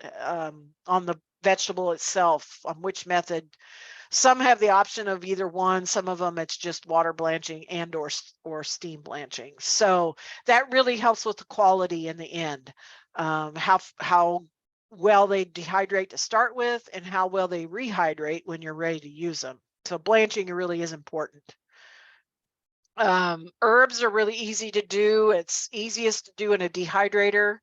on the vegetable itself, on which method. Some have the option of either one. Some of them it's just water blanching and or steam blanching. So that really helps with the quality in the end. How well they dehydrate to start with and how well they rehydrate when you're ready to use them. So blanching really is important. Herbs are really easy to do. It's easiest to do in a dehydrator.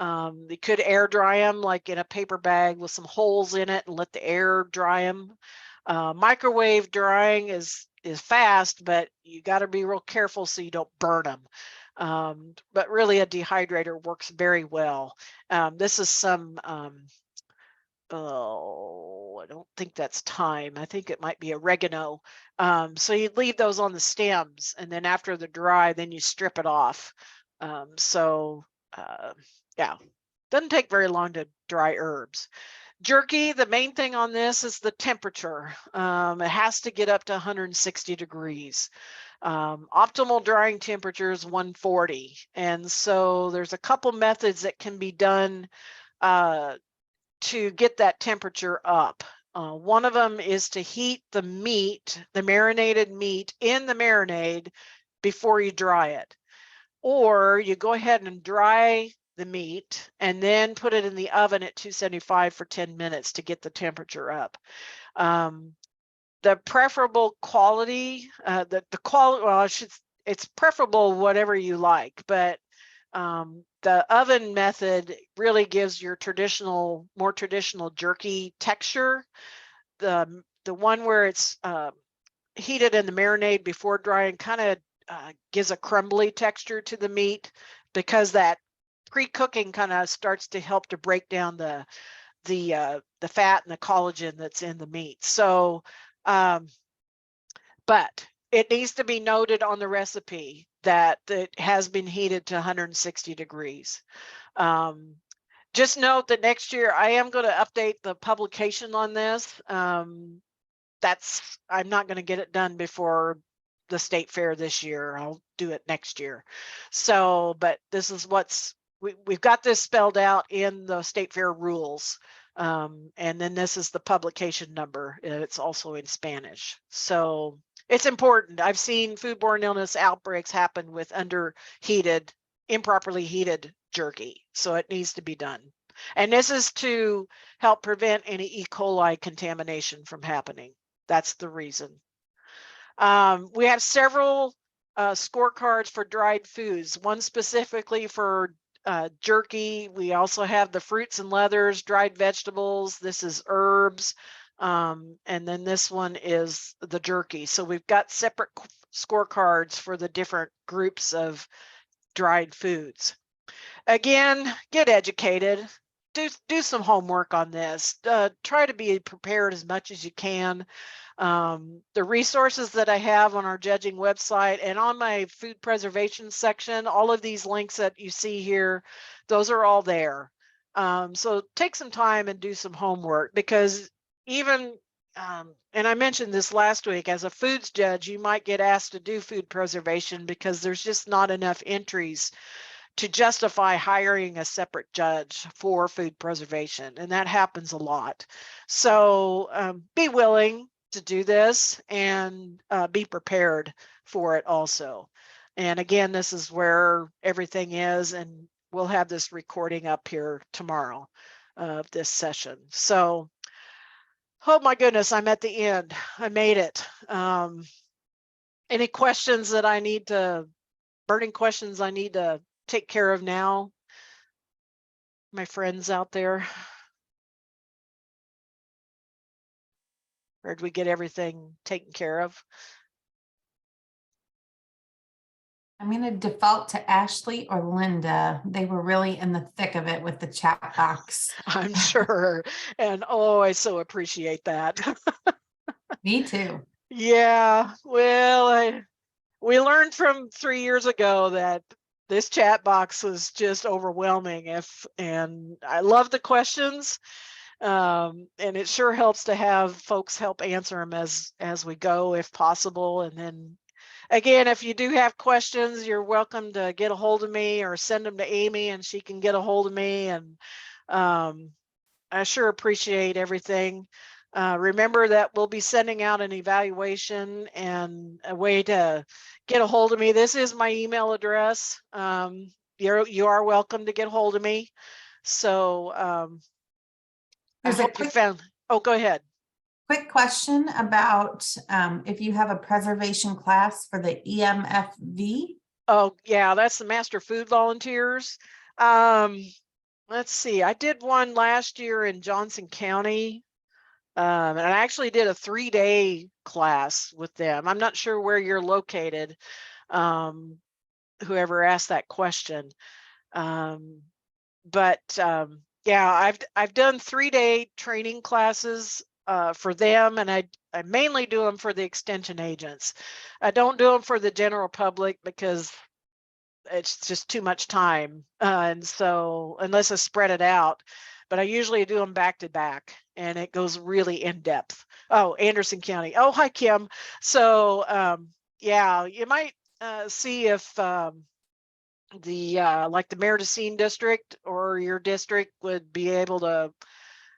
You could air dry them like in a paper bag with some holes in it and let the air dry them. Microwave drying is fast, but you got to be real careful so you don't burn them. But really a dehydrator works very well. This is some oh, I don't think that's thyme. I think it might be oregano. So you leave those on the stems, and then after they're dry, then you strip it off. So yeah, doesn't take very long to dry herbs. Jerky, the main thing on this is the temperature. It has to get up to 160 degrees. Optimal drying temperature is 140. And so there's a couple methods that can be done to get that temperature up. One of them is to heat the meat, the marinated meat, in the marinade before you dry it. Or you go ahead and dry the meat and then put it in the oven at 275 for 10 minutes to get the temperature up. The preferable quality, the quality, well, it's preferable whatever you like, but the oven method really gives your more traditional jerky texture. The one where it's heated in the marinade before drying kind of gives a crumbly texture to the meat, because that pre-cooking kind of starts to help to break down the fat and the collagen that's in the meat. So, but it needs to be noted on the recipe that it has been heated to 160 degrees. Just note that next year I am going to update the publication on this. I'm not going to get it done before the state fair this year. I'll do it next year. So, but this is we've got this spelled out in the state fair rules. And then this is the publication number. It's also in Spanish. So it's important. I've seen foodborne illness outbreaks happen with improperly heated jerky. So it needs to be done. And this is to help prevent any E. coli contamination from happening. That's the reason. We have several scorecards for dried foods, one specifically for jerky. We also have the fruits and leathers, dried vegetables. This is herbs. And then this one is the jerky. So we've got separate scorecards for the different groups of dried foods. Again, get educated. Do some homework on this. Try to be prepared as much as you can. The resources that I have on our judging website and on my food preservation section, all of these links that you see here, those are all there. So take some time and do some homework, because even, and I mentioned this last week, as a foods judge, you might get asked to do food preservation because there's just not enough entries to justify hiring a separate judge for food preservation. And that happens a lot. So be willing to do this and be prepared for it also. And again, this is where everything is, and we'll have this recording up here tomorrow of this session. So, oh my goodness, I'm at the end. I made it. Any questions that burning questions I need to take care of now, my friends out there? Or did we get everything taken care of? I'm going to default to Ashley or Linda. They were really in the thick of it with the chat box. I'm sure. And oh, I so appreciate that. Me too. Yeah, well, we learned from 3 years ago that this chat box was just overwhelming. And I love the questions. And it sure helps to have folks help answer them as we go, if possible. And then again, if you do have questions, you're welcome to get a hold of me or send them to Amy and she can get a hold of me. And I sure appreciate everything. Remember that we'll be sending out an evaluation and a way to get a hold of me. This is my email address. You are welcome to get a hold of me. So I hope you found, oh, go ahead. Quick question about if you have a preservation class for the EMFV. Oh, yeah, that's the Master Food Volunteers. Let's see, I did one last year in Johnson County. And I actually did a 3-day class with them. I'm not sure where you're located, whoever asked that question. But Yeah, I've done 3-day training classes for them, and I mainly do them for the extension agents. I don't do them for the general public because it's just too much time, and so unless I spread it out, but I usually do them back to back, and it goes really in depth. Oh, Anderson County. Oh, hi, Kim. So yeah, you might see if the like the Meridocene district or your district would be able to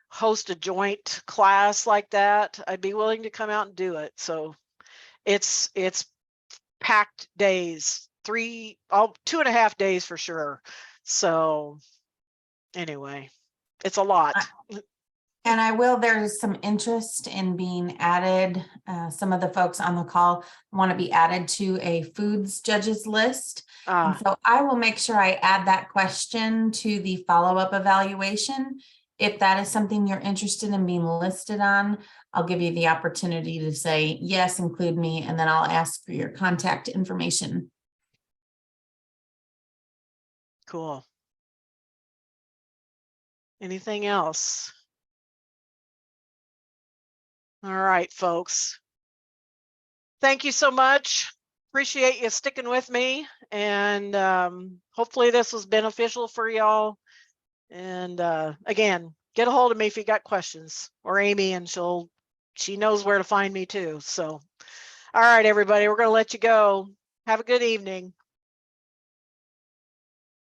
host a joint class like that. I'd be willing to come out and do it. So it's packed days, 2.5 days for sure. So anyway, it's a lot. And I will, there's some interest in being added. Some of the folks on the call want to be added to a foods judges list. And so I will make sure I add that question to the follow-up evaluation. If that is something you're interested in being listed on, I'll give you the opportunity to say, yes, include me, and then I'll ask for your contact information. Cool. Anything else? All right, folks. Thank you so much. Appreciate you sticking with me, and hopefully this was beneficial for y'all. And again, get a hold of me if you got questions, or Amy, and she knows where to find me too. So, all right, everybody, we're going to let you go. Have a good evening.